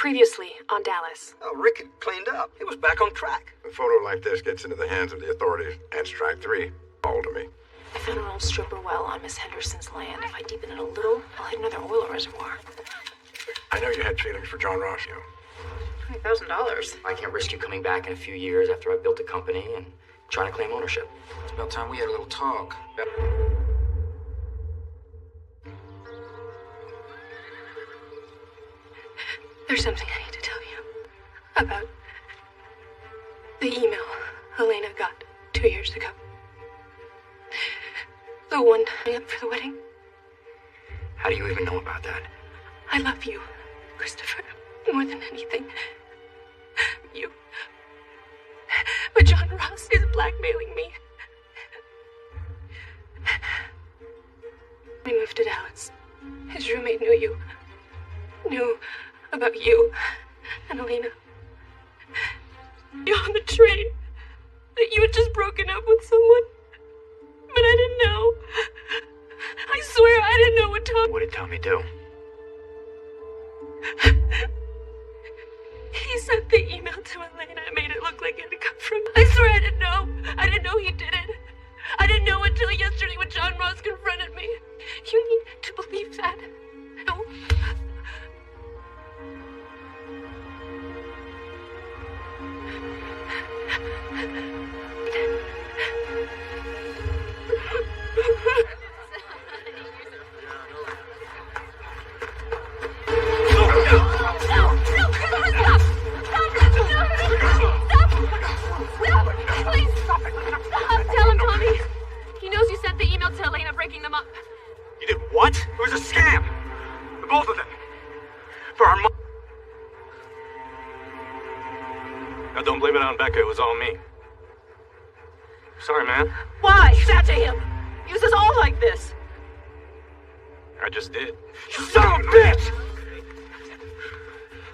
Previously on Dallas. Oh, Rick had cleaned up. He was back on track. A photo like this gets into the hands of the authorities. That's strike 3. All to me. I found an old stripper well on Miss Henderson's land. If I deepen it a little, I'll hit another oil reservoir. I know you had feelings for John Ross, $20,000. I can't risk you coming back in a few years after I've built a company and trying to claim ownership. It's about time we had a little talk. There's something I need to tell you about the email Elena got 2 years ago. The one tying up for the wedding. How do you even know about that? I love you, Christopher, more than anything. You. But John Ross is blackmailing me. We moved to Dallas. His roommate knew about you and Elena. You on the train that you had just broken up with someone. But I didn't know. I swear I didn't know what Tom... What did Tommy do? He sent the email to Elena and made it look like it had come from... I swear I didn't know. I didn't know he did it. I didn't know until yesterday when John Ross confronted me. You need to believe that. No. You did what? It was a scam. The both of them. For our money. Now don't blame it on Becca. It was all me. Sorry, man. Why? Say that to him. He was all like this. I just did. You son of a bitch!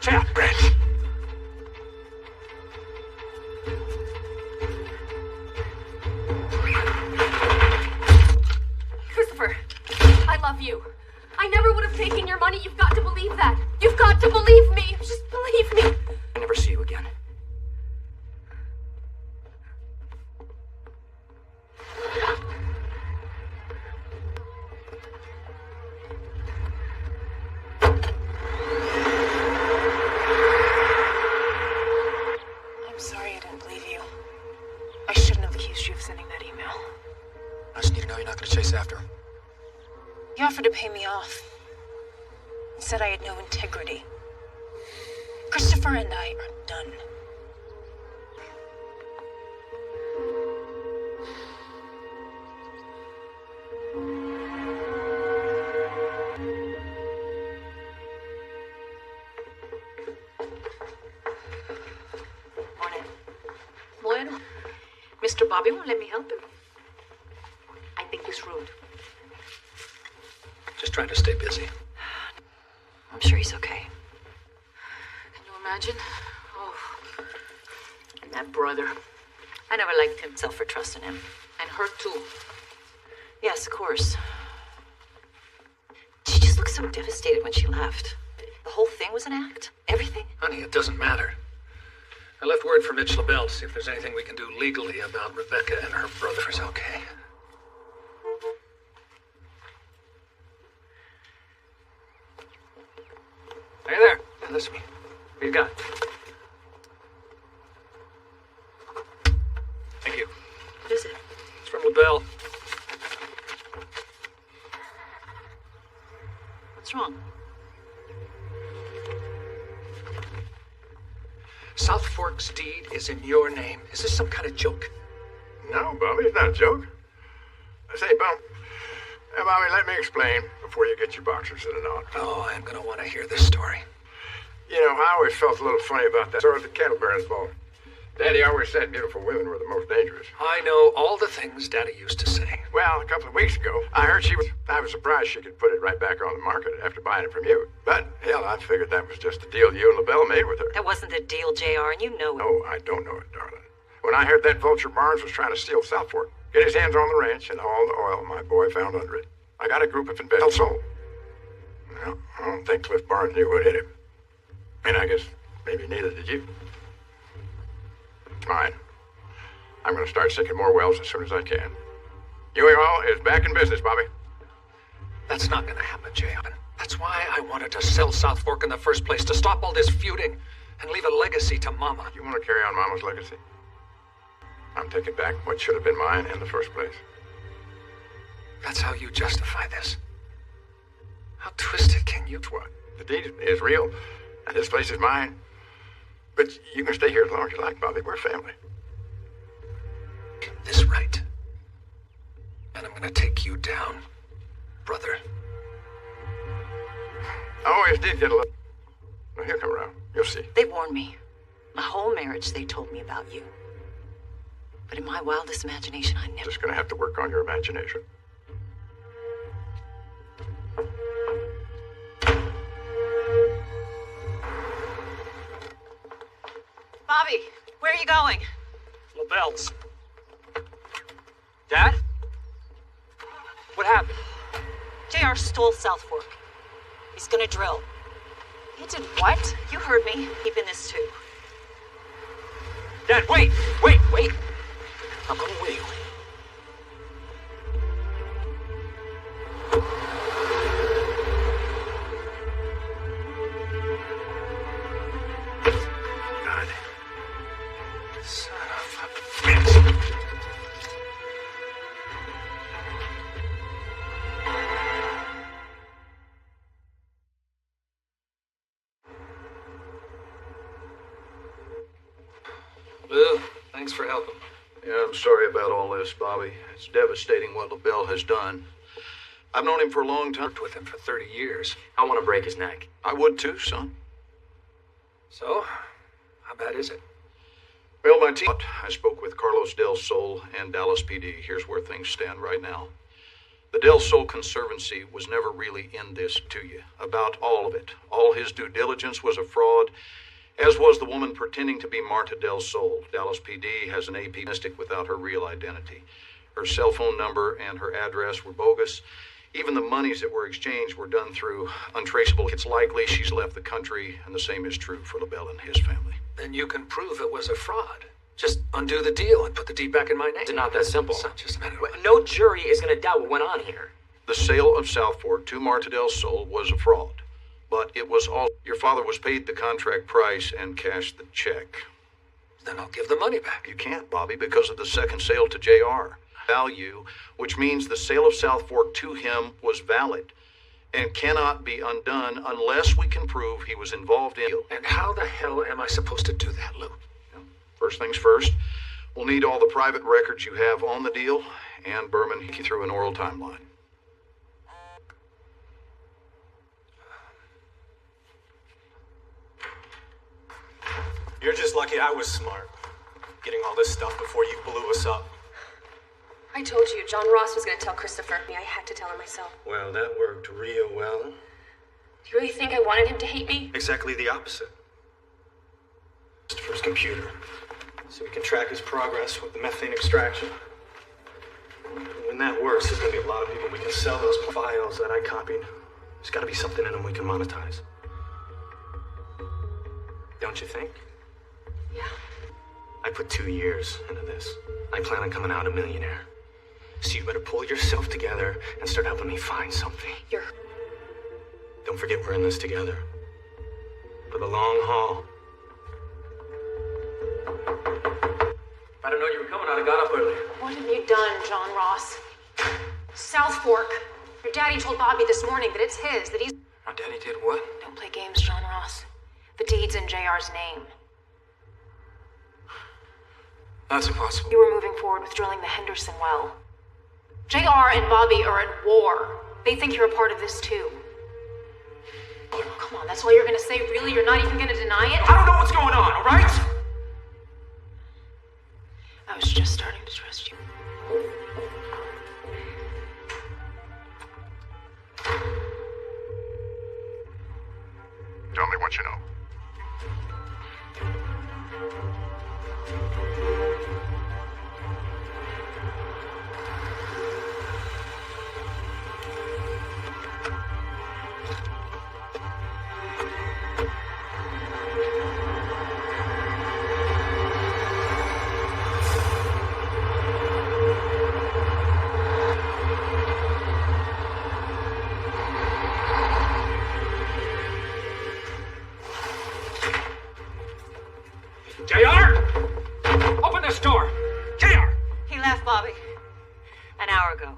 Chat, bitch! Christopher, I love you. I never would have taken your money. You've got to believe that. You've got to believe me. Just believe me. I never see you again. I'm sorry I didn't believe you. I shouldn't have accused you of sending that email. I just need to know you're not gonna chase after him. You offered to pay me off. You said I had no integrity. Christopher and I are done. Morning. Bueno. Mr. Bobby won't let me help him. I think he's rude. Just trying to stay busy. I'm sure he's okay. Can you imagine? Oh. And that brother. I never liked himself for trusting him. And her too. Yes, of course. She just looked so devastated when she left. The whole thing was an act? Everything? Honey, it doesn't matter. I left word for Mitch LaBelle to see if there's anything we can do legally about Rebecca and her brother. Is okay. Hey there. Yeah, listen to me. What you got? Thank you. What is it? It's from LaBelle. What's wrong? Southfork's deed is in your name. Is this some kind of joke? No, Bobby, it's not a joke. I say, Bobby, let me explain before you get your boxers in a knot. Oh, I'm gonna want to hear this story. You know, I always felt a little funny about that story of the cattle baron's ball. Daddy always said beautiful women were the most dangerous. I know all the things Daddy used to say. Well, a couple of weeks ago, I heard I was surprised she could put it right back on the market after buying it from you. But, hell, I figured that was just a deal you and LaBelle made with her. That wasn't the deal, JR, and you know it. No, I don't know it, darling. When I heard that vulture Barnes was trying to steal Southfork, get his hands on the ranch and all the oil my boy found under it, I got a group of investors sold. Well, I don't think Cliff Barnes knew what hit him. And I guess maybe neither did you. It's mine. I'm going to start sinking more wells as soon as I can. UAL is back in business, Bobby. That's not gonna happen, J.R. That's why I wanted to sell Southfork in the first place, to stop all this feuding and leave a legacy to Mama. You want to carry on Mama's legacy? I'm taking back what should have been mine in the first place. That's how you justify this. How twisted can you... What? The deed is real, and this place is mine. But you can stay here as long as you like, Bobby. We're family. Get this right. And I'm gonna take you down, brother. I always did get a little... Well, he'll come around. You'll see. They warned me. My whole marriage, they told me about you. But in my wildest imagination, I never... Just gonna have to work on your imagination. Bobby, where are you going? LaBelle's. Dad? What happened? JR stole Southfork. He's gonna drill. He did what? You heard me. Keep in this too. Dad, wait! I'm gonna wheel. God. Son of a bitch. Well, thanks for helping. Yeah, I'm sorry about all this, Bobby. It's devastating what LaBelle has done. I've known him for a long time. Worked with him for 30 years. I want to break his neck. I would too, son. So, how bad is it? Well, my team... I spoke with Carlos Del Sol and Dallas PD. Here's where things stand right now. The Del Sol Conservancy was never really in this to you. About all of it. All his due diligence was a fraud, as was the woman pretending to be Marta Del Sol. Dallas PD has an AP mystic without her real identity. Her cell phone number and her address were bogus. Even the monies that were exchanged were done through untraceable. It's likely she's left the country, and the same is true for LaBelle and his family. Then you can prove it was a fraud. Just undo the deal and put the deed back in my name. It's not that simple. It's not just a matter of... No jury is going to doubt what went on here. The sale of Southfork to Marta Del Sol was a fraud. But it was all... Your father was paid the contract price and cashed the check. Then I'll give the money back. You can't, Bobby, because of the second sale to JR. Value, which means the sale of Southfork to him was valid and cannot be undone unless we can prove he was involved in... And how the hell am I supposed to do that, Lou? First things first, we'll need all the private records you have on the deal, and Berman take you through an oral timeline. You're just lucky I was smart. Getting all this stuff before you blew us up. I told you, John Ross was gonna tell Christopher. I had to tell him myself. Well, that worked real well. Do you really think I wanted him to hate me? Exactly the opposite. Christopher's computer. So we can track his progress with the methane extraction. When that works, there's gonna be a lot of people we can sell those files that I copied. There's gotta be something in them we can monetize. Don't you think? Yeah. I put 2 years into this. I plan on coming out a millionaire. So you better pull yourself together and start helping me find something. You're... Don't forget we're in this together. For the long haul. If I didn't know you were coming, I'd have got up earlier. What have you done, John Ross? Southfork. Your daddy told Bobby this morning that it's his, that he's... My daddy did what? Don't play games, John Ross. The deed's in JR's name. That's impossible. You were moving forward with drilling the Henderson well. JR and Bobby are at war. They think you're a part of this too. Oh, come on, that's all you're gonna say? Really? You're not even gonna deny it? I don't know what's going on, all right? I was just starting to trust you. Tell me what you know. JR! Open this door! JR! He left, Bobby. An hour ago.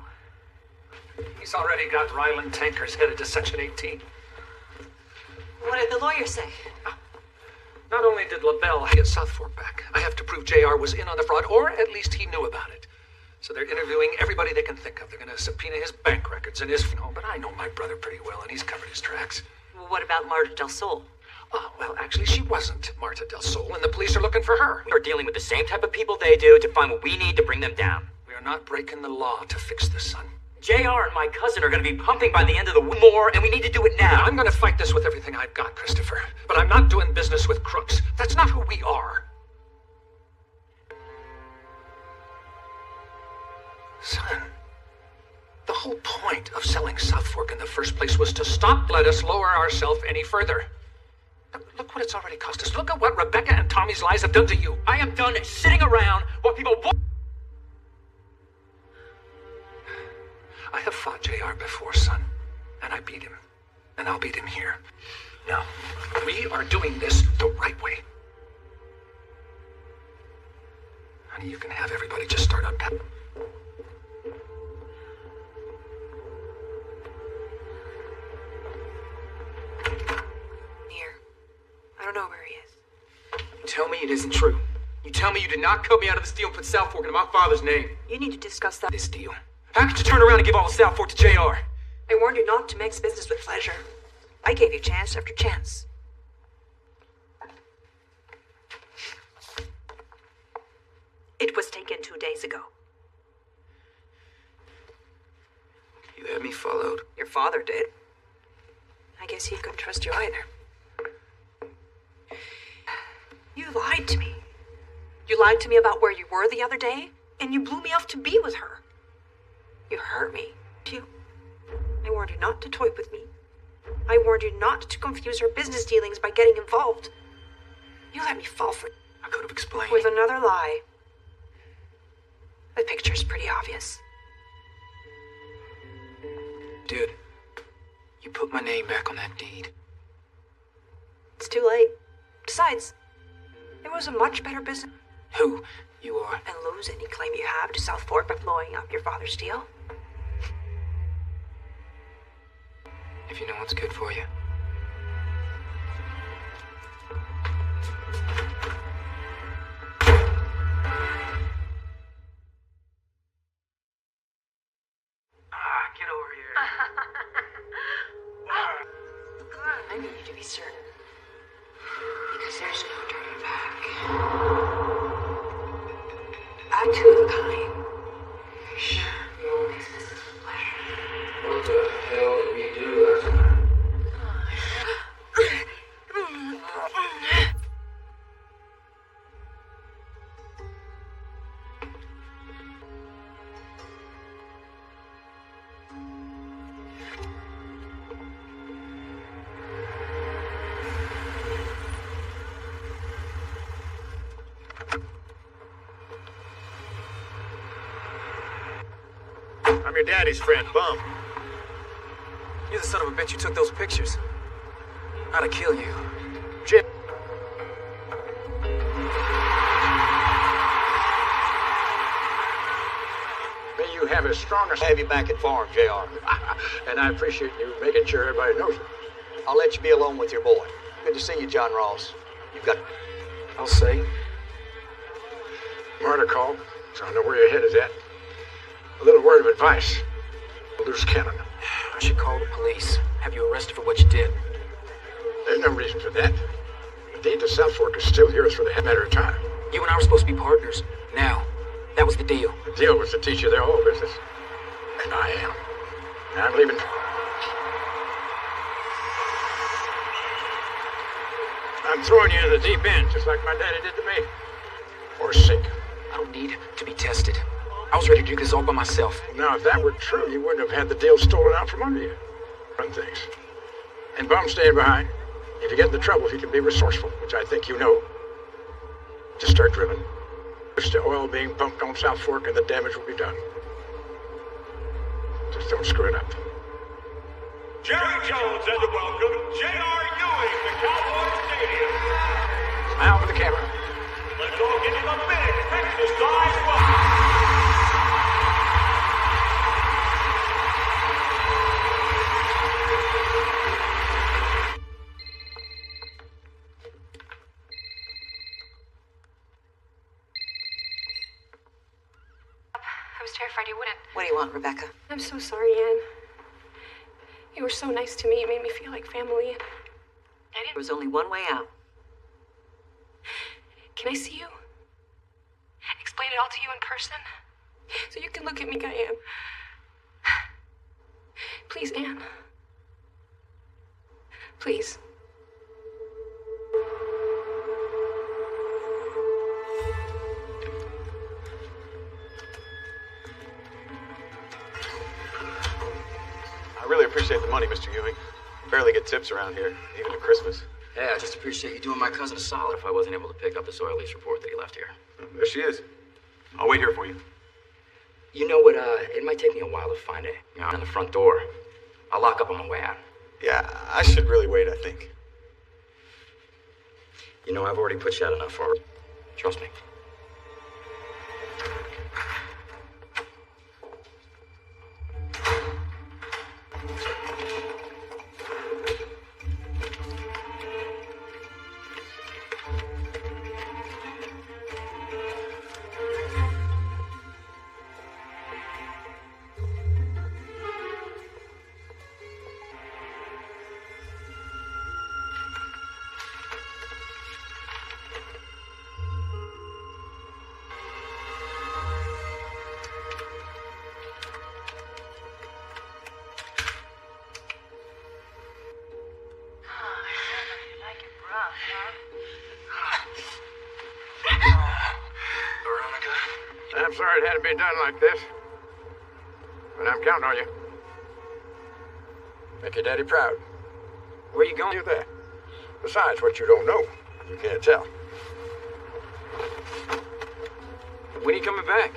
He's already got Ryland tankers headed to Section 18. What did the lawyer say? Not only did LaBelle get Southfork back, I have to prove JR was in on the fraud, or at least he knew about it. So they're interviewing everybody they can think of. They're going to subpoena his bank records and his phone, but I know my brother pretty well, and he's covered his tracks. Well, what about Marta Del Sol? Oh, well, actually, she wasn't Marta Del Sol, and the police are looking for her. We are dealing with the same type of people they do to find what we need to bring them down. We are not breaking the law to fix this, son. JR and my cousin are going to be pumping by the end of the war, and we need to do it now. I'm going to fight this with everything I've got, Christopher. But I'm not doing business with crooks. That's not who we are. Son, the whole point of selling Southfork in the first place was to let us lower ourselves any further. Look what it's already cost us. Look at what Rebecca and Tommy's lies have done to you. I am done sitting around while people... I have fought JR before, son, and I beat him. And I'll beat him here. Now, we are doing this the right way. Honey, you can have everybody just start unpacking. Here. I don't know where he is. You tell me it isn't true. You tell me you did not cut me out of this deal and put Southfork into my father's name. You need to discuss that. This deal. How could you turn around and give all the Southfork to JR? I warned you not to mix business with pleasure. I gave you chance after chance. It was taken 2 days ago. You had me followed. Your father did. I guess he couldn't trust you either. You lied to me. You lied to me about where you were the other day, and you blew me off to be with her. You hurt me. I warned you not to toy with me. I warned you not to confuse her business dealings by getting involved. You let me fall for... I could have explained. With another lie. The picture's pretty obvious. Dude, you put my name back on that deed. It's too late. Besides, it was a much better business. Who you are. And lose any claim you have to Southfork by blowing up your father's deal. If you know what's good for you. Get over here. I need you to be certain. Because there's no turning back. I'm two of a kind. Sure, you always business with pleasure. What the hell did we do last night? I'm your daddy's friend, Bum. You're the son of a bitch who took those pictures. I'd have killed you. Jim. May you have as strong as... Have you back at farm, JR. And I appreciate you making sure everybody knows it. I'll let you be alone with your boy. Good to see you, John Ross. You've got... I'll say. Marta called, so I know where your head is at. A little word of advice. Loose cannon. I should call the police. Have you arrested for what you did. There's no reason for that. The deed to Southfork is still yours for the matter of time. You and I were supposed to be partners. Now, that was the deal. The deal was to teach you their whole business. And I am. And I'm leaving. I'm throwing you in the deep end, just like my daddy did to me. Or sink. I don't need to be tested. I was ready to do this all by myself. Now, if that were true, you wouldn't have had the deal stolen out from under you. Run things. And Bum staying behind. If you get into trouble, he can be resourceful, which I think you know. Just start drilling. There's the oil being pumped on Southfork, and the damage will be done. Just don't screw it up. Jerry Jones and to welcome J.R. Ewing to Cowboy Stadium. Smile for the camera. into the big Texas Dive Box. I was terrified you wouldn't. What do you want, Rebecca? I'm so sorry, Anne. You were so nice to me. You made me feel like family. There was only one way out. Can I see you? Explain it all to you in person? So you can look at me like I am. Please, Anne. Please. I really appreciate the money, Mr. Ewing. Barely get tips around here, even at Christmas. Yeah, I just appreciate you doing my cousin a solid if I wasn't able to pick up this oil lease report that he left here. There she is. I'll wait here for you. You know what, it might take me a while to find it. You know, on the front door. I'll lock up on my way out. Yeah, I should really wait, I think. You know, I've already put you out enough for it. Trust me. I'm sorry it had to be done like this. But I'm counting on you. Make your daddy proud. Where you going? Do that. Besides, what you don't know, you can't tell. When are you coming back?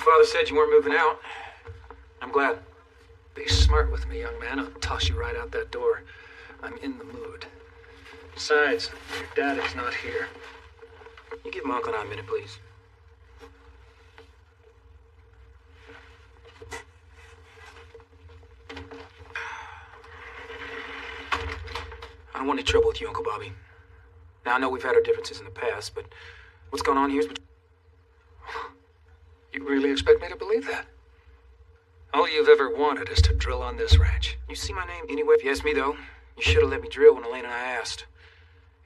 Father said you weren't moving out. I'm glad. Be smart with me, young man. I'll toss you right out that door. I'm in the mood. Besides, your daddy's not here. You give my uncle and I a minute, please. I don't want any trouble with you, Uncle Bobby. Now, I know we've had our differences in the past, but what's going on here is... You really expect me to believe that? All you've ever wanted is to drill on this ranch. You see my name anyway? If you asked me, though, you should have let me drill when Elaine and I asked.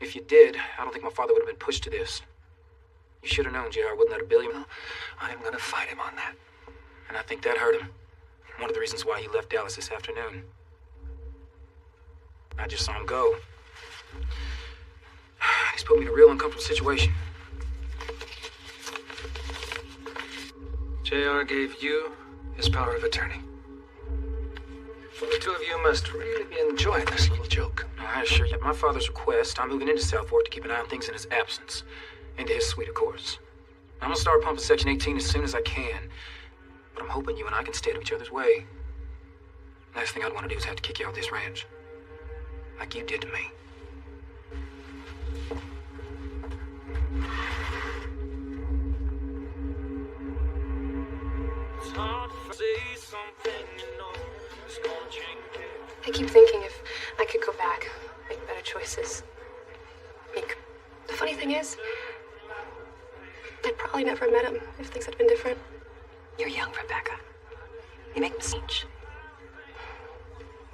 If you did, I don't think my father would have been pushed to this. You should have known JR wouldn't let a billion... Well, I'm gonna fight him on that. And I think that hurt him. One of the reasons why he left Dallas this afternoon. I just saw him go. He's put me in a real uncomfortable situation. JR gave you his power of attorney. Well, the two of you must really be enjoying this little joke. No, I assure you, at my father's request, I'm moving into Southfork to keep an eye on things in his absence. Into his suite, of course. I'm gonna start pumping Section 18 as soon as I can. But I'm hoping you and I can stay out of each other's way. Last thing I'd want to do is have to kick you out of this ranch. Like you did to me. I keep thinking if I could go back, make better choices. The funny thing is, I'd probably never met him if things had been different. You're young, Rebecca. You make mistakes.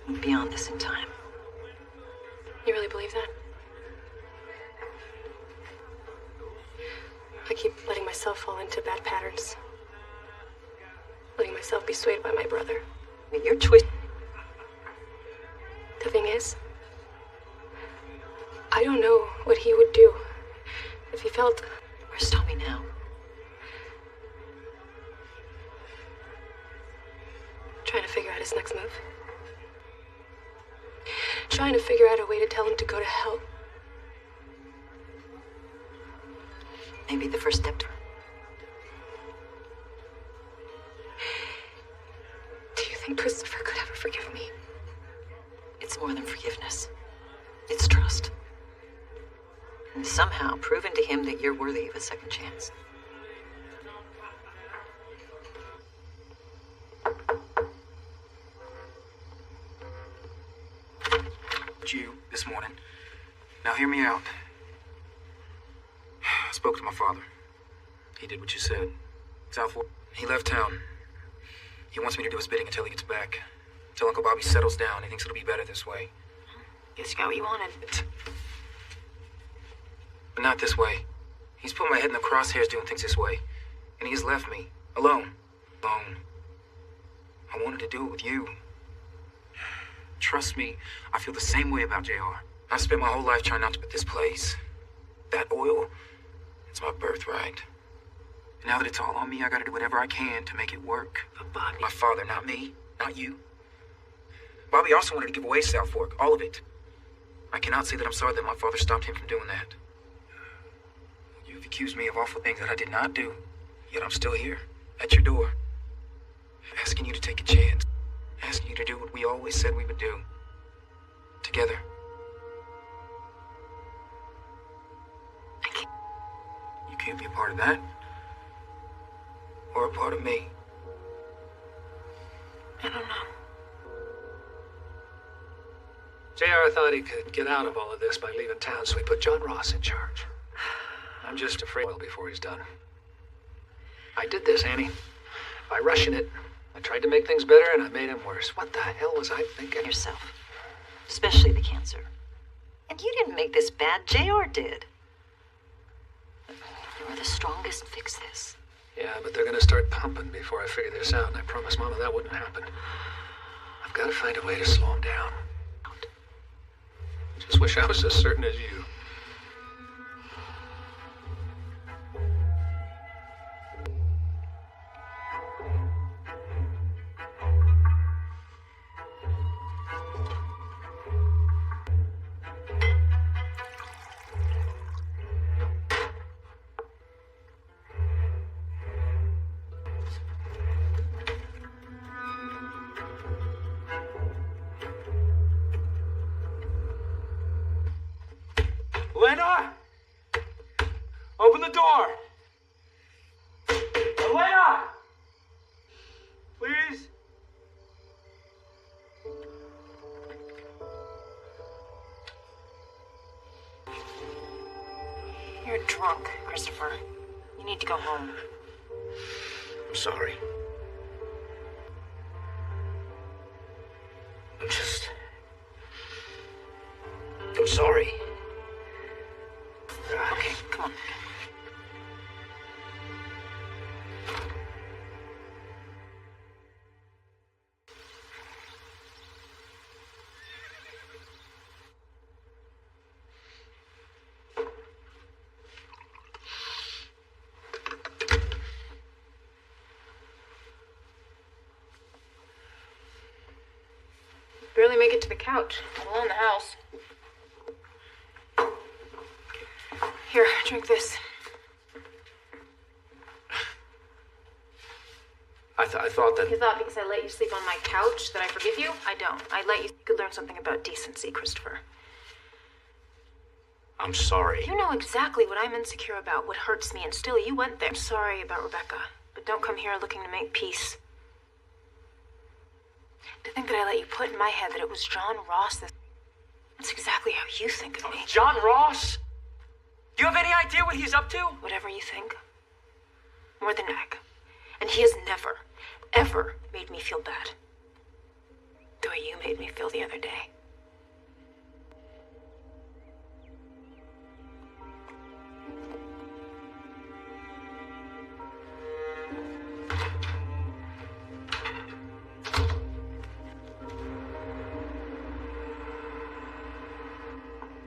You're beyond this in time. You really believe that? I keep letting myself fall into bad patterns. Letting myself be swayed by my brother. You're twisted. The thing is, I don't know what he would do if he felt... Stop me now. his next move. Trying to figure out a way to tell him to go to hell. Maybe the first step. Do you think Christopher could ever forgive me? It's more than forgiveness. It's trust. And somehow proven to him that you're worthy of a second chance. You this morning. Now hear me out. I spoke to my father. He did what you said. Southfork. He left town. He wants me to do his bidding until he gets back. Until Uncle Bobby settles down. He thinks it'll be better this way. Guess you got what you wanted. But not this way. He's put my head in the crosshairs doing things this way. And he's left me. Alone. Alone. I wanted to do it with you. Trust me, I feel the same way about JR. I've spent my whole life trying not to put this place. That oil, it's my birthright. And now that it's all on me, I gotta do whatever I can to make it work. But Bobby... My father, not me, not you. Bobby also wanted to give away Southfork, all of it. I cannot say that I'm sorry that my father stopped him from doing that. You've accused me of awful things that I did not do, yet I'm still here, at your door, asking you to take a chance. Asking you to do what we always said we would do. Together. You can't be a part of that. Or a part of me. I don't know. JR thought he could get out of all of this by leaving town, so he put John Ross in charge. I'm just afraid before he's done. I did this, Annie. By rushing it. I tried to make things better, and I made them worse. What the hell was I thinking? Yourself. Especially the cancer. And you didn't make this bad. JR did. You're the strongest. Fix this. Yeah, but they're gonna start pumping before I figure this out, and I promised Mama that wouldn't happen. I've got to find a way to slow him down. Just wish I was as certain as you. Elena! Open the door! Elena! Please? You're drunk, Christopher. You need to go home. I'm sorry. I'm sorry. Okay, come on. Barely make it to the couch, let alone the house. Here, drink this. I thought that... You thought because I let you sleep on my couch that I forgive you? I don't. I let you could learn something about decency, Christopher. I'm sorry. You know exactly what I'm insecure about, what hurts me, and still you went there. I'm sorry about Rebecca, but don't come here looking to make peace. To think that I let you put in my head that it was John Ross, that's exactly how you think of me. John Ross? Do you have any idea what he's up to? Whatever you think. More than Ag. And he has never, ever made me feel bad. The way you made me feel the other day.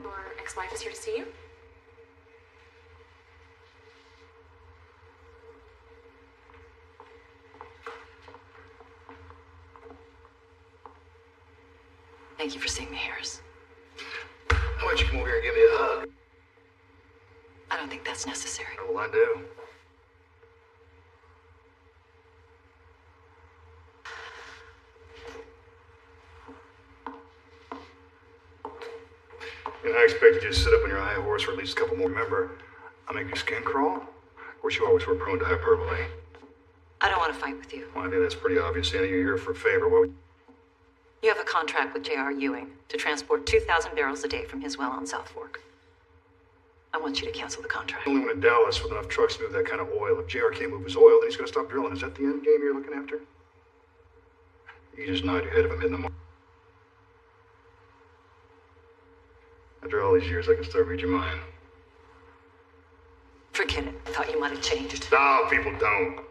Your ex-wife is here to see you? Thank you for seeing me, Harris. How about you come over here and give me a hug? I don't think that's necessary. Oh, well, I do. I expected you to sit up on your high horse for at least a couple more. Remember, I make your skin crawl? Of course, you always were prone to hyperbole. I don't want to fight with you. Well, I think that's pretty obvious. Anna, you're here for a favor. What would... You have a contract with J.R. Ewing to transport 2,000 barrels a day from his well on Southfork. I want you to cancel the contract. Only one in Dallas with enough trucks to move that kind of oil. If JR can't move his oil, then he's going to stop drilling. Is that the end game you're looking after? You just nod your head if I'm hitting the mark. After all these years, I can start reading your mind. Forget it. I thought you might have changed. No, people don't.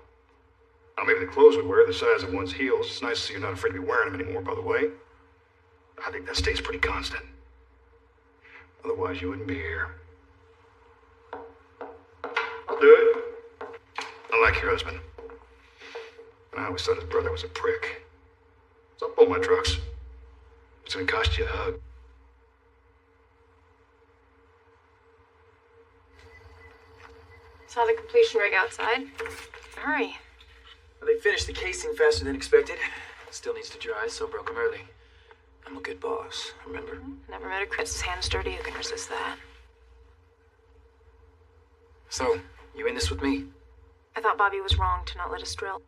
Now, maybe the clothes we wear are the size of one's heels. It's nice to see you're not afraid to be wearing them anymore, by the way. I think that stays pretty constant. Otherwise, you wouldn't be here. I'll do it. I like your husband. And I always thought his brother was a prick. So I'll pull my trucks. It's gonna cost you a hug. Saw the completion rig outside. Hurry. Well, they finished the casing faster than expected. Still needs to dry, so broke them early. I'm a good boss, remember? Never met a Chris's hands dirty who can resist that. So, you in this with me? I thought Bobby was wrong to not let us drill.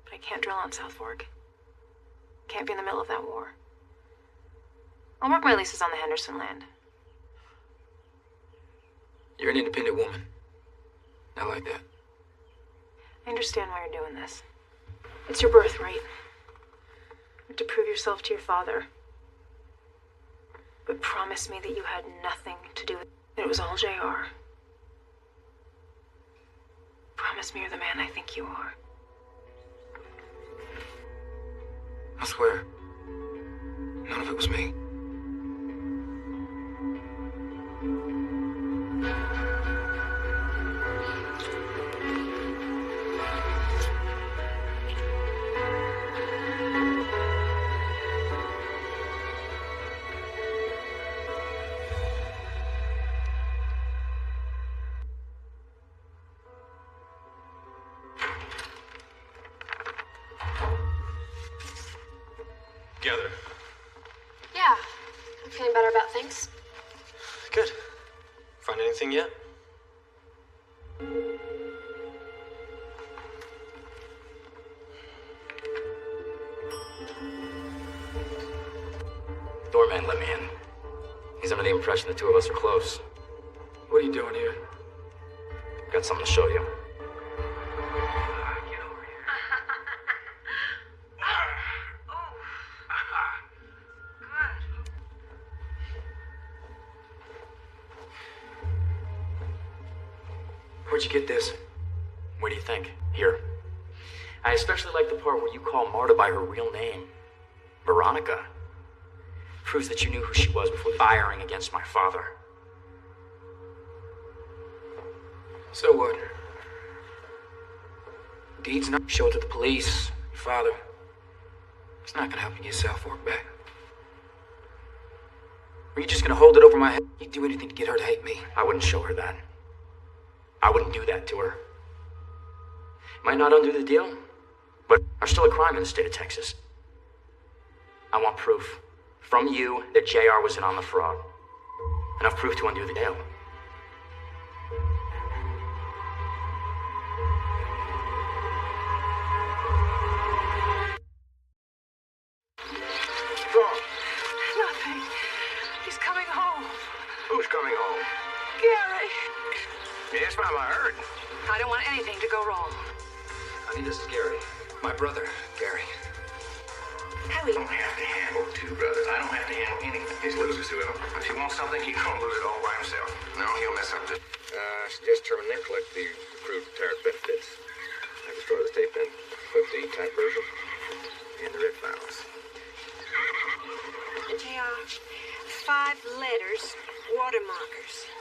But I can't drill on Southfork. Can't be in the middle of that war. I'll work my leases on the Henderson land. You're an independent woman. I like that. I understand why you're doing this. It's your birthright. To prove yourself to your father. But promise me that you had nothing to do with it. That it was all JR. Promise me you're the man I think you are. I swear. None of it was me. Gather. Yeah. I'm feeling better about things. Good. Find anything yet? Doorman let me in. He's under the impression the two of us are close. What are you doing here? Got something to show you. Where'd you get this? What do you think? Here. I especially like the part where you call Marta by her real name. Veronica. Proves that you knew who she was before firing against my father. So what? Deed's not show it to the police. Your father. It's not gonna help you get Southfork back. Are you just gonna hold it over my head? You'd do anything to get her to hate me. I wouldn't show her that. I wouldn't do that to her. Might not undo the deal, but are still a crime in the state of Texas. I want proof from you that JR was in on the fraud. Enough proof to undo the deal. What's wrong? Nothing. He's coming home. Who's coming home? Gary. Yes, Mom, I heard. I don't want anything to go wrong. Honey, this is Gary. My brother, Gary. Howie. I don't have to handle two brothers. I don't have to handle anything. He's loses to him. If he wants something, he's gonna lose it all by himself. No, he'll mess up this. Suggest terminate, collect the accrued retired benefits. I destroy the statement, put the type version in the red files. JR, 5 letters, watermarkers.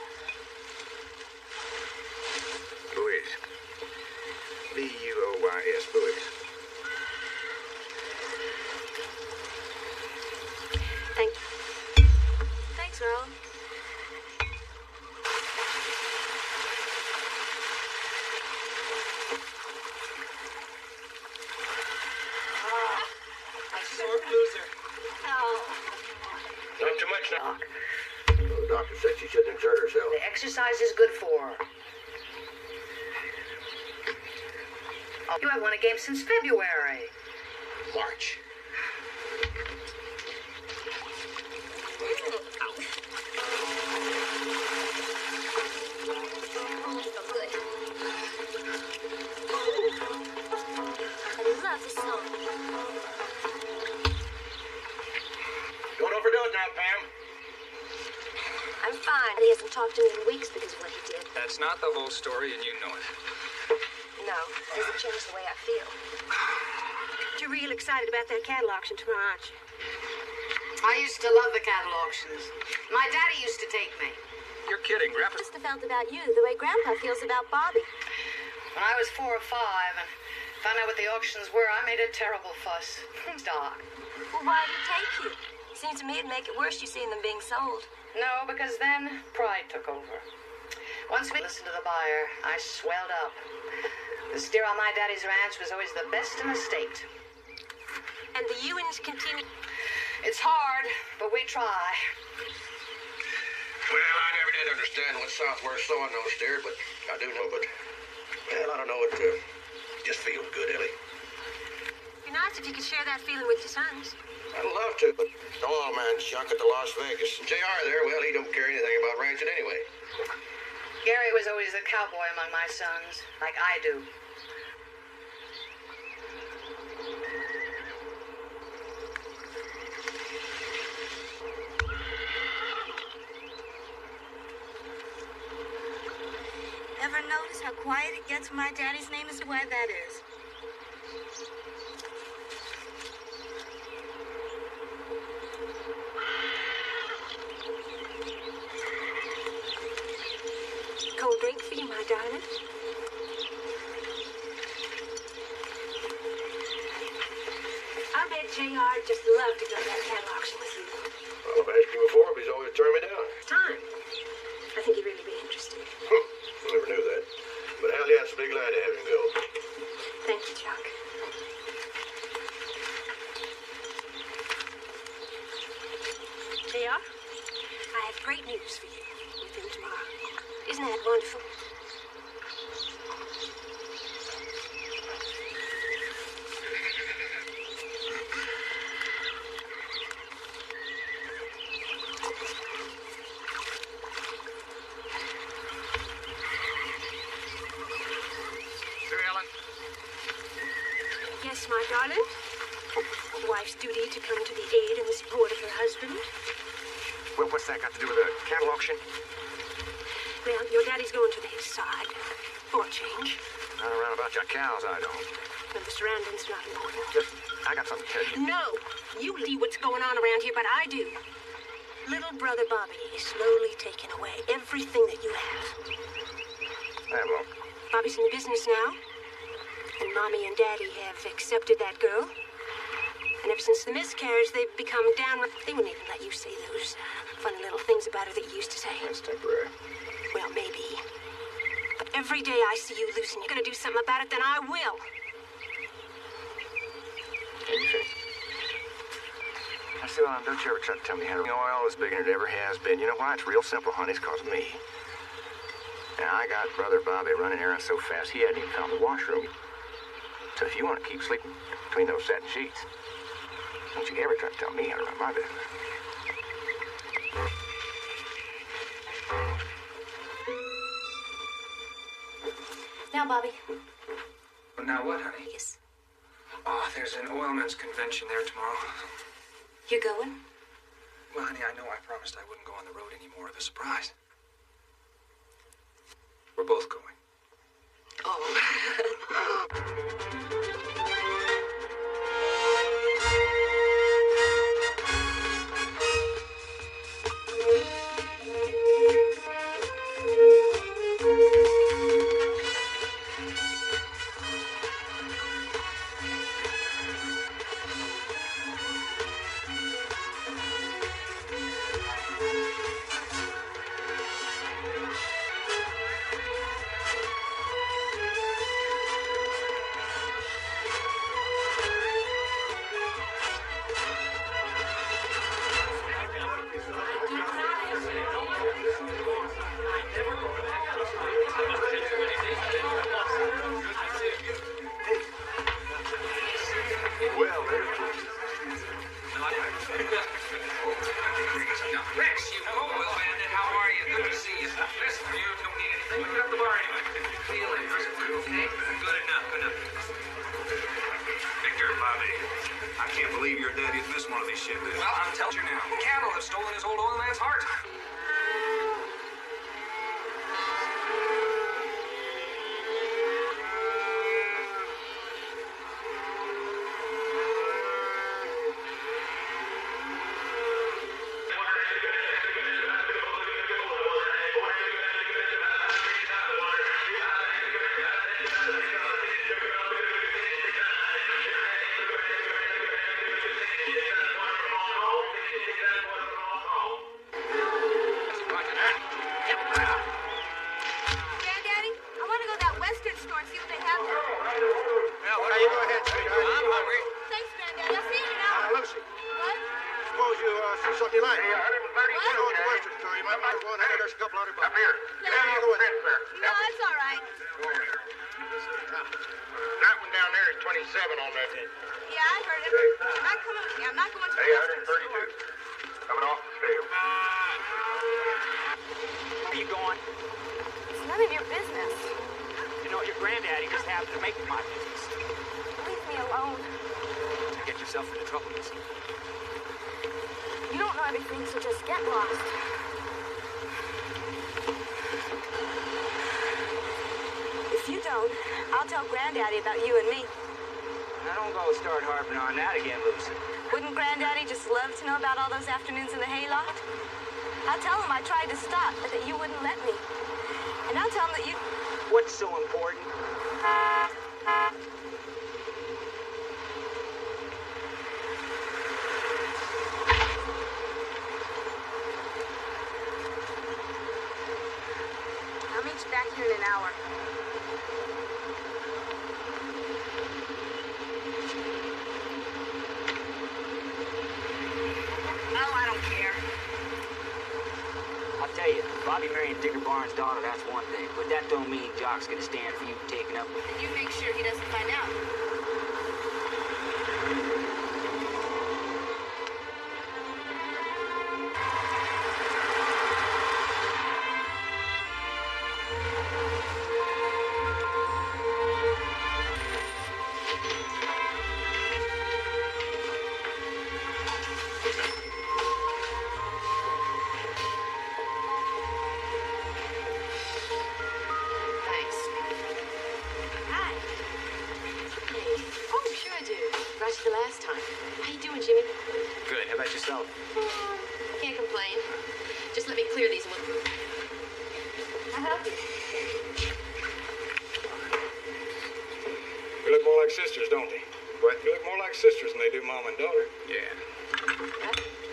Buoys. B-U-O-Y-S, buoys. exercise is good for. You haven't won a game since February. March. I love this song. Don't overdo it now, Pam. I'm fine. He hasn't talked to me in weeks because of what he did. That's not the whole story, and you know it. No, it doesn't change the way I feel. You're real excited about that cattle auction tomorrow, aren't you? I used to love the cattle auctions. My daddy used to take me. You're kidding, Grandpa. I just felt about you the way Grandpa feels about Bobby. When I was 4 or 5 and found out what the auctions were, I made a terrible fuss. Doc. Well, why did he take you? Seems to me it'd make it worse you seeing them being sold. No, because then pride took over. Once we listened to the buyer, I swelled up. The steer on my daddy's ranch was always the best in the state. And the Ewins continue. It's hard, but we try. Well, I never did understand what Southfork saw in those steers, but I do know, well, I don't know, it just feels good, Ellie. It'd be nice if you could share that feeling with your sons. I'd love to, but the oil man's Jock at the Las Vegas. And JR there, well, he don't care anything about ranching anyway. Gary was always the cowboy among my sons, like I do. Ever notice how quiet it gets when my daddy's name is why that is? Cold drink for you, my darling. I bet JR just love to go to that cattle auction with you. I've asked him before, but he's always turned me down. It's time. I think he'd really be interested. I never knew that. But hell yes, I'd be glad to have him go. Thank you, Jock. JR, I have great news for you with him tomorrow. Isn't that wonderful? Yes, my darling. A wife's duty to come to the aid and the support of her husband. Well, what's that got to do with the cattle auction? Well, your daddy's going to his side. For a change. Not around about your cows, I don't. And the surroundings not important. Just, I got something to tell you. No! You see what's going on around here, but I do. Little brother Bobby is slowly taking away everything that you have. Yeah, well, Bobby's in business now. And Mommy and Daddy have accepted that girl. And ever since the miscarriage, they've become downright... They wouldn't even let you say those funny little things about her that you used to say. that's temporary. Well, maybe. But every day I see you losing, you're gonna do something about it, then I will. I see, well, don't you ever try to tell me how oil is bigger than it ever has been. You know why? It's real simple, honey. It's because of me. Now, I got Brother Bobby running errands so fast, he hadn't even found the washroom. So if you want to keep sleeping between those satin sheets, don't you ever try to tell me how to run my business. Now, Bobby. Now what, honey? Yes. Oh, there's an oilman's convention there tomorrow. You're going? Well, honey, I know I promised I wouldn't go on the road anymore of a surprise. We're both going. bar anyway. Feeling? How's it feel? Okay? Good enough, good enough. Victor, Bobby, I can't believe your daddy's missed one of these shindigs. Well, I'm telling you now. Cattle have stolen his old oil man's heart. Granddaddy, I want to go to that Western store and see what they have there. Well, why don't you go ahead, sweetheart? I'm hungry. Thanks, Granddaddy. I'll see you in an hour. Lucy, What? suppose you see something you like. Hey, 130. You know, at the Western store, you might want to go in there. There's a couple $100. Up here. Yeah, you go with it. No, it's all right. That one down there is 27 on that. Yeah, I heard it. You're not coming with me. I'm not going to the Hey, Western store. 132. Coming off the scale. Where you going? It's none of your business. You know, your granddaddy just happened to make it my business. Leave me alone. To get yourself into trouble, you see. You don't know everything, so just get lost. If you don't, I'll tell Granddaddy about you and me. Now don't go start harping on that again, Lucy. Wouldn't Granddaddy just love to know about all those afternoons in the hayloft? I'll tell him I tried to stop, but that you wouldn't let me. And I'll tell him that you... What's so important? I'll meet you back here in an hour. Oh, I don't care. I'll tell you, Bobby marrying Digger Barnes' daughter, that's one thing. But that don't mean Jock's gonna stand for you taking up with You make sure he doesn't find out. Thanks. Hi. Hey. Oh, sure I do. Right to the last time. How you doing, Jimmy? Good, how about yourself? Can't complain. Just let me clear these ones. I'll help you. You look more like sisters, don't they? What? You look more like sisters than they do mom and daughter. Yeah.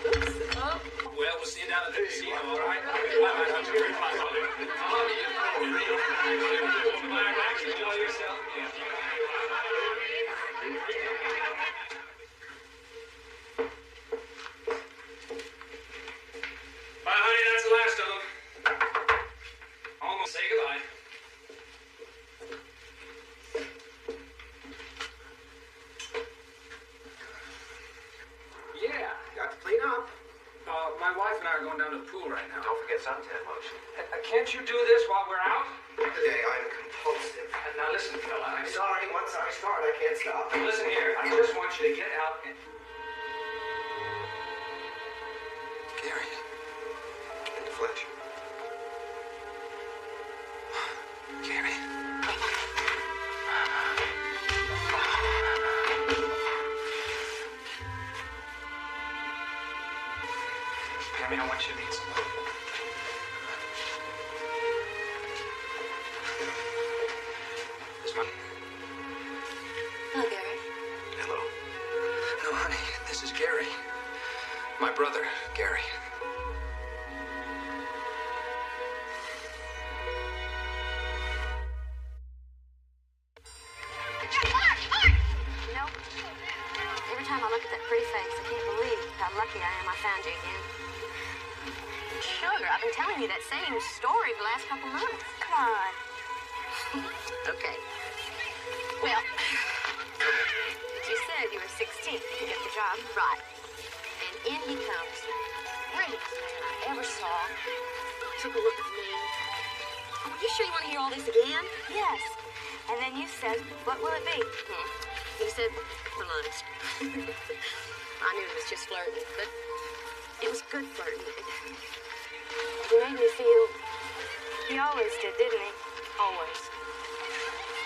Oops. Oh. Well, we'll see you down at the casino, all right? Enjoy yourself. Bye, honey. That's the last of them. Almost say goodbye. Yeah, got to clean up. My wife and I are going down to the pool right now. Don't forget suntan lotion. Can't you do this while we're out? Today I'm compulsive. Now listen, fella. I'm sorry, once I start, I can't stop. Listen here. I just want you to get out and... Gary. In the flesh. Gary. Gary, I want you to meet somebody. This one. Hello, Gary. Hello. No, honey, this is Gary. My brother, Gary. You know, every time I look at that pretty face, I can't believe how lucky I am I found you again. Sugar, I've been telling you that same story the last couple months. Come on. Okay. Well, you said you were 16 to get the job. Right. And in he comes. Greatest man I ever saw. Took a look at me. Oh, Are you sure you want to hear all this again? Yes. And then you said, what will it be? He said, honest. I knew it was just flirting, but it was good flirting. He made me feel... He always did, didn't he? Always.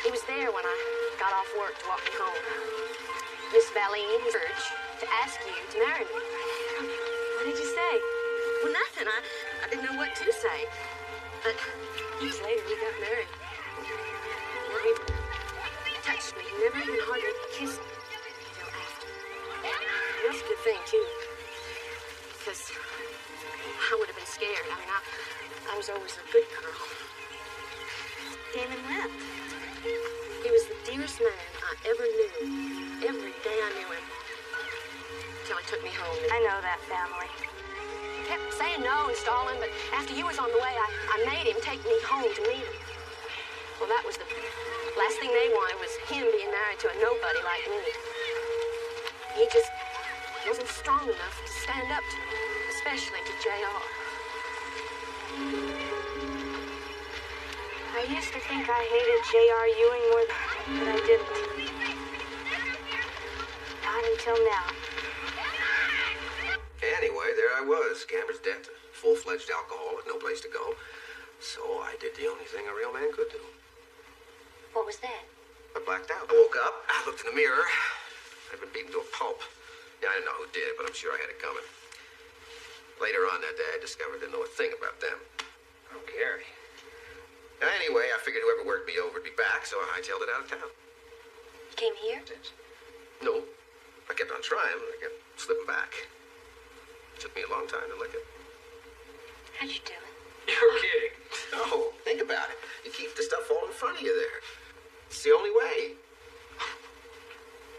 He was there when I got off work to walk me home. Miss Valine urged to ask you to marry me. What did you say? Well, nothing. I didn't know what to say. But years later, we got married. He touched me. He never even hardly kissed me until after. That's a good thing, too. Because I would have been scared. I mean, I was always a good girl. Damon left. He was the dearest man I ever knew. Every day I knew him. Till he took me home. I know that family. He kept saying no and stalling, but after you was on the way, I made him take me home to meet him. Well, that was the last thing they wanted, was him being married to a nobody like me. He just wasn't strong enough to stand up to me, especially to JR. I used to think I hated J.R. Ewing more, but I didn't. Not until now. Anyway, there I was, gambler's debt, full-fledged alcoholic, no place to go. So I did the only thing a real man could do. What was that? I blacked out. I woke up, I looked in the mirror. I'd been beaten to a pulp. Yeah, I didn't know who did it, but I'm sure I had it coming. Later on that day, I discovered I didn't know a thing about them. Oh, Gary. Anyway, I figured whoever worked me over would be back, so I hightailed it out of town. You came here? No. I kept on trying. I kept slipping back. It took me a long time to lick it. How'd you do it? You're kidding. No, think about it. You keep the stuff all in front of you there. It's the only way.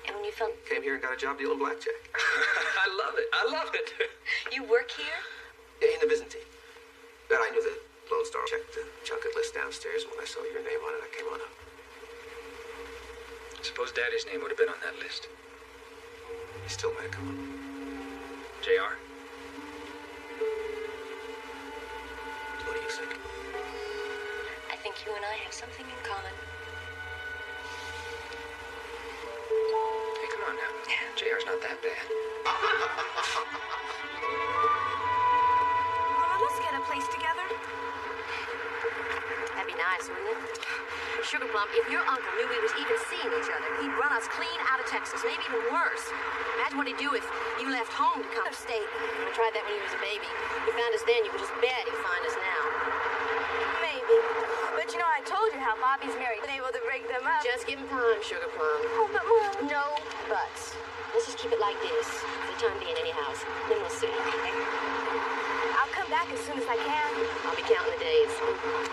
And when you felt... Came here and got a job dealing blackjack. I love it. I love it. You work here? In the Byzantine. But I knew the Lone Star checked the junket list downstairs, and when I saw your name on it, I came on up. Suppose Daddy's name would have been on that list. He still might have come on. JR? What do you think? I think you and I have something in common. Hey, come on now. JR's not that bad. Well, let's get a place together. That'd be nice, wouldn't it? Sugar Plum, if your uncle knew we was even seeing each other, he'd run us clean out of Texas, maybe even worse. Imagine what he'd do if you left home to come upstate. I tried that when he was a baby. He found us then, you would just bet he'd find us now. Maybe. But you know, I told you how Bobby's married. Been able to break them up. Just give him time, Sugar Plum. Oh, but Mom... No buts. Let's just keep it like this, for the time being anyhow. Then we'll see. I'll come back as soon as I can. I'll be counting the days.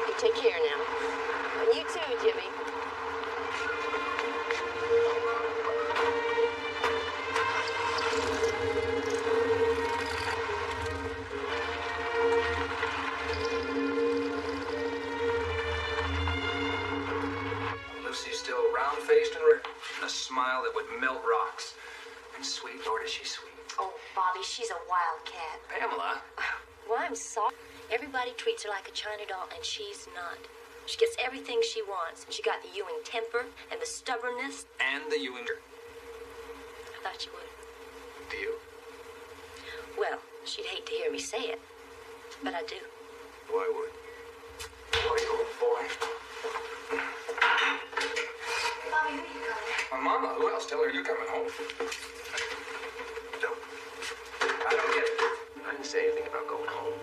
You take care now. And you too, Jimmy. Lucy's still round-faced and a smile that would melt rocks. And sweet, Lord, is she sweet. Oh, Bobby, she's a wildcat. Pamela? Well, I'm sorry. Everybody treats her like a China doll, and she's not. She gets everything she wants. She got the Ewing temper and the stubbornness. And the Ewinger. I thought you would. Do you? Well, she'd hate to hear me say it, but I do. Oh, I would. Boy, oh boy. Bobby, who are you calling? My mama, who else? Tell her you're coming home. No. I don't get it. I didn't say anything about going home.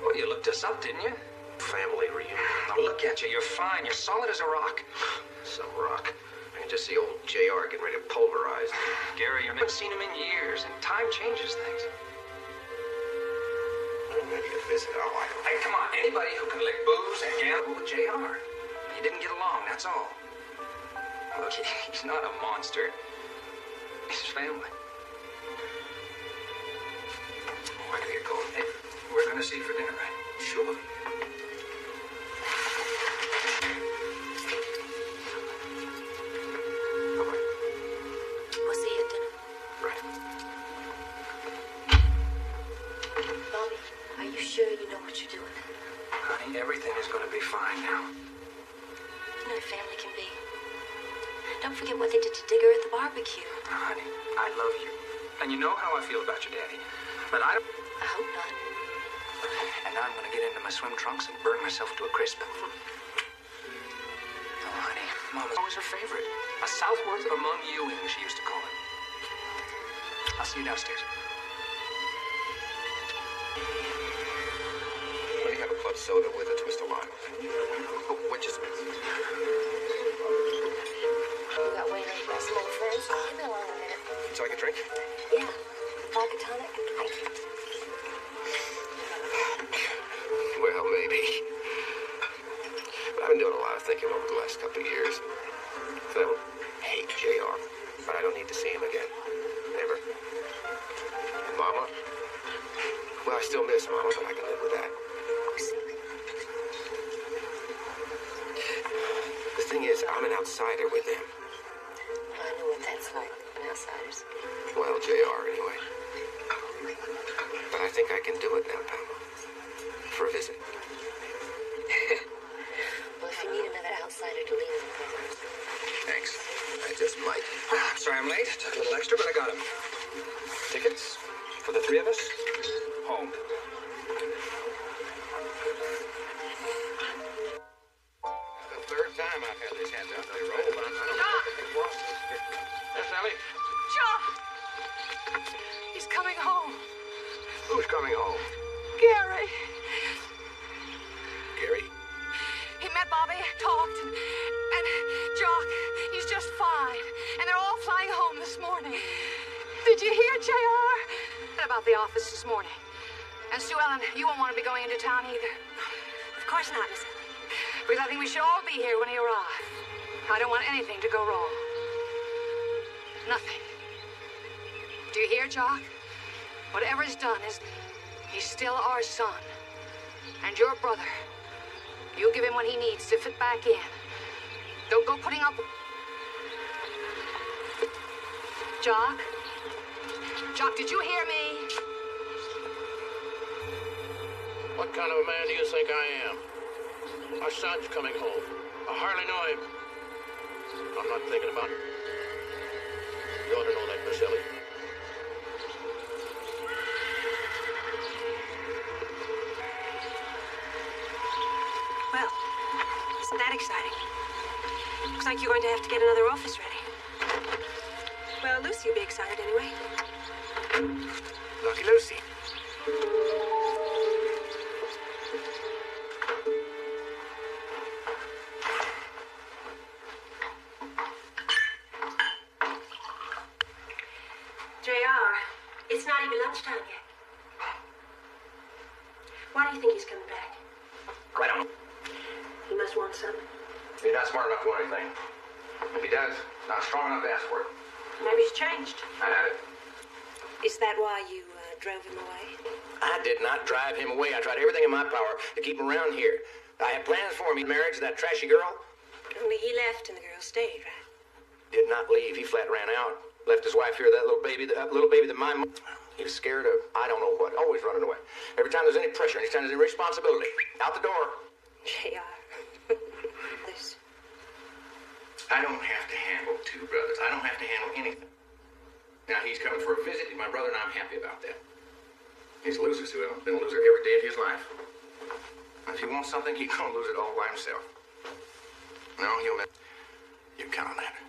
Well, you looked us up, didn't you? Family reunion. Now look at you. You're fine. You're solid as a rock. Some rock. I can just see old JR getting ready to pulverize. Gary, you haven't seen him in years, and time changes things. Maybe a visit. Oh, I don't... Hey, come on. Anybody who can lick booze and gamble with JR. You didn't get along, that's all. Look, he's not a monster. He's family. Oh, I gotta get going. Hey, we're gonna see you for dinner, right? Sure. We'll see you at dinner. Right. Bobby, are you sure you know what you're doing? Honey, everything is gonna be fine. don't forget what they did to Digger at the barbecue. Honey, I love you. And you know how I feel about your daddy. But I don't... I hope not. And now I'm gonna get into my swim trunks and burn myself to a crisp. Oh, honey, Mom was always her favorite. A Southworth among Ewing, she used to call him. I'll see you downstairs. Let me have a club soda with a twist of lime. Oh, wait just a minute. You got Wayne and my some old friends? Leave me alone a minute. So I can drink? Yeah. Vodka tonic? Thank you. Well, maybe. But I've been doing a lot of thinking over the last couple of years. I don't hate JR, but I don't need to see him again. Never. And Mama? Well, I still miss Mama, but I can live with that. The thing is, I'm an outsider with them. I know what that's like, an outsider's. Well, JR, anyway. But I think I can do it now, Pamela. For a visit. Well, if you need another outsider to lean on, Thanks. I just might. I'm sorry I'm late. Took a little extra, but I got him. Tickets? For the three of us? Home. The third time I've had this handout to roll, but I don't know if it's wrong. Yes, Ellie? Jock! He's coming home. Who's coming home? Gary. Gary? He met Bobby, talked, and Jock, he's just fine. And they're all flying home this morning. Did you hear, JR? About the office this morning. And Sue Ellen, you won't want to be going into town either. Of course not, Miss. Because I think we should all be here when he arrives. I don't want anything to go wrong. Nothing. Do you hear, Jock? Whatever is done is... he's still our son. And your brother. You give him what he needs to fit back in. Don't go putting up... Jock? Jock, did you hear me? What kind of a man do you think I am? Our son's coming home. I hardly know him. I'm not thinking about it. You ought to know that, Miss Ellie. Well, isn't that exciting? Looks like you're going to have to get another office ready. Well, Lucy will be excited anyway. Lucky Lucy. JR, it's not even lunchtime yet. Why do you think he's coming back? I don't know. He must want something. He's not smart enough to want anything. If he does, not strong enough to ask for it. Maybe he's changed. I had it. Is that why you drove him away? I did not drive him away. I tried everything in my power to keep him around here. I had plans for him. He married to that trashy girl. Only he left and the girl stayed, right? Did not leave. He flat ran out. Left his wife here, that little baby that my mom... He was scared of, I don't know what, always running away. Every time there's any pressure, anytime there's any responsibility, out the door. JR. This. I don't have to handle two brothers. I don't have to handle anything. Now, he's coming for a visit. He's my brother, and I'm happy about that. He's a loser, Sue Ellen. Been a loser every day of his life. If he wants something, he's gonna lose it all by himself. No, he'll never. You can count on that.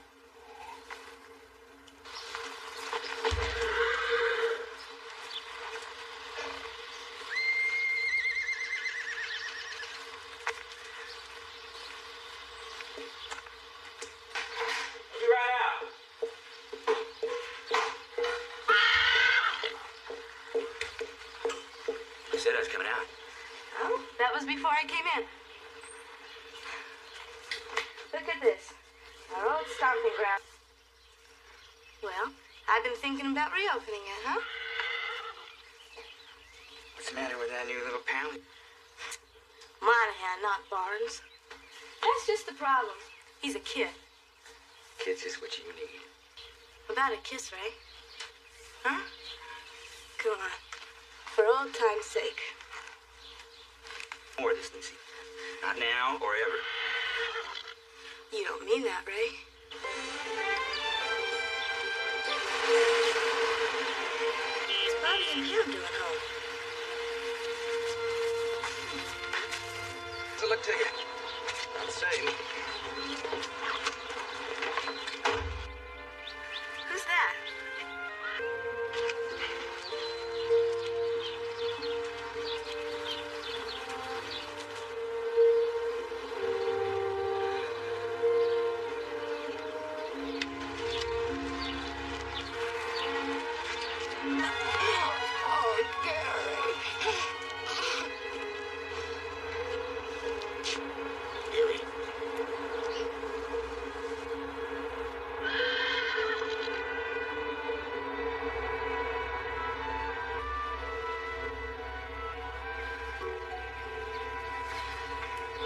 Said I was coming out. Oh, that was before I came in. Look at this. Our old stomping ground. Well, I've been thinking about reopening it, huh? What's the matter with that new little pal? Monahan, not Barnes. That's just the problem. He's a kid. Kid's just what you need. About a kiss, Ray? Huh? Come on. For old time's sake. More of this, Lucy. Not now or ever. You don't mean that, Ray. think him doing home? So look to you. Not the same. Who's that?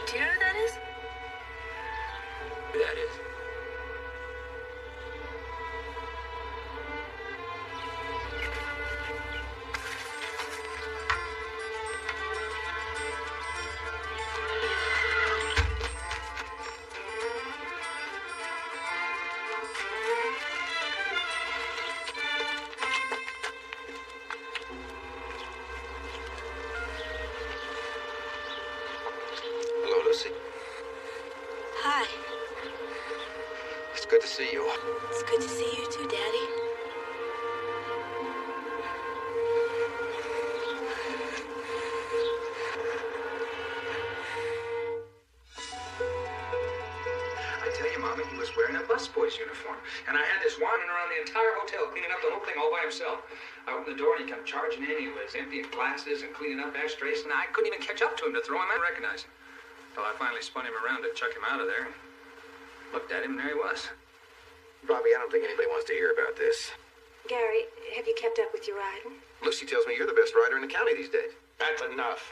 Do you know who that is? That is. Hello, Lucy. Hi. It's good to see you. It's good to see you too, Daddy. I tell you, Mama, he was wearing a busboy's uniform. And I had this wandering around the entire hotel, cleaning up the whole thing all by himself. I opened the door and he come charging in. He was emptying glasses and cleaning up ashtrays, and I couldn't even catch up to him to throw him out and recognize him. Till I finally spun him around to chuck him out of there. Looked at him, and there he was. Bobby, I don't think anybody wants to hear about this. Gary, have you kept up with your riding? Lucy tells me you're the best rider in the county these days. That's enough.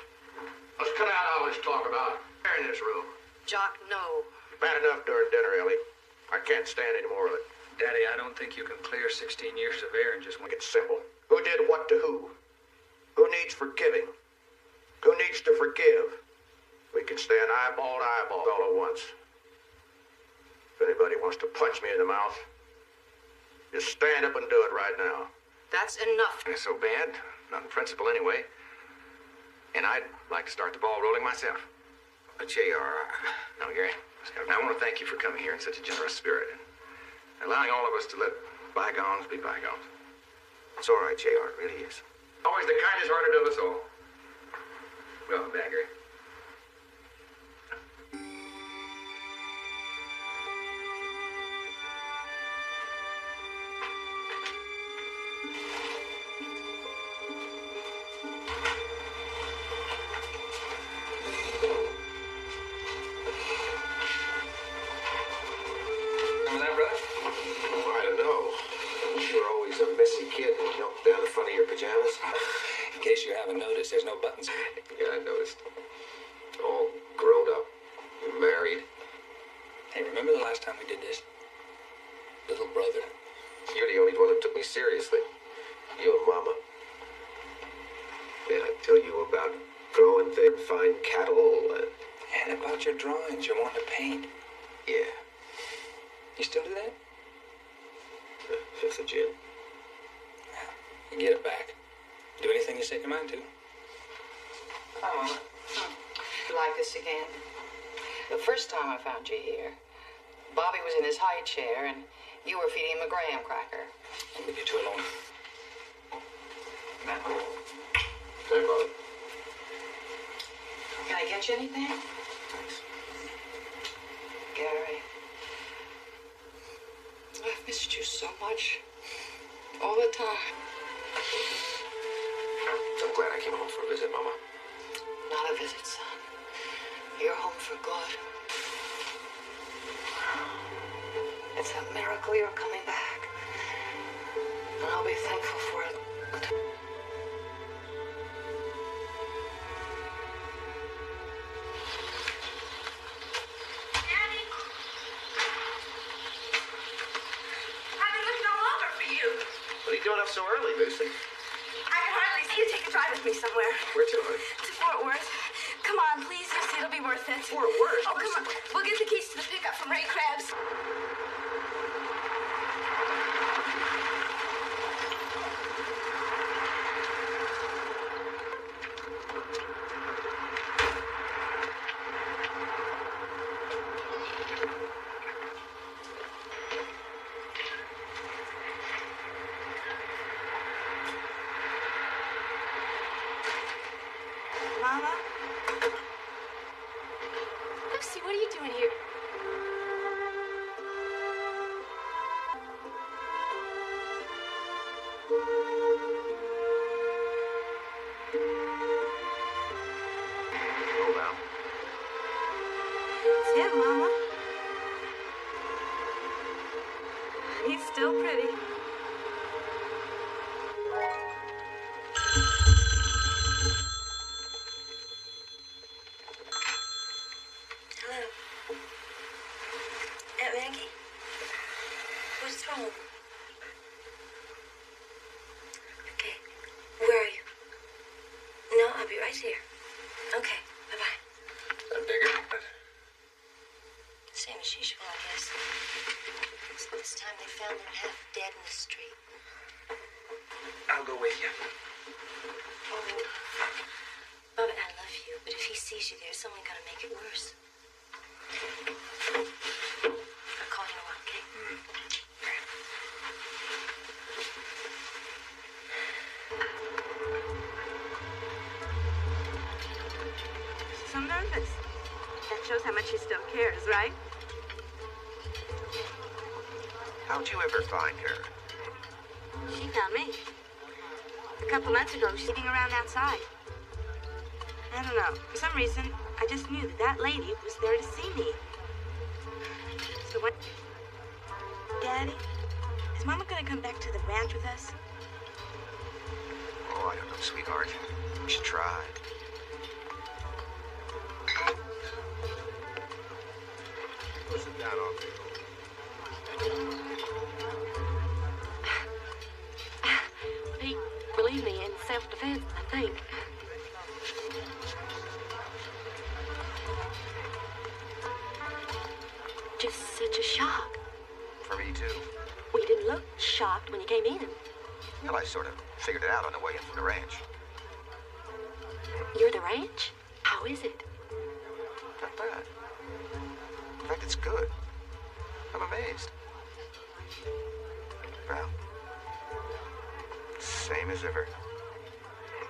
Let's cut out all this talk about it. In this room. Jock, no. Bad enough during dinner, Ellie. I can't stand any more of it. Daddy, I don't think you can clear 16 years of air in just one. It's simple. Who did what to who? Who needs forgiving? Who needs to forgive? We can stand eyeball to eyeball all at once. If anybody wants to punch me in the mouth, just stand up and do it right now. That's enough. It's so bad, not in principle anyway. And I'd like to start the ball rolling myself. But JR, no, Gary, I want to thank you for coming here in such a generous spirit and allowing all of us to let bygones be bygones. It's all right, JR, it really is. Always the kindest-hearted of us all. Welcome back, Gary. Remember that, brother? I don't know. You were always a messy kid and knelt down the front of your pajamas. In case you haven't noticed, there's no buttons. Yeah, I noticed. All grown up. You're married. Hey, remember the last time we did this? Little brother. You're the only one that took me seriously. You and Mama. Man, I tell you about growing things, fine cattle, And about your drawings, you're wanting to paint. yeah, You still do that? fifth of gin. You get it back. Do anything you set your mind to. Hi, Mama. You like this again? The first time I found you here, Bobby was in his high chair and you were feeding him a graham cracker. I'll leave you two alone. Now. Hey, Mother. Can I get you anything? Thanks. Gary, I've missed you so much. All the time. I'm glad I came home for a visit, Mama. Not a visit, son. You're home for good. It's a miracle you're coming back. And I'll be thankful for it. Daddy! I've been looking all over for you. What are you doing up so early, Lucy? I can hardly see you. Take a drive with me somewhere. Where to, honey? To Fort Worth. Come on, please. You'll see it'll be worth it. Fort Worth? Oh, come on. We'll get the keys to the pickup from Ray Krabs. still pretty. Hello. Aunt Maggie? What's wrong? Okay. Where are you? No, I'll be right here. Okay. Bye-bye. Digger? Same as usual, I guess. This time they found him half dead in the street. I'll go with you. Oh, Bobby, I love you, but if he sees you there, someone gonna make it worse. I'll call you in a while, okay? So nervous. That shows how much he still cares, right? How'd you ever find her? She found me. A couple months ago, she was sitting around outside. I don't know. For some reason, I just knew that lady was there to see me. So what? Daddy, is Mama gonna come back to the ranch with us? Oh, I don't know, sweetheart. We should try. Push it down on me. Pete, believe me, in self-defense, I think. Just such a shock. For me, too. Well, you didn't look shocked when you came in. Well, I sort of figured it out on the way in from the ranch. You're the ranch? How is it? Not bad. In fact, it's good. I'm amazed. Well, same as ever.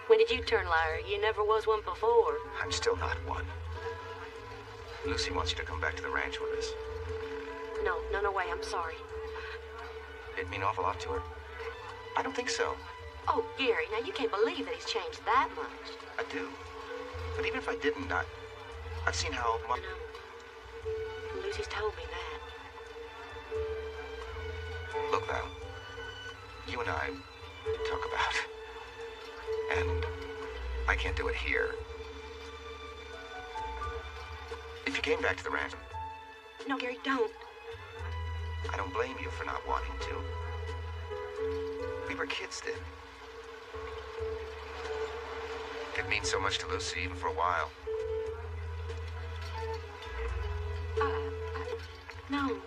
When did you turn liar? You never was one before. I'm still not one. Lucy wants you to come back to the ranch with us. No way, I'm sorry. It'd mean an awful lot to her. I don't think so. Oh, Gary, now you can't believe that he's changed that much. I do. But even if I didn't, I've seen how much... Lucy's told me that. Look, Val. You and I talk about... And I can't do it here. If you came back to the ranch... No, Gary, don't. I don't blame you for not wanting to. We were kids then. It means so much to Lucy, even for a while. No.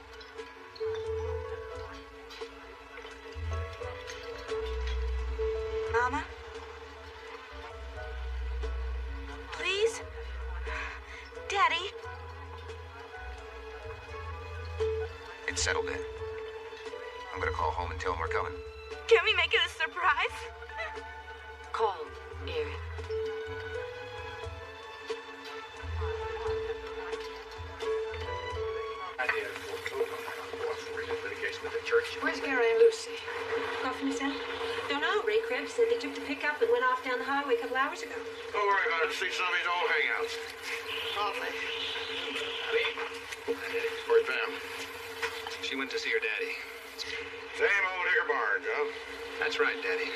Mama? Please? Daddy? It's settled in. I'm gonna call home and tell them we're coming. Can we make it a surprise? Call, Gary. Where's Gary and Lucy? Coffee, Miss Ellen? Don't know. Ray Krebs said they took the pickup and went off down the highway a couple hours ago. Don't worry about it. See some of his old hangouts. Lovely. Where's Pam? She went to see her daddy. Same old Digger Barnes, huh? That's right, Daddy.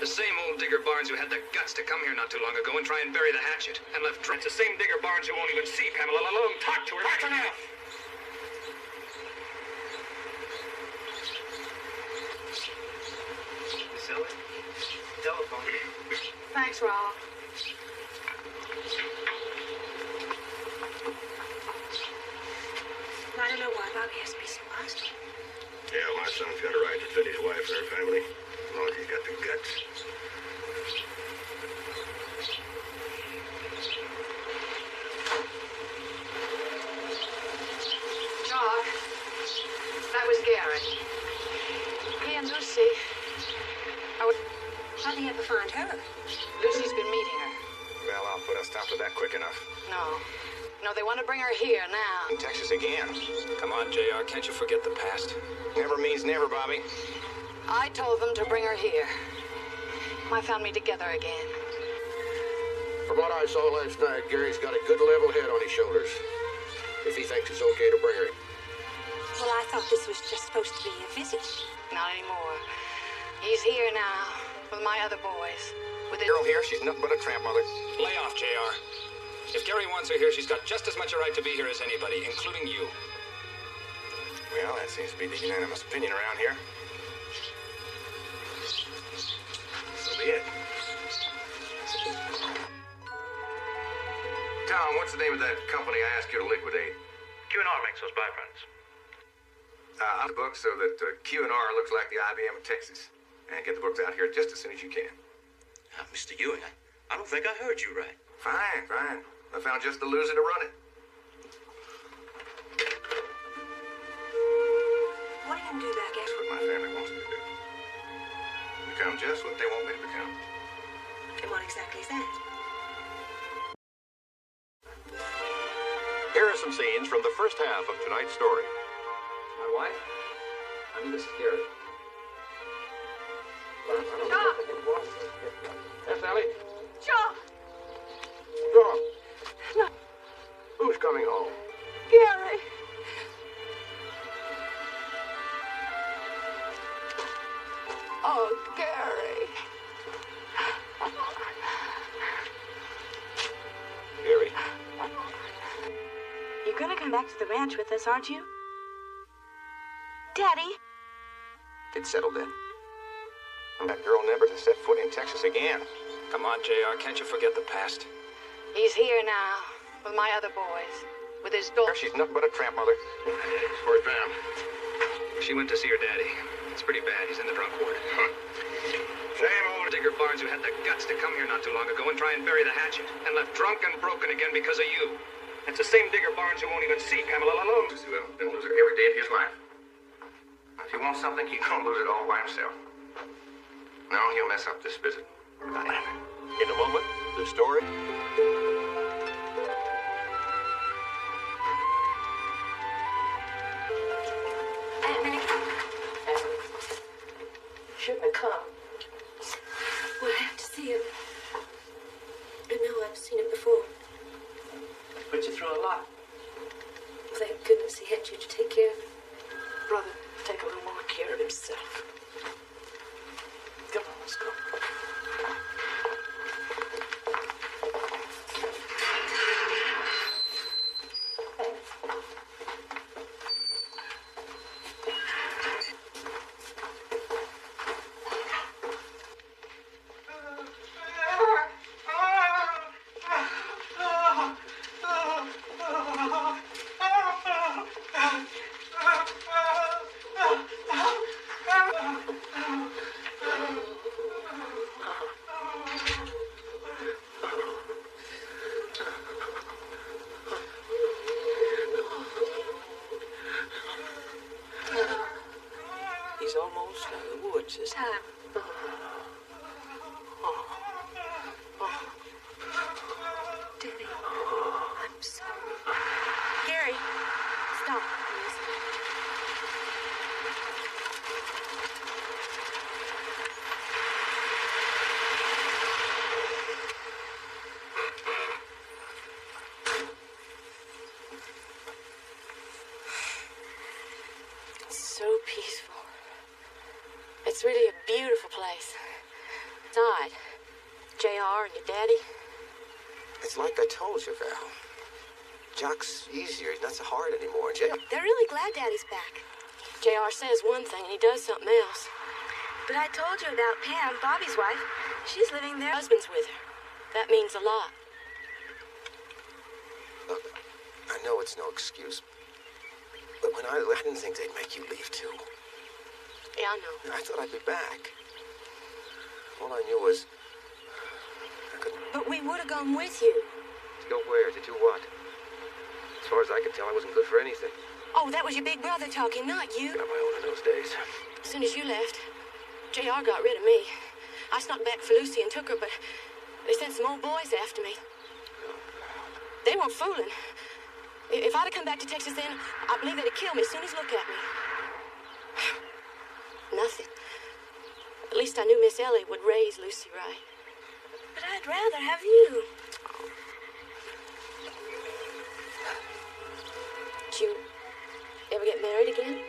The same old Digger Barnes who had the guts to come here not too long ago and try and bury the hatchet and left Trent. It's the same Digger Barnes who won't even see Pamela, let alone talk to her. That's enough! Miss Ellen? Telephone. Thanks, Rob. I don't know why Bobby has to be so hostile. Yeah, my son's got a right to defend his wife and her family. As long as he's got the guts. Jock, that was Gary. He and Lucy. How'd he ever find her? Lucy's been meeting her. Well, I'll put a stop to that quick enough. No, they want to bring her here now. In Texas again. Come on, JR, can't you forget the past? Never means never, Bobby. I told them to bring her here. My family together again. From what I saw last night, Gary's got a good level head on his shoulders. If he thinks it's okay to bring her. Well, I thought this was just supposed to be a visit. not anymore. He's here now with my other boys. With Girl here, she's nothing but a tramp, Mother. Lay off, JR. If Gary wants her here, she's got just as much a right to be here as anybody, including you. Well, that seems to be the unanimous opinion around here. So be it. Tom, what's the name of that company I asked you to liquidate? Q&R makes those byprints. On the book so that Q&R looks like the IBM of Texas. And get the books out here just as soon as you can. Mr. Ewing, I don't think I heard you right. Fine, fine. I found just the loser to run it. What are you gonna do back That's what my family wants me to do. Become just what they want me to become. And what exactly is that? Here are some scenes from the first half of tonight's story. My wife? I mean, this is Gary. Jock! Yes, Ellie? Jock! Jock! Who's coming home? Gary! Oh, Gary. Gary. You're gonna come back to the ranch with us, aren't you? Daddy? It's settled then. And that girl never to set foot in Texas again. Come on, JR, can't you forget the past? He's here now with my other boys. With his daughter. She's nothing but a tramp, Mother. Where's Pam? She went to see her daddy. It's pretty bad. He's in the drop ward. Same old Digger Barnes who had the guts to come here not too long ago and try and bury the hatchet. And left drunk and broken again because of you. It's the same Digger Barnes who won't even see Pamela alone. Well, then lose it every day of his life. If he wants something, he's gonna lose it all by himself. No, he'll mess up this visit. In a moment, the story. Aunt Meg. Shouldn't have come. Well, I have to see it. I know I've seen it before. Put you through a lot. Thank goodness he had you to take care of him. Brother, take a little more care of himself. Come on, let's go. He's almost out of the woods this time. Daddy, I'm sorry. Gary, stop, please. It's so peaceful. It's really a beautiful place. It's odd. JR and your daddy. It's like I told you, Val. Jock's easier. He's not so hard anymore. They're really glad Daddy's back. JR says one thing and he does something else. But I told you about Pam, Bobby's wife. She's living there. Husband's with her. That means a lot. Look, I know it's no excuse. But when I didn't think they'd make you leave, too. Yeah, I know. I thought I'd be back. All I knew was I couldn't. But we would have gone with you. To go where? To do what? As far as I could tell, I wasn't good for anything. Oh, that was your big brother talking, not you. Got my own in those days. As soon as you left, JR got rid of me. I snuck back for Lucy and took her, but they sent some old boys after me. They weren't fooling. If I'd have come back to Texas then, I believe they'd have killed me as soon as look at me. Nothing. At least I knew Miss Ellie would raise Lucy right. But I'd rather have you. Did you ever get married again?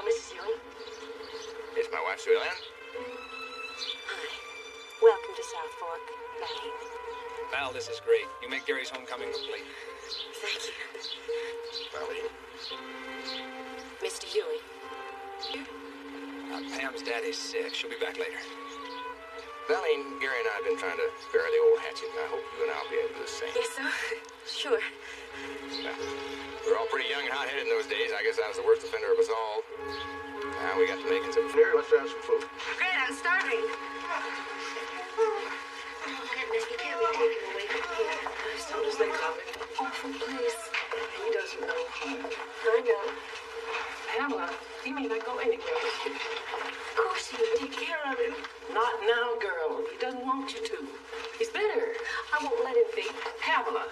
Mrs. Ewing. It's my wife, Sue Ellen. Hi. Welcome to Southfork, Maddie. Val, this is great. You make Gary's homecoming complete. Thank you. Marlene. Mr. Ewing. Pam's daddy's sick. She'll be back later. Marlene, Gary and I have been trying to bury the old hatchet, and I hope you and I'll be able to do the same. Yes, sir. Sure. Well, we were all pretty young and hot-headed in those days. I guess I was the worst offender of us all. Now we got to making some Here, let's have some food. Great, I'm starving. You can't be taken away from here. As soon as they come in. Awful place. He doesn't know. I know. Pamela, he may not go anywhere with you. Of course you would take care of him. Not now, girl. He doesn't want you to. He's better. I won't let him be. Pamela.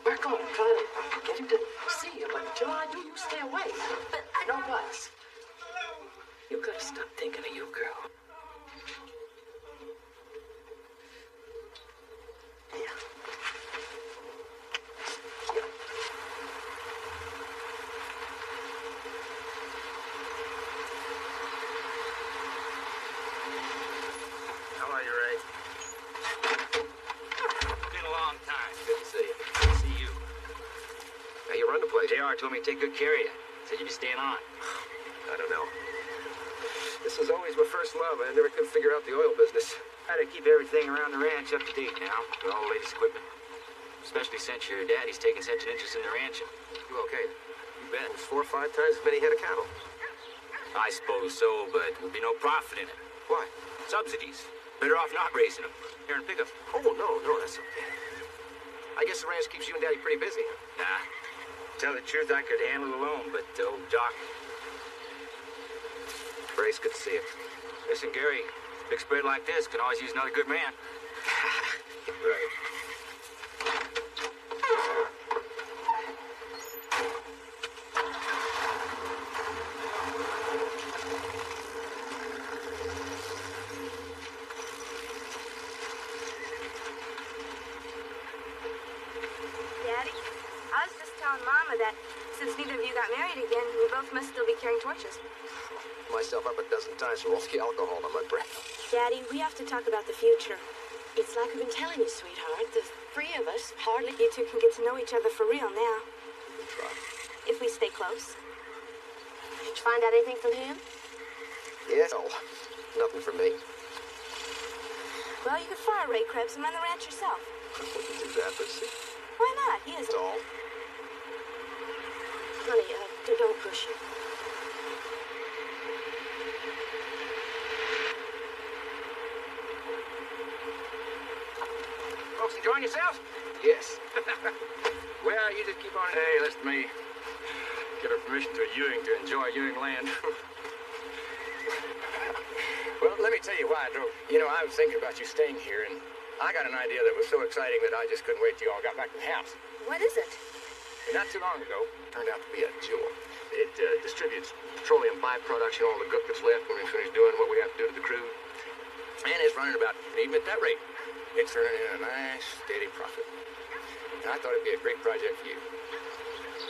We're going to try to get him to see you, but until I do, you stay away. But No buts. You gotta stop thinking of you, girl. How are you, Ray? Been a long time. Good to see you. Good to see you. Now, you run the place. JR told me to take good care of you. Said you'd be staying on. I don't know. This was always my first love. I never could figure out the oil business. Try to keep everything around the ranch up to date now, with all the latest equipment. Especially since your daddy's taking such an interest in the ranching. You okay? You bet. There's 4 or 5 times as many head of cattle. I suppose so, but there'll be no profit in it. Why? Subsidies. Better off not raising them. Here in pickup. Oh, no, that's okay. I guess the ranch keeps you and Daddy pretty busy. Nah. Tell the truth, I could handle it alone, but old Jock. Brace, good to see you. Listen, Gary, big spread like this can always use another good man. Right. Daddy, I was just telling Mama that since neither of you got married again, we both must still be carrying torches. Myself up a dozen times from all the alcohol on my breath. Daddy, we have to talk about the future. It's like I've been telling you, sweetheart. The three of us hardly. You two can get to know each other for real now, We'll try. if we stay close. Did you find out anything from him? Yes. Oh, nothing for me. Well, you could fire Ray Krebs and run the ranch yourself. I wouldn't do that, but see, Why not? He is it's all. Honey, don't push it. Folks enjoying yourselves? Yes. Well, you just keep on. Hey, listen to me. Give her permission to Ewing to enjoy Ewing land. Well, let me tell you why I drove. You know, I was thinking about you staying here, and I got an idea that was so exciting that I just couldn't wait till you all got back to the house. What is it? And not too long ago, it turned out to be a jewel. It distributes petroleum byproducts, you know, all the gook that's left when we finish doing what we have to do to the crude. And it's running about, even at that rate, it's turning in a nice, steady profit. And I thought it'd be a great project for you.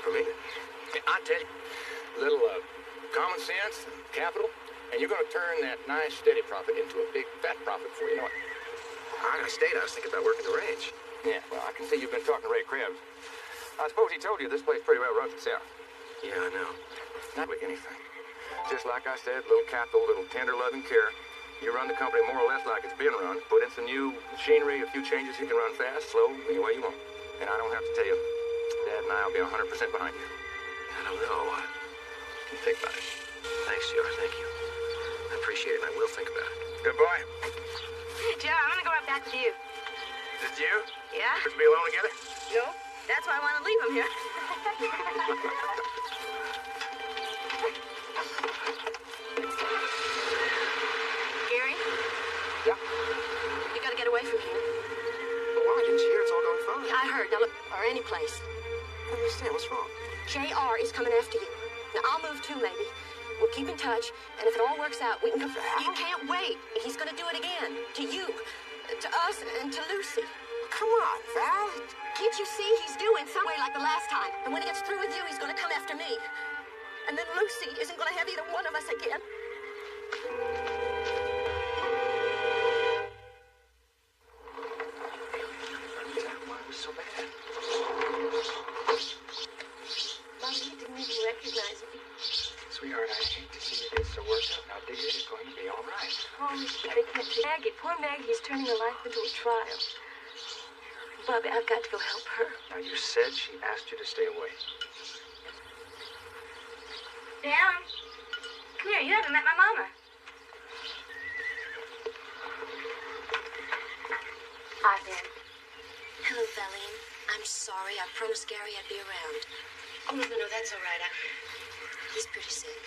For me? I tell you, a little common sense, capital, and you're going to turn that nice, steady profit into a big, fat profit before you know it. I stayed. I was thinking about working the ranch. Yeah, well, I can see you've been talking to Ray Krebs. I suppose he told you this place pretty well runs itself. Yeah, I know. Not like anything. Just like I said, little capital, little tender loving care. You run the company more or less like it's been run. Put in some new machinery, a few changes, you can run fast, slow, any way you want. And I don't have to tell you, Dad and I will be 100% behind you. I don't know. Think about it. Thanks, Jock. Thank you. I appreciate it, and I will think about it. Good boy. Joe, I'm gonna go right back with you. Is it you? Yeah? Let's be alone together? No. That's why I want to leave him here. Gary? Yeah? You gotta get away from here. Well, why didn't you hear? It's all going fine. Yeah, I heard. Now look, or any place. I don't understand. What's wrong? JR is coming after you. Now I'll move too, maybe. We'll keep in touch, and if it all works out, we can come. You can't wait. He's gonna do it again. To you, to us, and to Lucy. Come on, Val. Can't you see he's doing some way like the last time? And when he gets through with you, he's gonna come after me. And then Lucy isn't going to have either one of us again. Why was so bad? Mommy, he didn't even recognize me. Sweetheart, I hate to see you get so worked up. Now, dear, it's going to be all right. Oh, Daddy can't see Maggie. Poor Maggie's turning her life into a trial. Bobby, I've got to go help her. Now, you said she asked you to stay away. Down. Come here, you haven't met my mama. Hi, Ben. Hello, Valine. I'm sorry. I promised Gary I'd be around. Oh, no, that's all right. He's pretty sick.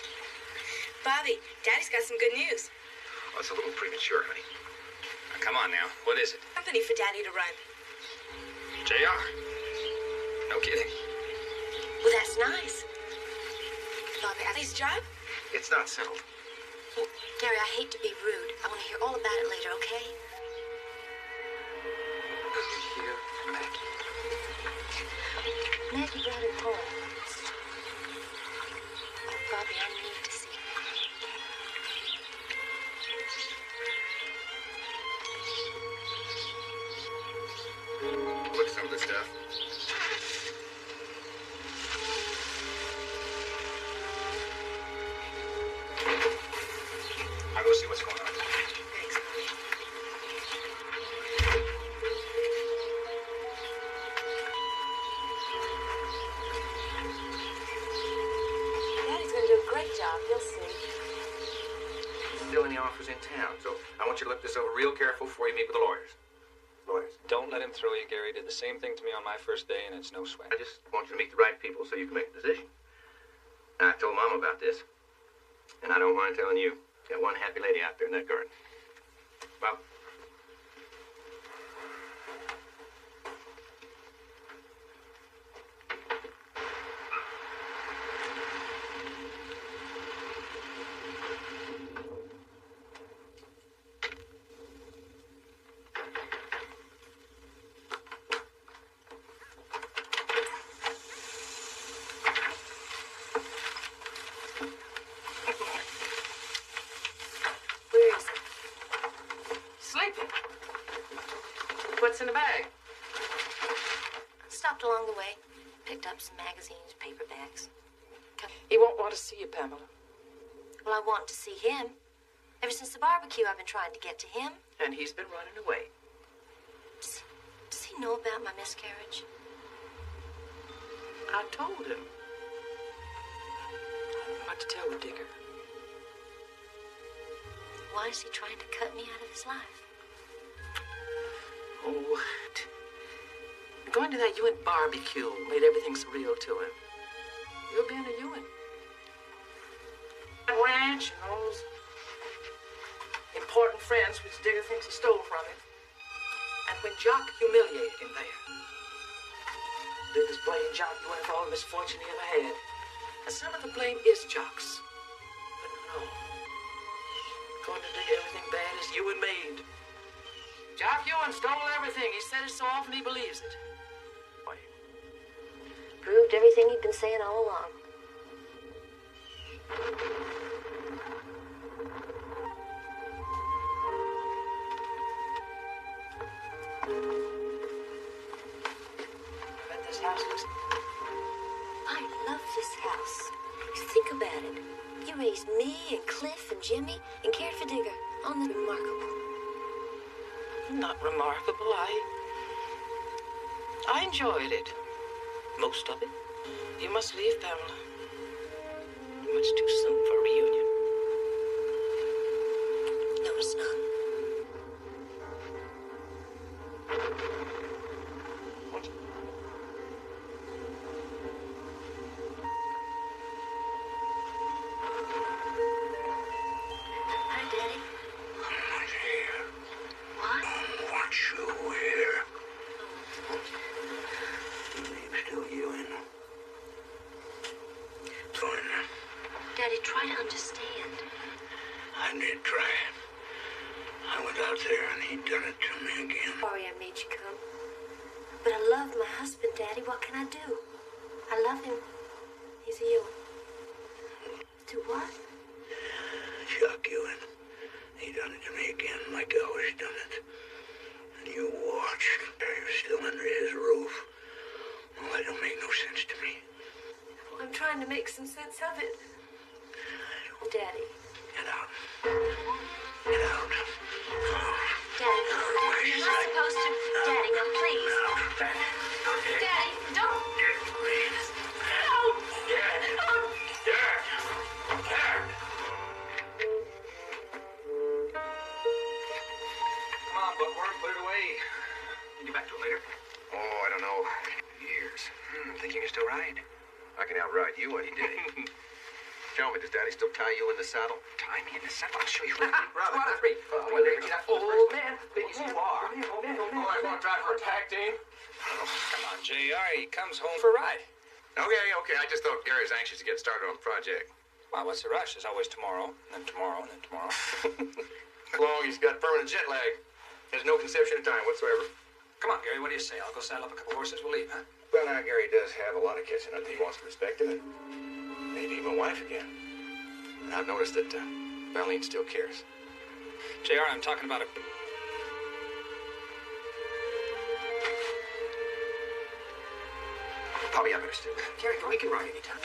Bobby, Daddy's got some good news. Well, it's a little premature, honey. Now, come on now. What is it? Company for Daddy to run. JR. No kidding. Well, that's nice. Bobby, at least job? It's not settled. Well, Gary, I hate to be rude. I want to hear all about it later, okay? Here, Maggie. Maggie brought him home. Oh, Bobby, I need to see him. Look at some of this stuff. I'll go see what's going on. Thanks, Bobby. Daddy's going to do a great job. You'll see. Still any offers in town, so I want you to look this over real careful before you meet with the lawyers. Lawyers. Don't let him throw you, Gary. Did the same thing to me on my first day, and it's no sweat. I just want you to meet the right people so you can make a decision. Now, I told Mom about this, and I don't mind telling you, got one happy lady out there in that garden. Bob? Where is it? Sleeping. What's in the bag? Stopped along the way. Picked up some magazines, paperbacks. He won't want to see you, Pamela. Well, I want to see him. Ever since the barbecue, I've been trying to get to him. And he's been running away. Does he know about my miscarriage? I told him. I don't know what to tell the digger. Why is he trying to cut me out of his life? Oh, going to that Ewan barbecue made everything surreal to him. You're being a Ewan. That ranch and all those important friends which Digger thinks he stole from him. And when Jock humiliated him there, Digger's blaming Jock Ewan for all the misfortune he ever had. And some of the blame is Jock's. But no. Going to Digger, everything bad is Ewan made. Jock Ewan stole everything. He said it so often he believes it. Why? Proved everything he'd been saying all along. Bet this house looks... I love this house. You think about it. You raised me and Cliff and Jimmy and cared for Digger. On the remarkable. Not remarkable. I enjoyed it. Most of it. You must leave, Pamela. Much too soon for a reunion. No, it's not. Hi, Daddy. What? What you wear? Maybe still you in. Daddy, try to understand. I did try. I went out there and he done it to me again. Sorry I made you come. But I love my husband, Daddy. What can I do? I love him. He's a Ewan. Do what? Jock Ewan. He done it to me again, like I always done it. And you watched. You're still under his roof. Well, that don't make no sense to me. Well, I'm trying to make some sense of it. Daddy. Get out. Get out. Daddy, you're not supposed to. Daddy, no, please. Daddy, don't. Please. Come on, bookworm, put it away. Can you get back to it later? Oh, I don't know. Years. Think you can still ride? I can outride you any day. Tell me, does Daddy still tie you in the saddle? Tie me in the saddle? I'll show you. Brother. 2 out of 3. Come on, David, get out. Old man. Big as you are. Oh, I want to drive for a tag team. Come on, JR. He comes home for a ride. Okay. I just thought Gary was anxious to get started on the project. Well, what's the rush? There's always tomorrow, and then tomorrow, and then tomorrow. As long as he's got permanent jet lag. There's no conception of time whatsoever. Come on, Gary, what do you say? I'll go saddle up a couple horses. We'll leave, huh? Well, now, Gary does have a lot of catching up that he wants to respect him, and maybe even wife again. And I've noticed that Valene still cares. JR, I'm talking about a... Probably I better still. Gary, we can ride anytime.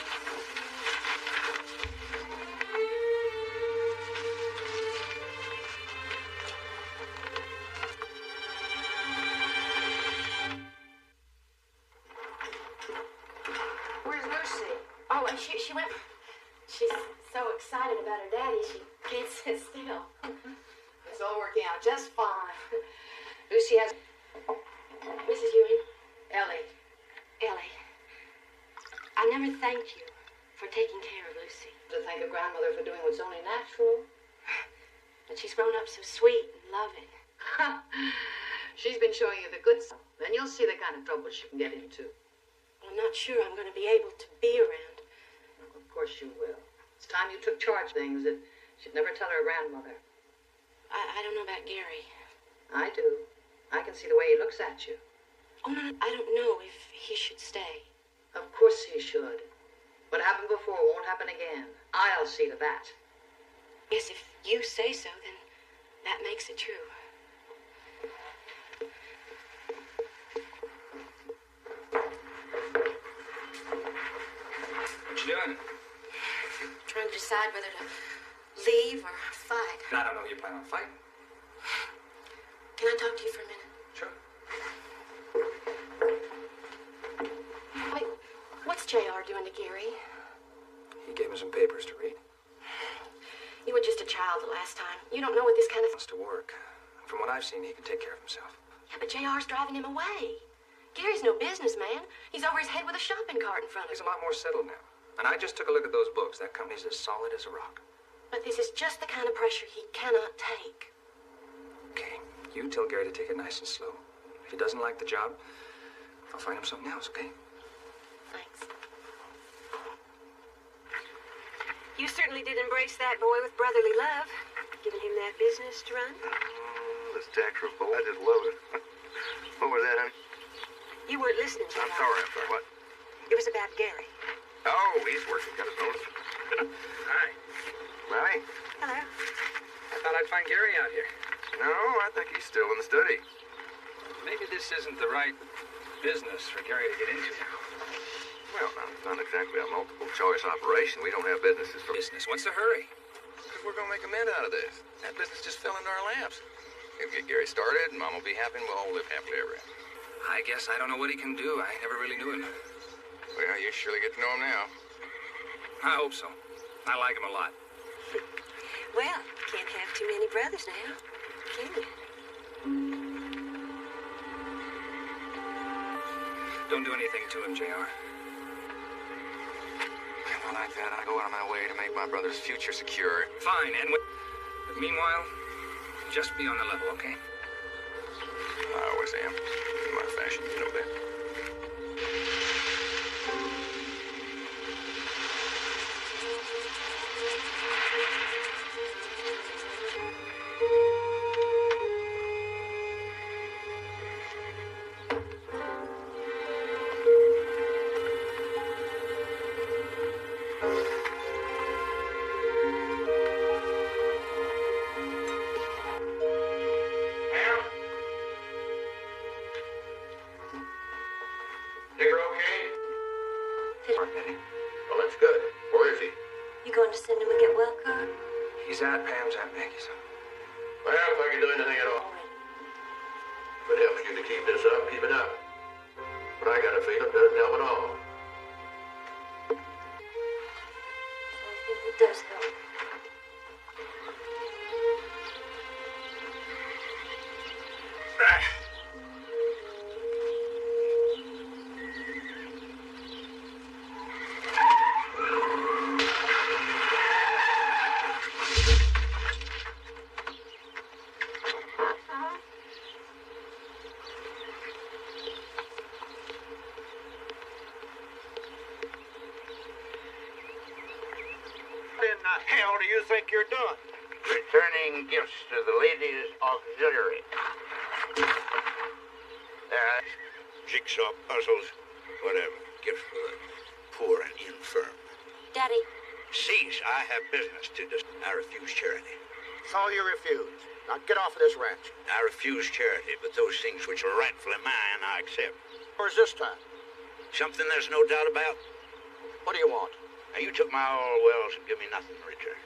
Where's Lucy? Oh, and she went. She's so excited about her daddy, she can't sit still. It's all working out just fine. Lucy has... Mrs. Ewing? Ellie. Ellie, I never thanked you for taking care of Lucy. To thank a grandmother for doing what's only natural. But she's grown up so sweet and loving. She's been showing you the good stuff. Then you'll see the kind of trouble she can get into. I'm not sure I'm going to be able to be around. Of course you will. It's time you took charge of things that she'd never tell her grandmother. I don't know about Gary. I do. I can see the way he looks at you. Oh, no, I don't know if he should stay. Of course he should. What happened before won't happen again. I'll see to that. Yes, if you say so, then that makes it true. What you doing? Trying to decide whether to leave or fight. I don't know you plan on fighting. Can I talk to you for a minute? Sure. Wait, what's JR doing to Gary? He gave him some papers to read. You were just a child the last time. You don't know what this kind of... Wants to work. From what I've seen, he can take care of himself. Yeah, but JR's driving him away. Gary's no businessman. He's over his head with a shopping cart in front of He's him. a lot more settled now. And I just took a look at those books. That company's as solid as a rock. But this is just the kind of pressure he cannot take. Okay, you tell Gary to take it nice and slow. If he doesn't like the job, I'll find him something else, okay? Thanks. You certainly did embrace that boy with brotherly love, giving him that business to run. Oh, this tax report, I just love it. What was that, honey? You weren't listening to I'm sorry. What? It was about Gary. Oh, he's working. Got his notice. Hi. Molly? Hello. I thought I'd find Gary out here. No, I think he's still in the study. Maybe this isn't the right business for Gary to get into. Well, not exactly a multiple choice operation. We don't have businesses for Business. What's the hurry? Because we're going to make a mint out of this. That business just fell into our laps. We'll get Gary started, and Mom will be happy, and we'll all live happily ever after. I guess I don't know what he can do. I never really knew him. Well, you surely get to know him now. I hope so. I like him a lot. Well, can't have too many brothers now, can you? Don't do anything to him, JR. Well, like that, I go out of my way to make my brother's future secure. Fine, and but meanwhile, just be on the level, okay? I always am. In my fashion, you know that. well, Carl? He's at Pam's Aunt Maggie's. Well, if I can do anything at all, if it helps you to keep this up, keep it up. But I got a feeling it doesn't help at all. It does help. What in the hell do you think you're doing? Returning gifts to the ladies' auxiliary. Jigsaw puzzles, whatever. Gifts for the poor and infirm. Daddy. Cease. I have business to do. I refuse charity. That's all you refuse. Now get off of this ranch. I refuse charity, but those things which are rightfully mine, I accept. Where's this time? Something there's no doubt about. What do you want? Now, you took my all wells and give me nothing in return.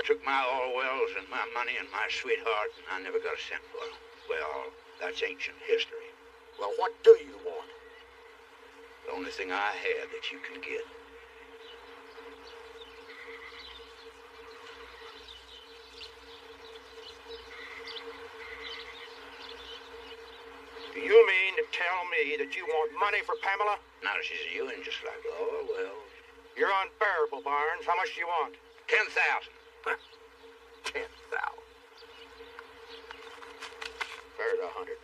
Took my all wells and my money and my sweetheart, and I never got a cent for them. Well, that's ancient history. Well, what do you want? The only thing I have that you can get. Do you mean to tell me that you want money for Pamela? Now, she's a Ewing just like, oh, well. You're unbearable, Barnes. How much do you want? 10,000. 10,000. Fair to 100.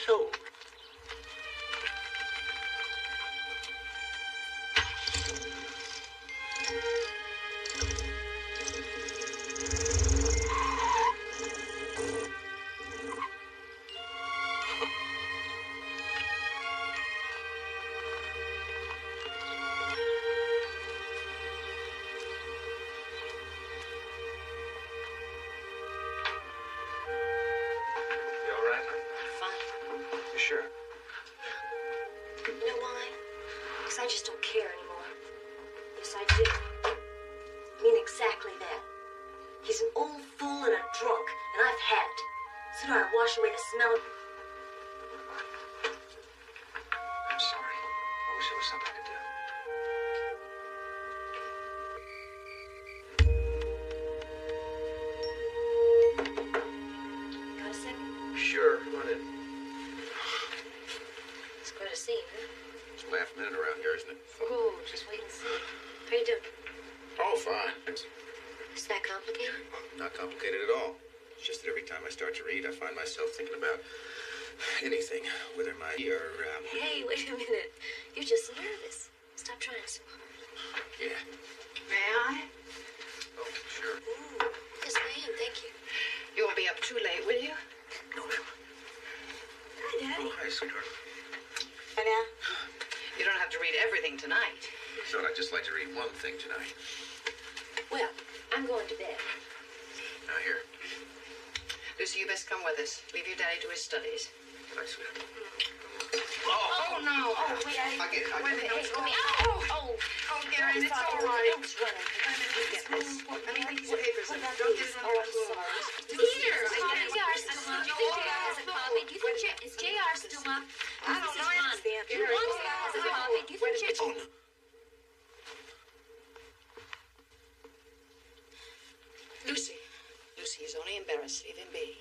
Sold. You all right? Fine. You sure? You know why? Because I just don't care anymore. Yes, I do. I mean exactly that. He's an old fool and a drunk, and I've had it. Sooner I wash away the smell of... I'm sorry. I wish there was something I could do. Got a second? Sure, come on in. It's quite a scene, huh? It's the last minute around here, isn't it? Oh, just wait and see. How you doing? Oh, fine. Is that complicated? Not complicated at all. It's just that every time I start to read, I find myself thinking about anything, whether my Hey, wait a minute. You're just nervous. Stop trying so hard. Yeah. May I? Oh, sure. Ooh, yes, ma'am. Thank you. You won't be up too late, will you? No, ma'am. Hi, Daddy. Oh, hi, sweetheart. Hi, now. You don't have to read everything tonight. So I'd just like to read one thing tonight. Well, I'm going to bed. Now, here. Lucy, you best come with us. Leave your daddy to his studies. Thanks, sweetheart. Oh, no. Oh, wait, I get it. Wait a minute. Hey, let me... Oh, Darren, it's all right. Don't run it. Let me get this. Let me get these papers in. What about Don't get these? it Oh, on I'm the floor. sorry. Here, I JR get it. still up. Do you think JR has a copy? Do you think is JR still up? I don't know. I understand. Do you want JR has a copy? Do you think Oh, no. Lucy. Lucy is only embarrassed. Leave him be.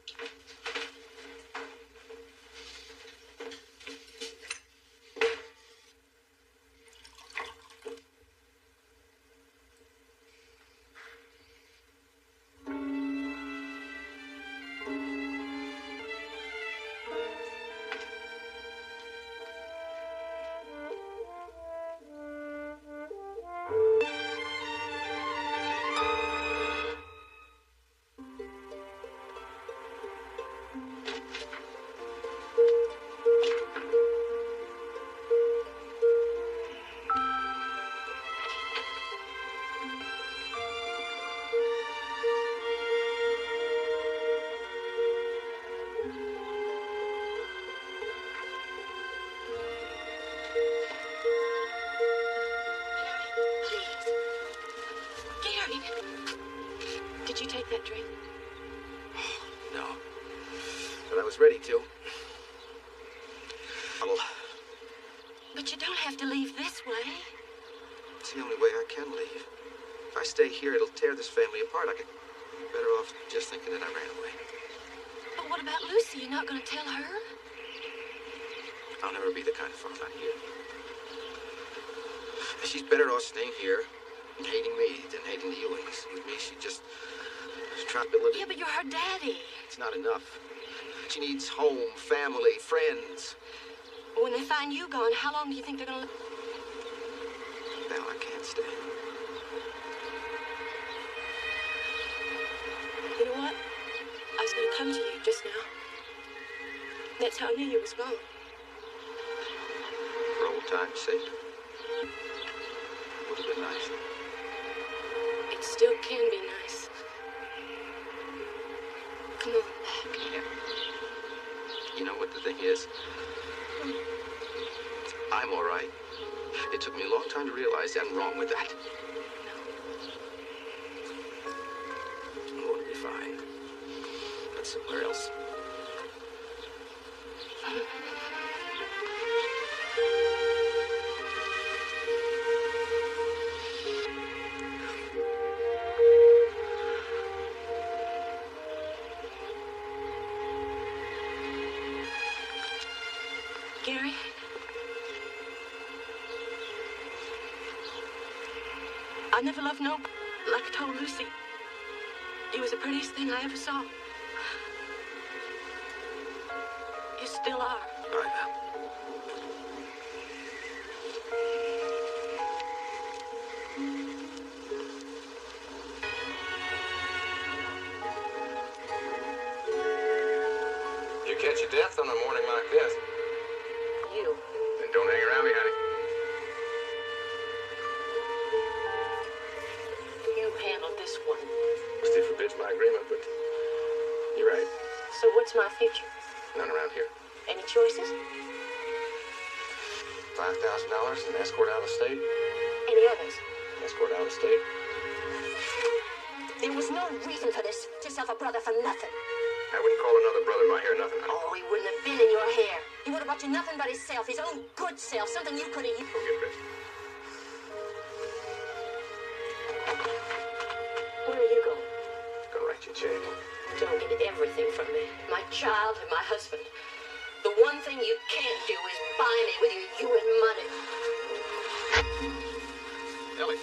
drink? No. But I was ready to. But you don't have to leave this way. It's the only way I can leave. If I stay here, it'll tear this family apart. I'm better off just thinking that I ran away. But what about Lucy? You're not going to tell her? I'll never be the kind of father I here. She's better off staying here and hating me than hating the Ewings. With me, she's trying to live. Yeah, but you're her daddy. It's not enough. She needs home, family, friends. When they find you gone, how long do you think they're going to live? Now I can't stay. You know what? I was going to come to you just now. That's how I knew you was gone. For old time's sake. Would have been nice. It still can be nice. Come on back. Yeah. You know what the thing is? I'm all right. It took me a long time to realize I'm wrong with that. I'm going to be fine. But somewhere else. Gary? I never loved no, like I told Lucy. You was the prettiest thing I ever saw. You still are. Bye now. You catch your death on a morning like this. You. Then don't hang around me, honey. You handled this one. Still forbids my agreement, but you're right. So what's my future? None around here. Any choices? $5,000 and escort out of state. Any others? Escort out of state. There was no reason for this. To sell a brother for nothing. I wouldn't call another brother in my hair nothing, honey. Oh, he wouldn't have been in your hair. He would have brought you nothing but himself, his own good self, something you could have used. Go get rich. Where are you going? Gonna write you a check. Don't get everything from me. My child and my husband. The one thing you can't do is buy me with your Ewan money. Ellie.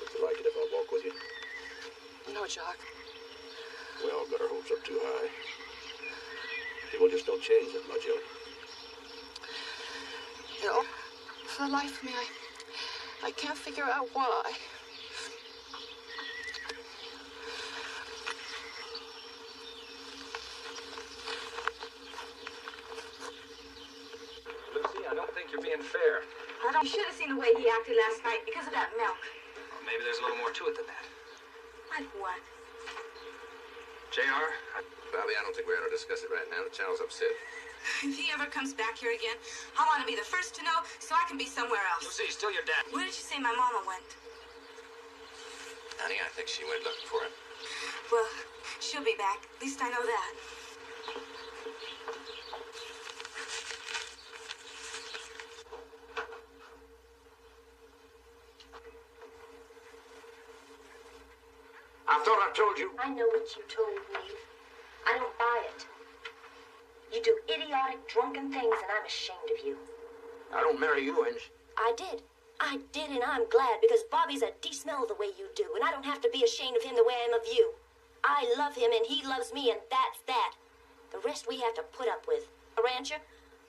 Would you like it if I walk with you? No, Jock. Well, got our hopes up too high. People just don't change that much, Ellie. You know, for the life of me, I can't figure out why. Lucy, I don't think you're being fair. You should have seen the way he acted last night because of that milk. Well, maybe there's a little more to it than that. Like what? JR? Bobby, I don't think we ought to discuss it right now. The child's upset. If he ever comes back here again, I want to be the first to know so I can be somewhere else. Lucy, still your dad. Where did you say my mama went? Honey, I think she went looking for him. Well, she'll be back. At least I know that. I thought I told you. I know what you told me. I don't buy it. You do idiotic, drunken things, and I'm ashamed of you. I don't marry you, Inge. I did, and I'm glad, because Bobby's a de-smell the way you do, and I don't have to be ashamed of him the way I am of you. I love him, and he loves me, and that's that. The rest we have to put up with. Rancher,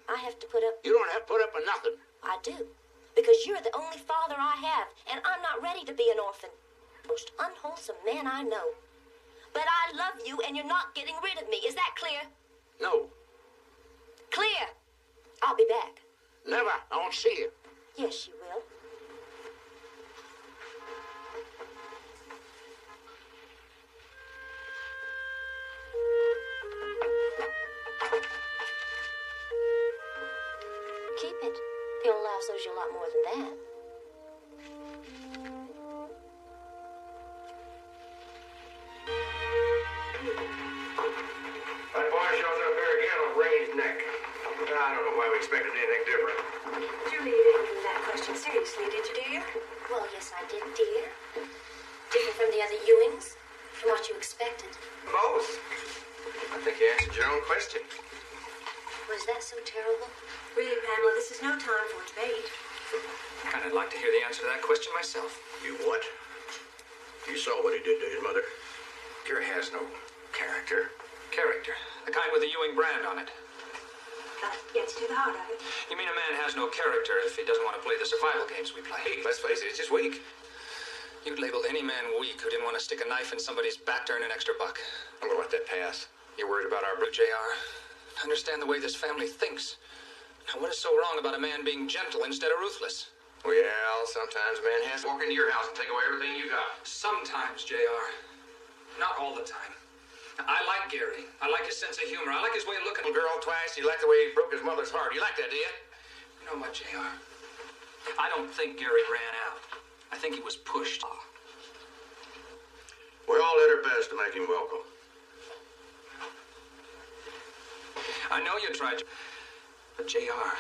I have to put up... You don't have to put up with nothing. I do, because you're the only father I have, and I'm not ready to be an orphan. Most unwholesome man I know. But I love you, and you're not getting rid of me. Is that clear? No. Clear. I'll be back. Never. I won't see you. Yes, you will. Keep it. He'll allow Susie a lot more than that. That boy shows up here again, I'll wring his neck. I don't know why we expected anything different. Julie, you didn't mean that question seriously, did you, dear? Well, yes, I did, dear. Different from the other Ewings? From what you expected? Both. I think you answered your own question. Was that so terrible? Really, Pamela, this is no time for debate. I'd like to hear the answer to that question myself. You what? You saw what he did to his mother. Gary has no character. Character. The kind with the Ewing brand on it. That gets to the heart of it. You mean a man has no character if he doesn't want to play the survival games we play? Hey, let's face it, it's just weak. You'd labeled any man weak who didn't want to stick a knife in somebody's back to earn an extra buck. I'm gonna let that pass. You're worried about our Blue JR. Understand the way this family thinks. Now, what is so wrong about a man being gentle instead of ruthless? Well, sometimes a man has to walk into your house and take away everything you got. Sometimes, JR. Not all the time. I like Gary. I like his sense of humor. I like his way of looking. Girl twice, you like the way he broke his mother's heart. You like that, do you? You know what, JR? I don't think Gary ran out. I think he was pushed. We all did our best to make him welcome. I know you tried to. But JR,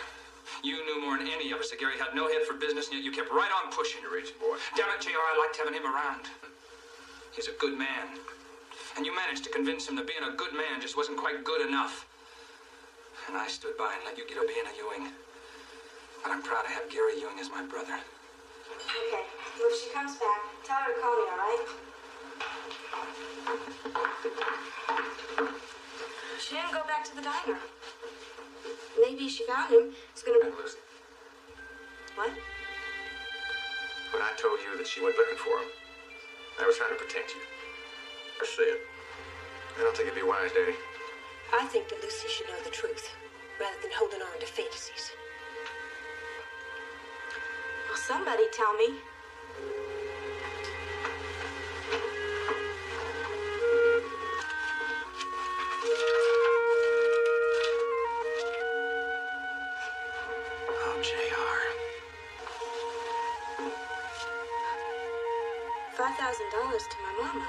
you knew more than any of us that Gary had no head for business, and yet you kept right on pushing. You're reaching, boy. Damn it, JR, I liked having him around. He's a good man. And you managed to convince him that being a good man just wasn't quite good enough. And I stood by and let you get up being a Ewing. But I'm proud to have Gary Ewing as my brother. Okay, well, if she comes back, tell her to call me, all right? She didn't go back to the diner. Maybe she found him. It's gonna... Lucy, What? when I told you that she went looking for him, I was trying to protect you. I see it. I don't think it'd be wise, Daddy. I think that Lucy should know the truth, rather than holding on to fantasies. Will somebody tell me? Oh, JR. $5,000 to my mama.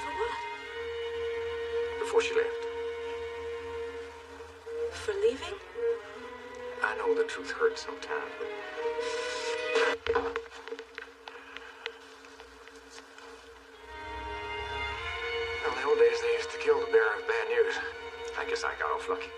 For what? Before she left. For leaving? I know the truth hurts sometimes, but... Well, in the old days, they used to kill the bearer of bad news. I guess I got off lucky.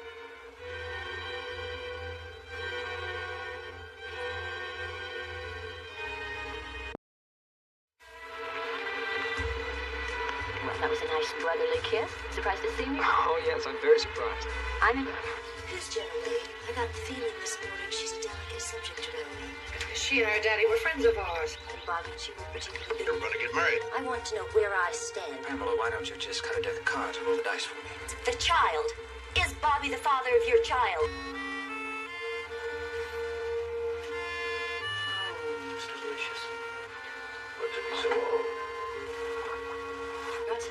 Well, that was a nice brotherly kiss. Surprised to see me? Oh, yes, I'm very surprised. I'm in... Who's Jenna Wade? I got the feeling this morning she's a delicate subject to Melanie. She and her daddy were friends of ours. And Bobby and she were particularly... They were going to get married. I want to know where I stand. Pamela, why don't you just cut a deck of cards and roll the dice for me? The child. Is Bobby the father of your child? It's delicious. What took you so long? What?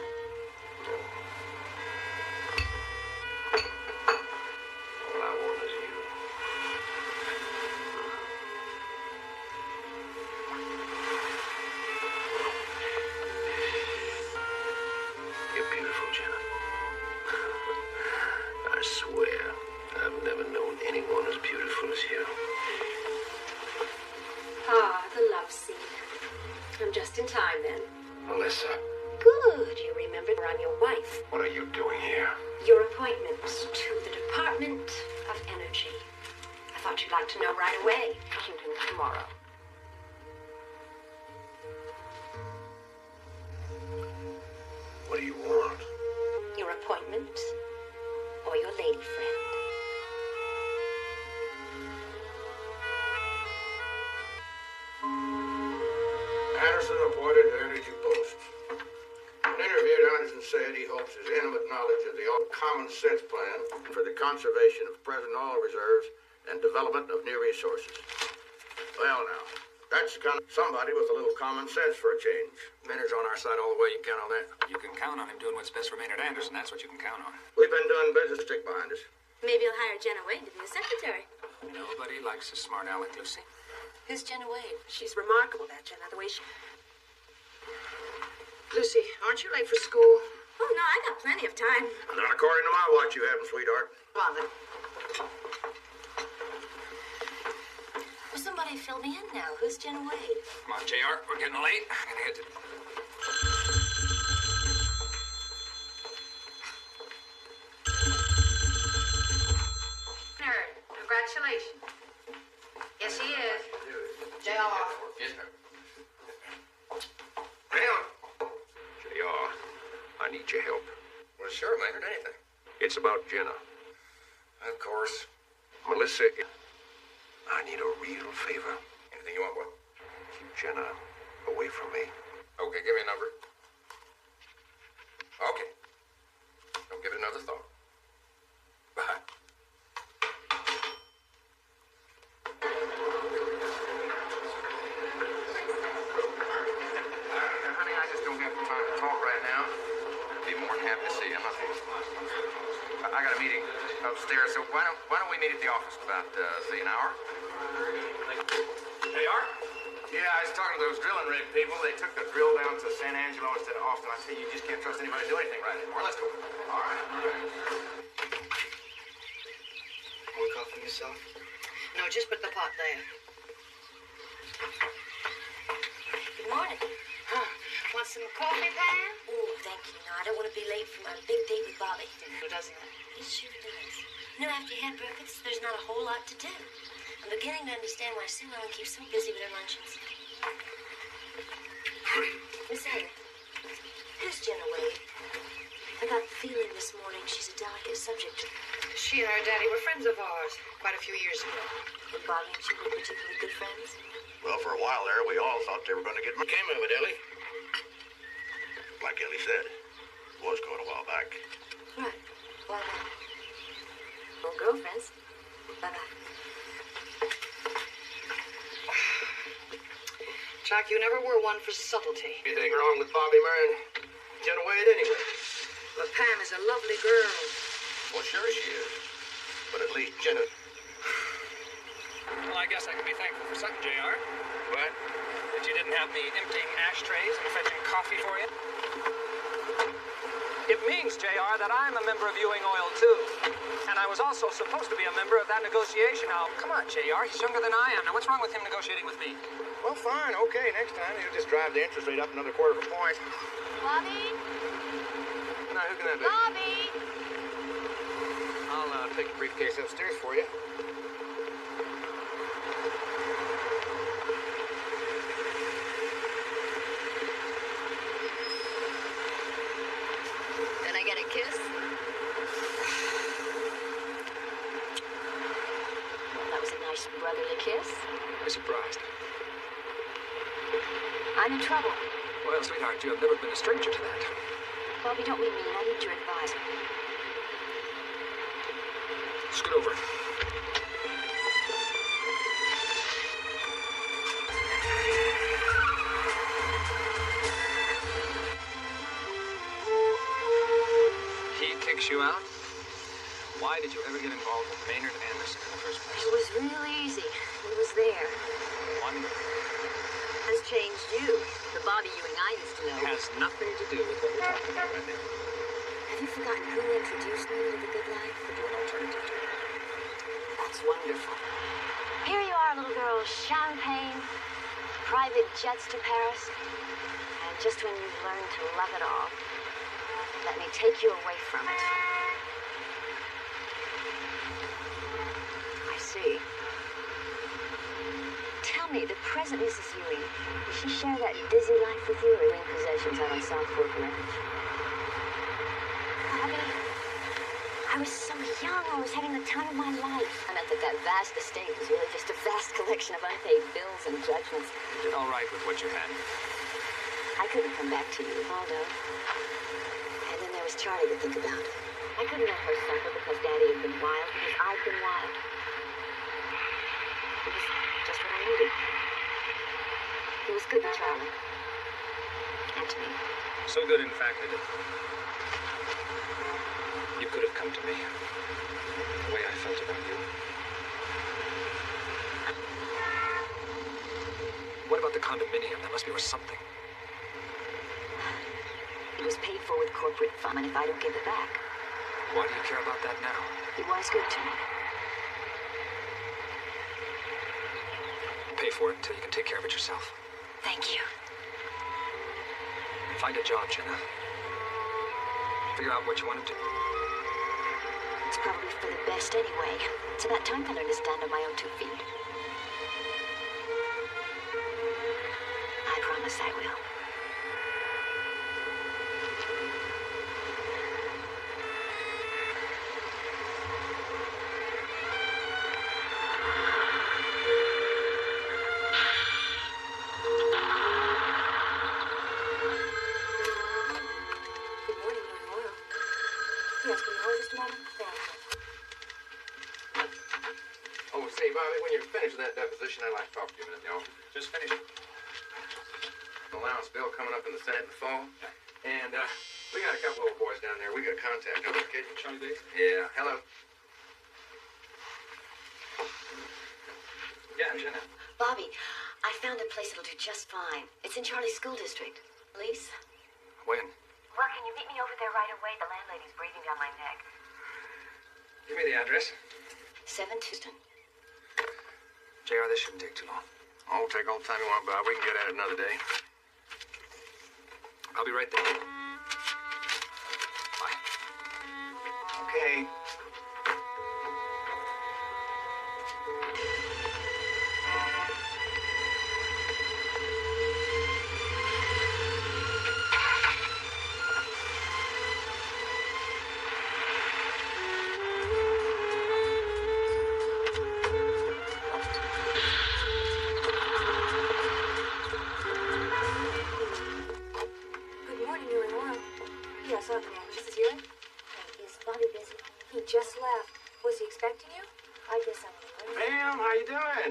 All I want is you. You're beautiful, Jenna. I swear, I've never known anyone as beautiful as you. Ah, the love scene. I'm just in time, then. Melissa, Good, you remember I'm your wife. what are you doing here? Your appointment to the Department of Energy. I thought you'd like to know right away. Tune in tomorrow. What do you want? Your appointment or your lady friend? Anderson appointed to energy post. When interviewed, Anderson said he hopes his intimate knowledge of the common sense plan for the conservation of present oil reserves and development of new resources. Well, now, that's the kind of somebody with a little common sense for a change. Maynard's on our side all the way. You can count on that. You can count on him doing what's best for Maynard Anderson. That's what you can count on. We've been doing business, stick behind us. Maybe you'll hire Jenna Wade to be a secretary. Nobody likes a smart aleck, Lucy. Who's Jenna Wade? She's remarkable, that Jenna, the way she... Lucy, aren't you late for school? Oh, no, I got plenty of time. Not according to my watch you haven't, sweetheart. Come on, then. Well, somebody fill me in now. Who's Jenna Wade? Come on, JR, we're getting late. I'm gonna head to... Nerd, congratulations. Yes, he is. JR. Yes, sir. Hang on. JR, I need your help. Well, sure, Maynard, anything. It's about Jenna. Of course. Melissa, I need a real favor. Anything you want, boy? Keep Jenna away from me. Okay, give me a number. Okay. Don't give it another thought. Bye. Honey, I just don't have the time to talk right now. I'd be more than happy to see you. I got a meeting upstairs, so why don't we meet at the office in about, say, an hour? JR? Yeah, I was talking to those drilling rig people. They took the drill down to San Angelo instead of Austin. I said, you just can't trust anybody to do anything right anymore. Let's go. All right. More coffee yourself? No, just put the pot there. Good morning. Huh. Want some coffee, Pam? Oh, thank you. No, I don't want to be late for my big date with Bobby. Who doesn't? It sure does. You know, after you had breakfast, there's not a whole lot to do. I'm beginning to understand why Sue Ellen keeps so busy with her luncheons. Miss Heather, who's Jenna Wade? I got the feeling this morning she's a delicate subject. She and her daddy were friends of ours quite a few years ago. And Bobby and she were particularly good friends? Well, for a while there, we all thought they were going to get came of it, Ellie. Like Ellie said, it was going a while back. Right. Well, well, girlfriends. Bye-bye. Jock, you never were one for subtlety. Anything wrong with Bobby marrying Jenna Wade anyway? But Pam is a lovely girl. Well, sure she is. But at least Jenna... Well, I guess I can be thankful for something, JR. What? That you didn't have me emptying ashtrays and fetching coffee for you. It means, JR, that I'm a member of Ewing Oil, too. And I was also supposed to be a member of that negotiation. Now, come on, JR, he's younger than I am. Now, what's wrong with him negotiating with me? Well, fine, okay. Next time, he'll just drive the interest rate up another quarter of a point. Bobby? Now, who can that be? Bobby! I'll take the briefcase upstairs for you. Then I get a kiss? Well, that was a nice brotherly kiss. I'm surprised. I'm in trouble. Well, sweetheart, you have never been a stranger to that. Bobby, don't be mean. I need your advice. Scoot over. He kicks you out? Why did you ever get involved with Maynard Anderson in the first place? It was real easy. He was there. Wonderful. Has changed you. The Bobby Ewing I used to know. Has nothing to do with what we're talking about right now. Have you forgotten who introduced me to the good life? But you're an alternative to it. That's wonderful. Here you are, little girl. Champagne, private jets to Paris. And just when you've learned to love it all, let me take you away from it. I see. Tell me, the present Mrs. Ewing, does she share that dizzy life with you or in possessions out on Southfork Ranch? Bobby, I was so young. I was having the time of my life. I meant that vast estate was really just a vast collection of unpaid bills and judgments. You did all right with what you had. I couldn't come back to you, Waldo. And then there was Charlie to think about. I couldn't let her suffer because Daddy had been wild, because I'd been wild. It was just what I needed. He was good to Charlie. And to me. So good, in fact, that you could have come to me the way I felt about you. What about the condominium? That must be worth something. was paid for with corporate fund, and if I don't give it back. Why do you care about that now? He was good to me. Pay for it until you can take care of it yourself. Thank you. Find a job, Jenna. Figure out what you want to do. It's probably for the best anyway. It's about time I learned to stand on my own 2 feet. I promise I will. That deposition, I'd like to talk to you a minute, y'all. Just finished. Allowance bill coming up in the Senate in the fall. And, we got a couple old boys down there. We got contact on the kid. Charlie Bates? Yeah, hello. Yeah, Jenna. Bobby, I found a place that'll do just fine. It's in Charlie's school district. Please? When? Well, can you meet me over there right away? The landlady's breathing down my neck. Give me the address. 7 Houston. JR, this shouldn't take too long. Oh, take all the time you want, Bob. We can get at it another day. I'll be right there. Bye. Okay.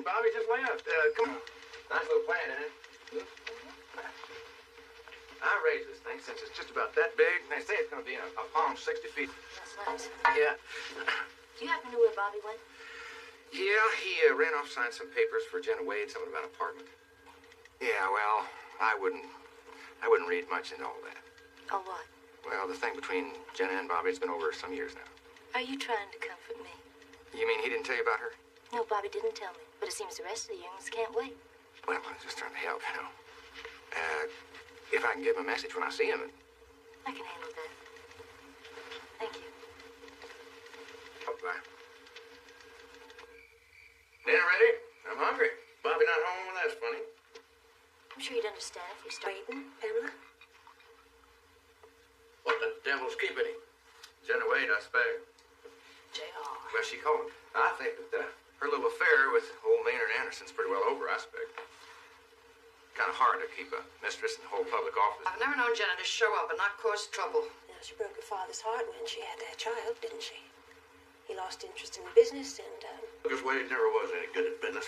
Bobby just left. Come on. Nice little plan, isn't it? I raised this thing since it's just about that big. They say it's going to be a palm 60 feet. That's nice. Yeah. Do you happen to know where Bobby went? Yeah, he ran off, signed some papers for Jenna Wade, something about an apartment. Yeah, well, I wouldn't read much into all that. Oh, what? Well, the thing between Jenna and Bobby's been over some years now. Are you trying to comfort me? You mean he didn't tell you about her? No, Bobby didn't tell me, but it seems the rest of the youngs can't wait. Well, I'm just trying to help, you know. If I can give him a message when I see him. I can handle that. Thank you. Bye. Dinner ready? I'm hungry. Bobby not home? Well, that's funny. I'm sure you'd understand if we started waiting, Pamela. What the devil's keeping him? Jenna Wade, I suppose. JR. Well, she called him. I think that her little affair with old Maynard Anderson's pretty well over, I suppose. Kind of hard to keep a mistress in the whole public office. I've never known Jenna to show up and not cause trouble. Now, she broke her father's heart when she had that child, didn't she? He lost interest in the business and, Lucas Wade never was any good at business.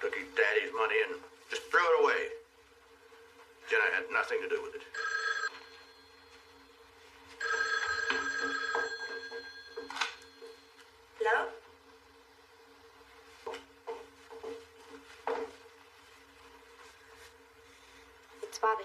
Took his daddy's money and just threw it away. Jenna had nothing to do with it. Hello? It's Bobby.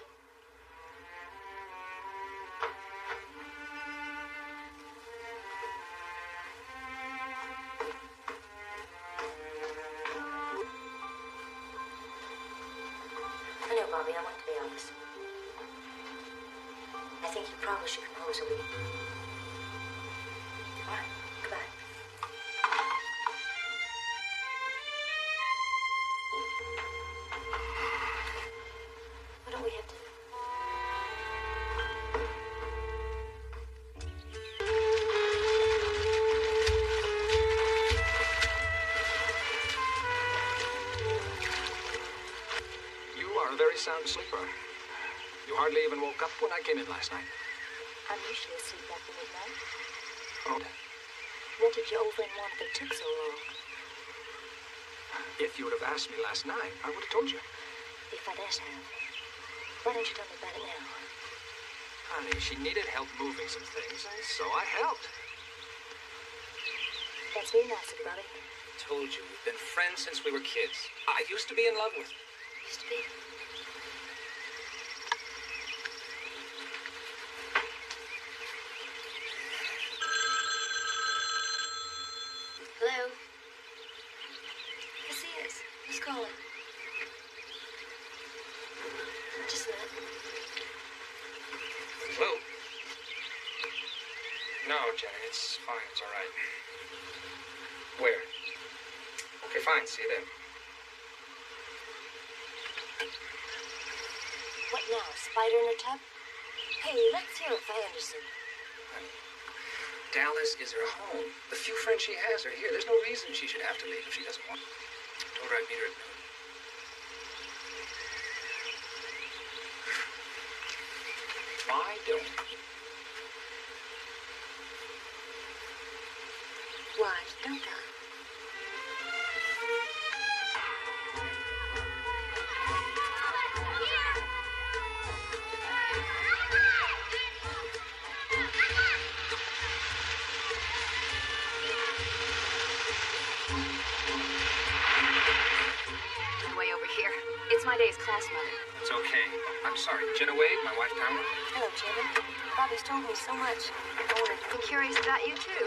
I know, Bobby, I want to be honest. I think you probably should compose a week. All right, goodbye. What don't we have to do? You are a very sound sleeper. You hardly even woke up when I came in last night. I'm usually asleep after midnight. Oh. What did you over and want that took so long? If you would have asked me last night, I would have told you. If I'd asked her, why don't you tell me about it now? Honey, she needed help moving some things, and so I helped. That's very nice of you, Bobby. Told you, we've been friends since we were kids. I used to be in love with her. Used to be. Jenna. It's fine. It's all right. Where? Okay, fine. See you then. What now? Spider in her tub? Hey, let's hear it for Anderson. Honey, Dallas is her home. The few friends she has are here. There's no reason she should have to leave if she doesn't want. I told her I'd meet her at noon. Why don't you? Why don't I? Way over here. It's my day's class, Mother. It's okay. I'm sorry. Jenna Wade, my wife Pamela. Hello, Jenna. Bobby's told me so much. I wanted to be curious about you, too.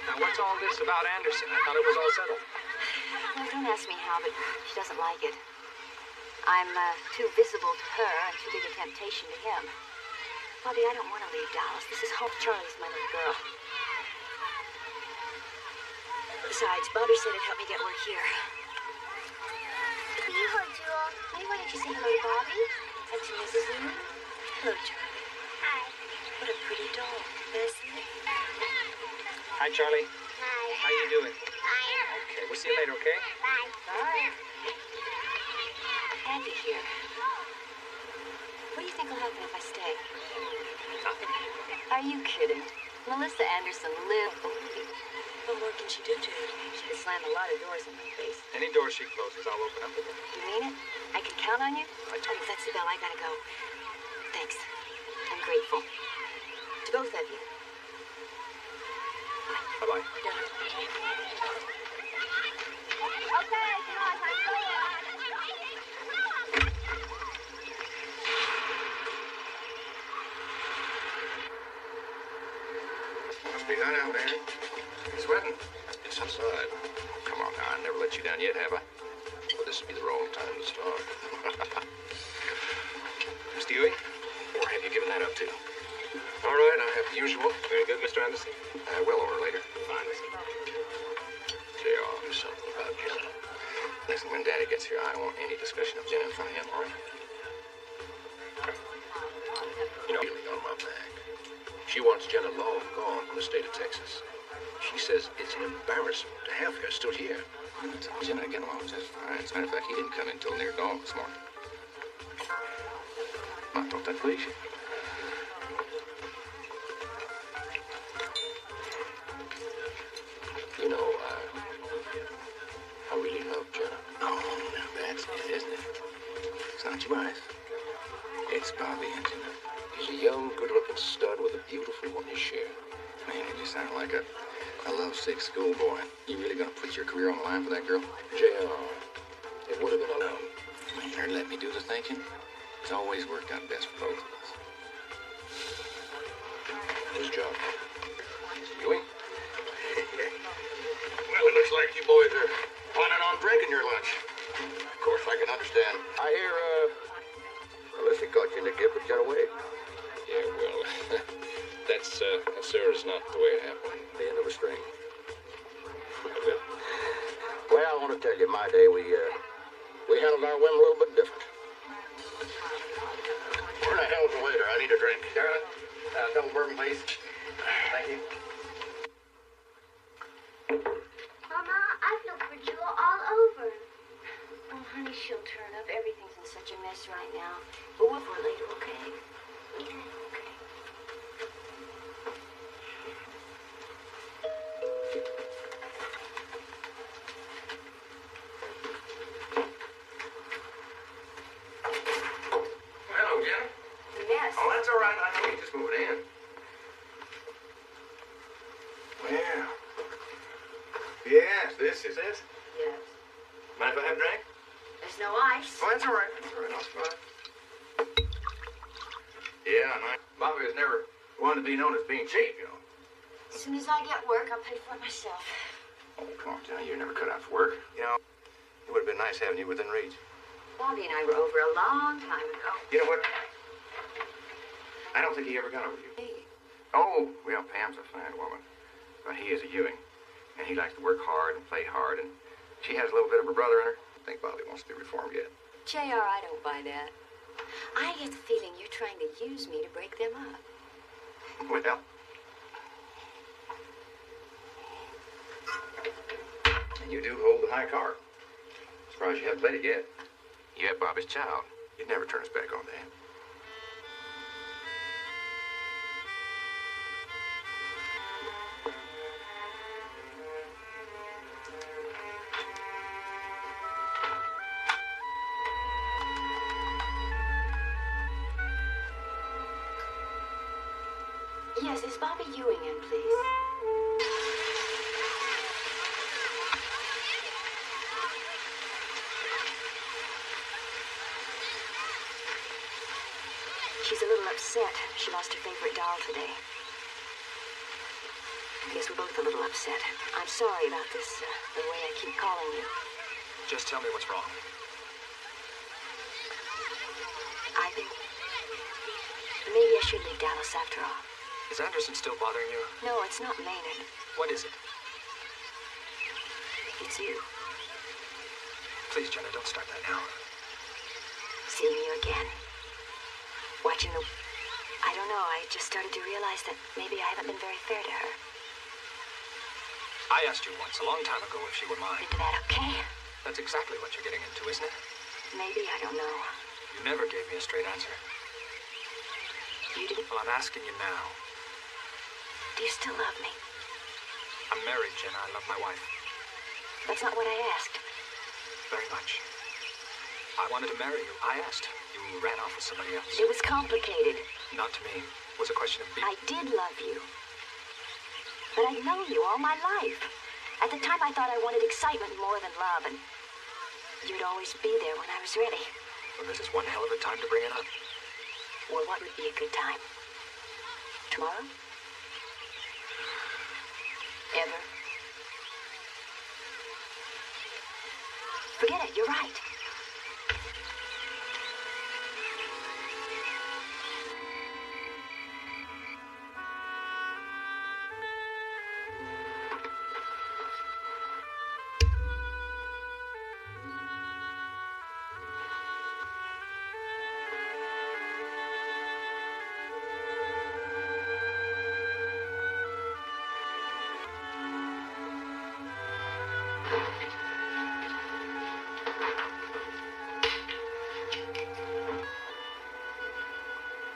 Now, what's all this about Anderson? I thought it was all settled. Well, don't ask me how, but she doesn't like it. I'm too visible to her and too big a temptation to him. Bobby, I don't want to leave Dallas. This is home. Charlie's my little girl. Besides, Bobby said it'd help me get work here. Hey, why didn't you say hello to Bobby? And to Mrs. Newman? Hello, Charlie. Hi. What a pretty doll. May I see it? Hi, Charlie. Hi. How you doing? Fine. Okay, we'll see you later, okay? Bye. Bye. Andy here. What do you think will happen if I stay? Nothing. Are you kidding? Melissa Anderson lived. What more can she do to you? She could slam a lot of doors in my face. Any door she closes, I'll open up again. You mean it? I can count on you? Oh, that's the bell. I gotta go. Thanks. I'm grateful. To both of you. Bye-bye. Okay, come on, time to go. Must be hot out, Andy. Sweating? It's outside. Come on now, I never let you down yet, have I? Well, this would be the wrong time to start. Stewie? Or have you given that up too? All right, I have the usual. Very good, Mr. Anderson. I will order later. Fine, Mr. JR, I'll do something about Jenna. Listen, when Daddy gets here, I don't want any discussion of Jenna in front of him, all right? You know, really on my back. She wants Jenna long gone from the state of Texas. She says it's an embarrassment to have her still here. I told Jenna to get along just fine. As a matter of fact, he didn't come in until near dawn this morning. I thought that pleased you. You know, I really love Jenna. Oh, now that's it, isn't it? It's not your wife. It's Bobby and Jenna. He's a young, good-looking stud with a beautiful one to share. Man, you just sound like a lovesick schoolboy. You really gonna put your career on the line for that girl? JR, it would have been a love. Man, her let me do the thinking. It's always worked out best for both of us. Who's Jock? Stewie? Well, it looks like you boys are planning on drinking your lunch. Of course, I can understand. I hear, Melissa got you in the gift with Jenna Wade. Yeah, well, that sir is not the way it happened. The end of a string. Well, I want to tell you, my day, we handled our women a little bit different. Where the hell's the waiter? I need a drink. Carolyn, double bourbon, please. Thank you. Mama, I've looked for Jewel all over. Oh, honey, she'll turn up. Everything's in such a mess right now. But we'll for it later, okay? Okay. Hello, Jenna. Yes. Oh, that's all right. I know you're just moving in. Well. Yes, this is it. Yes. Mind if I have a drink? There's no ice. Oh, that's all right. That's all right. I'll survive. Yeah, and Bobby was never one to be known as being cheap, you know. As soon as I get work, I'll pay for it myself. Oh, come on, Jenna. You're never cut out for work. You know, it would have been nice having you within reach. Bobby and I were over a long time ago. You know what? I don't think he ever got over you. Hey, Oh, well, Pam's a fine woman. But he is a Ewing. And he likes to work hard and play hard, and she has a little bit of her brother in her. I think Bobby wants to be reformed yet. JR, I don't buy that. I get the feeling you're trying to use me to break them up. Well. And you do hold the high card. Surprised you haven't played it yet. You have Bobby's child. You'd never turn us back on that. Yes, is Bobby Ewing in, please? She's a little upset. She lost her favorite doll today. I guess we're both a little upset. I'm sorry about this, the way I keep calling you. Just tell me what's wrong. I think maybe I should leave Dallas after all. Is Anderson still bothering you? No, it's not Maynard. What is it? It's you. Please, Jenna, don't start that now. Seeing you again. Watching the... I don't know, I just started to realize that maybe I haven't been very fair to her. I asked you once, a long time ago, if she were mine. Is that okay? That's exactly what you're getting into, isn't it? Maybe, I don't know. You never gave me a straight answer. You didn't? Well, I'm asking you now. Do you still love me? I'm married, Jenna. I love my wife. That's not what I asked. Very much. I wanted to marry you. I asked. You ran off with somebody else. It was complicated. Not to me. It was a question of I did love you. But I'd known you all my life. At the time, I thought I wanted excitement more than love, and you'd always be there when I was ready. Well, this is one hell of a time to bring it up. Well, what would be a good time? Tomorrow? Ever? Forget it, you're right.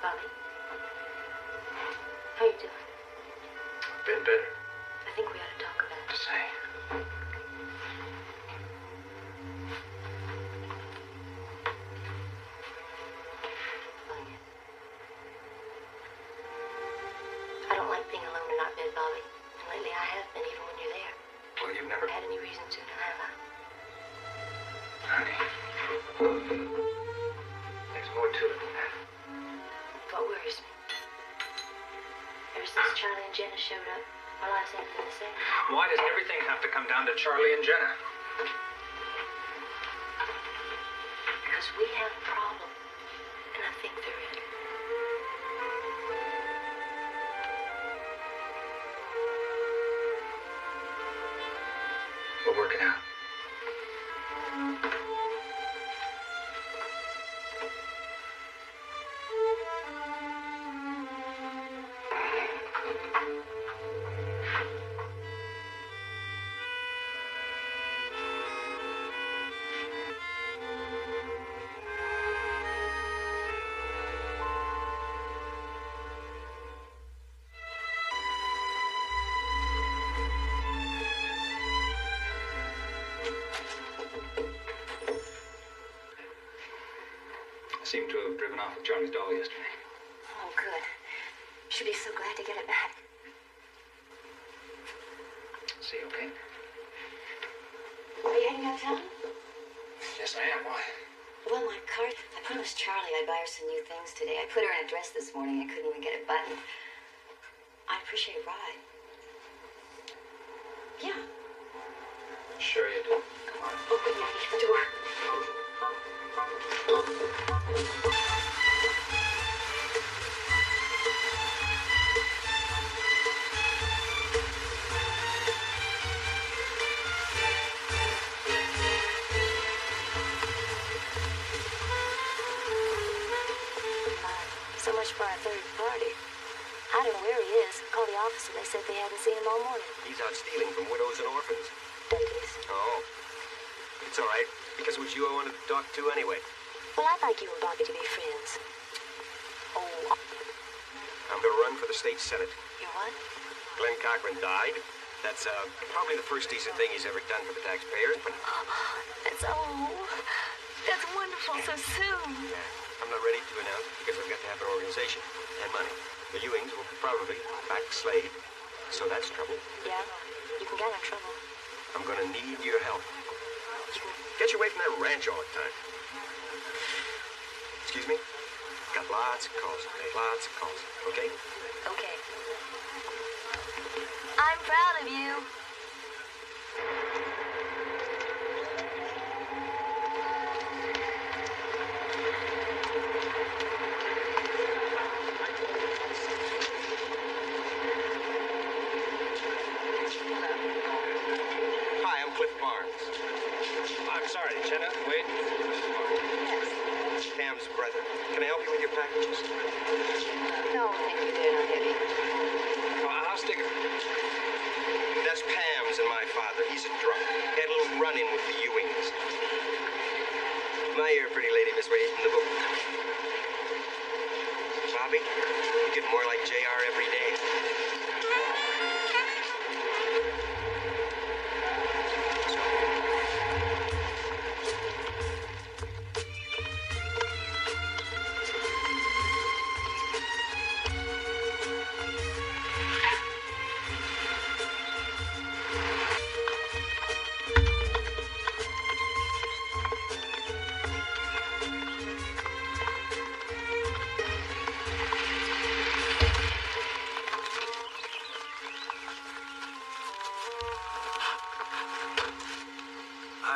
Bobby? How you doing? Been better. I think we ought to talk about it. Say. I don't like being alone and not bed, Bobby. And lately I have been, even when you're there. Well, you've never had any reason to, have I? Honey. There's more to it than that. What worries me? Ever since Charlie and Jenna showed up, my life's ain't been the same. Why does everything have to come down to Charlie and Jenna? Because we have a problem. And I think they're in. We'll work it out. Seemed to have driven off with Charlie's doll yesterday. Oh, good. Should be so glad to get it back. See, okay? Are you heading uptown? Yes, I am. Why? Well, my card. I promised Charlie I'd buy her some new things today. I put her in a dress this morning. I couldn't even get it buttoned. I'd appreciate a ride. Yeah. Sure you do. Come on. Open the door. officer. They said they hadn't seen him all morning. He's out stealing from widows and orphans. Betty's. Oh. It's all right, because it was you I wanted to talk to anyway. Well, I'd like you and Bobby to be friends. Oh. I'm going to run for the state senate. You what? Glenn Cochran died. That's probably the first decent thing he's ever done for the taxpayers, but... That's wonderful so soon. Yeah, I'm not ready to announce because I've got to have an organization and money. The Ewings will probably back Slade, so that's trouble. Yeah, you can get in trouble. I'm going to need your help. Get you away from that ranch all the time. Excuse me? Got lots of calls, okay? Okay. I'm proud of you. Hi, I'm Cliff Barnes. I'm sorry, Jenna. Wait. Pam's brother. Can I help you with your packages? No, thank you, they're not heavy. How's Digger? That's Pam's and my father. He's a drunk. Had a little run-in with the Ewings. My pretty lady, Miss Wade, in the book. Bobby, you get more like JR every day.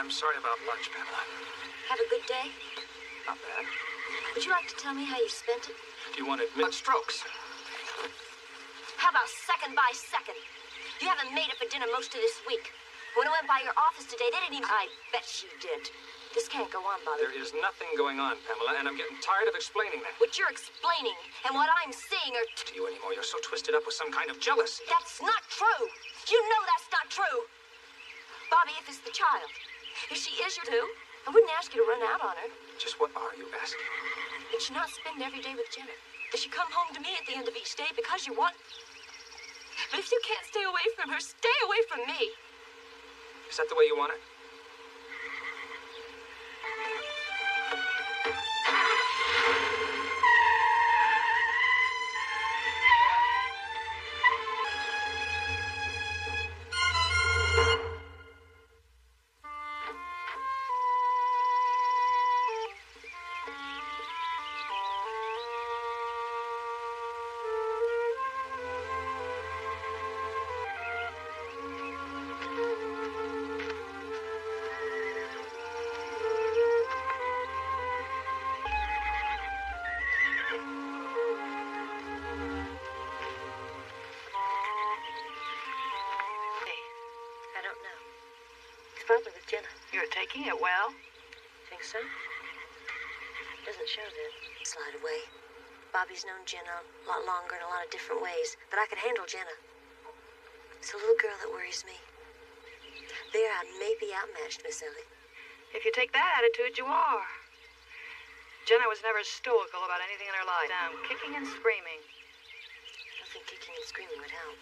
I'm sorry about lunch, Pamela. Have a good day. Not bad. Would you like to tell me how you spent it? Do you want to admit strokes? How about second by second? You haven't made it for dinner most of this week. When I went by your office today, they didn't even... I bet you did. This can't go on, Bobby. There is nothing going on, Pamela, and I'm getting tired of explaining that. What you're explaining and what I'm seeing are... To you anymore. You're so twisted up with some kind of jealousy. That's not true. You know that's not true. Bobby, if it's the child, if she is your too, I wouldn't ask you to run out on her. Just what are you asking? That she not spend every day with Jenna. That she come home to me at the end of each day because you want... But if you can't stay away from her, stay away from me. Is that the way you want it? Probably with Jenna. You're taking it well. Think so? Doesn't show that. Slide away. Bobby's known Jenna a lot longer in a lot of different ways, but I can handle Jenna. It's a little girl that worries me. There, I may be outmatched, Miss Ellie. If you take that attitude, you are. Jenna was never stoical about anything in her life. Down, kicking and screaming. I don't think kicking and screaming would help.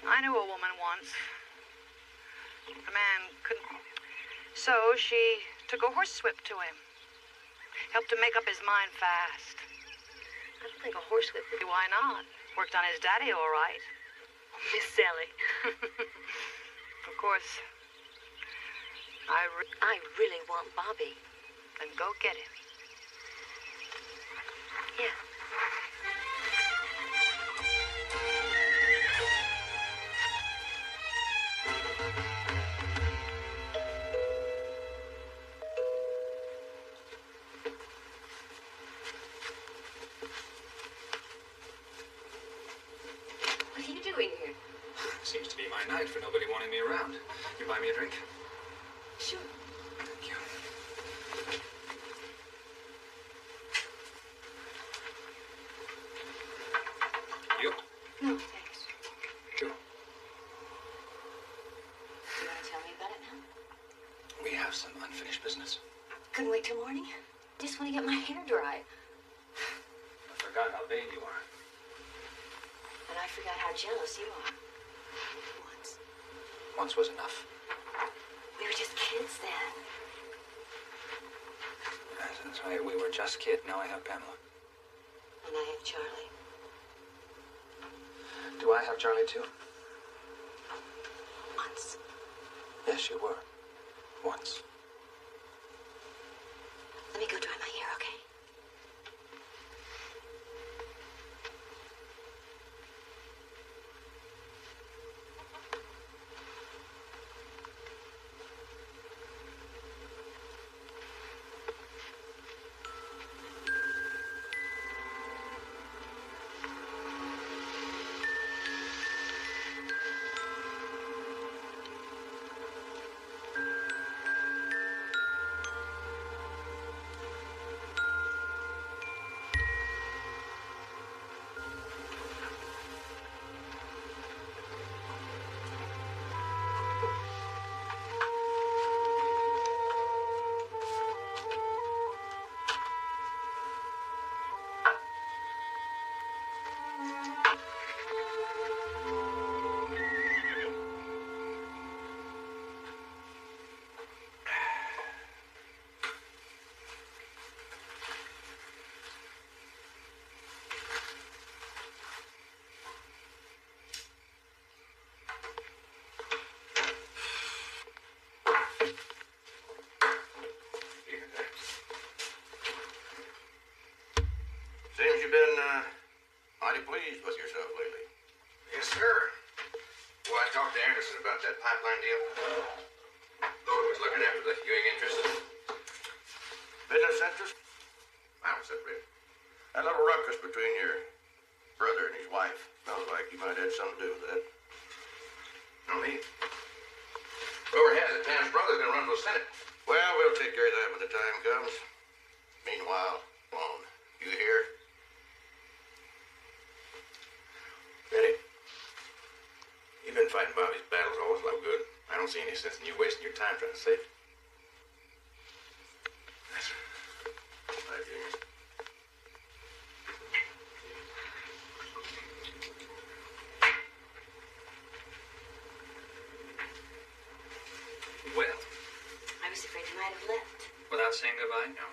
I knew a woman once. A man couldn't... So she took a horsewhip to him. Helped him make up his mind fast. I don't think a horsewhip would... Why not? Worked on his daddy all right. Miss Ellie. Of course, I really want Bobby. Then go get him. Yeah. What are you doing here? Seems to be my night for nobody wanting me around. You buy me a drink? Sure. Thank you. You? No, thanks. Couldn't wait till morning. Just want to get my hair dry. I forgot how vain you are. And I forgot how jealous you are. Once. Once was enough. We were just kids then. That's right, we were just kids. Now I have Pamela. And I have Charlie. Do I have Charlie too? Once. Yes, you were. Once. Let me go dry my hair, okay? Seems you've been mighty pleased with yourself lately. Yes, sir. Well, I talked to Anderson about that pipeline deal. Though I was looking after the viewing interest. Business interest? I don't separate. That little ruckus between your brother and his wife. Sounds like you might have something to do with that. No, me. Rumor has it Pam's brother's gonna run for the Senate. Well, we'll take care of that when the time comes. Meanwhile, come on. You hear? Betty, you've been fighting Bobby's battles always no good. I don't see any sense in you wasting your time trying to save it. Right, Junior. Well, I was afraid you might have left. without saying goodbye? No.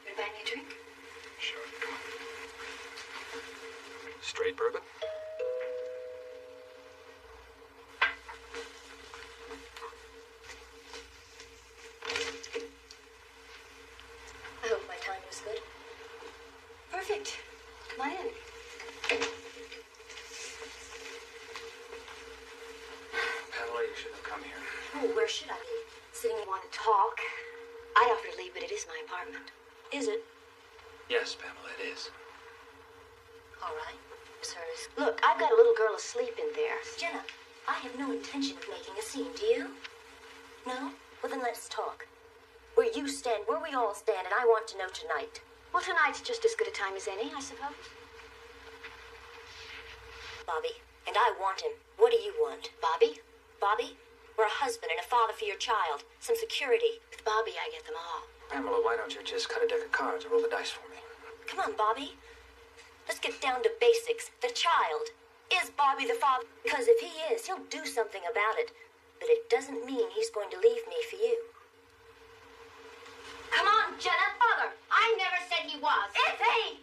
You want to buy me a drink? Sure, come on. Straight bourbon? I hope my time was good. Perfect. Come on in. Pamela, you shouldn't have come here. Oh, where should I be? Sitting and want to talk? I'd offer to leave, but it is my apartment. Is it? Yes, Pamela, it is. All right. It's hers. Look, I've got a little girl asleep in there. Jenna, I have no intention of making a scene, do you? No? Well, then let's talk. Where you stand, where we all stand, and I want to know tonight. Well, tonight's just as good a time as any, I suppose. Bobby, and I want him. What do you want? Bobby? Bobby? We're a husband and a father for your child. Some security. With Bobby, I get them all. Pamela, why don't you just cut a deck of cards and roll the dice for me? Come on, Bobby. Let's get down to basics. The child. Is Bobby the father? Because if he is, he'll do something about it. But it doesn't mean he's going to leave me for you. Come on, Jenna. Father, I never said he was. It's he!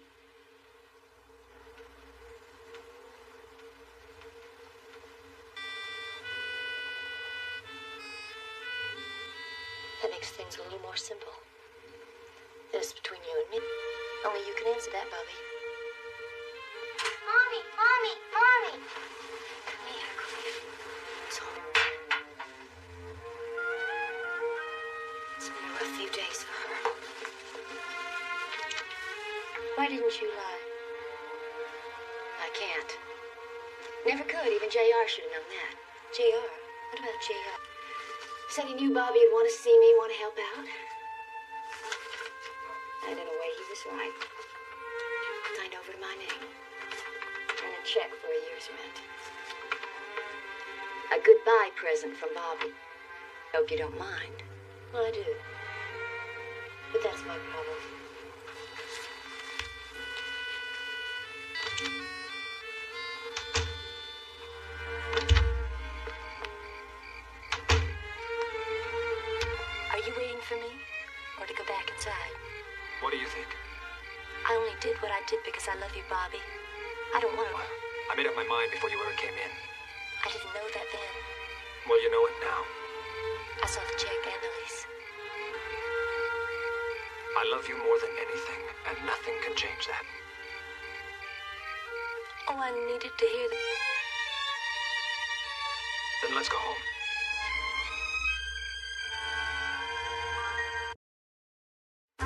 That makes things a little more simple. This between you and me. Only you can answer that, Bobby. Mommy, Mommy, Mommy. Come here, Queen. It's home. It's been a rough few days for her. Why didn't you lie? I can't. Never could. Even JR should have known that. JR? What about JR? Said he knew Bobby would want to see me, want to help out. And in a way, he was right. Signed over to my name. And a check for a year's rent. A goodbye present from Bobby. Hope you don't mind. Well, I do. But that's my problem. Are you waiting for me? Or to go back inside? What do you think? I only did what I did because I love you, Bobby. I don't want to... I made up my mind before you ever came in. I didn't know that then. Well, you know it now. I saw the check and the lease. I love you more than anything, and nothing can change that. Oh, I needed to hear that. Then let's go home.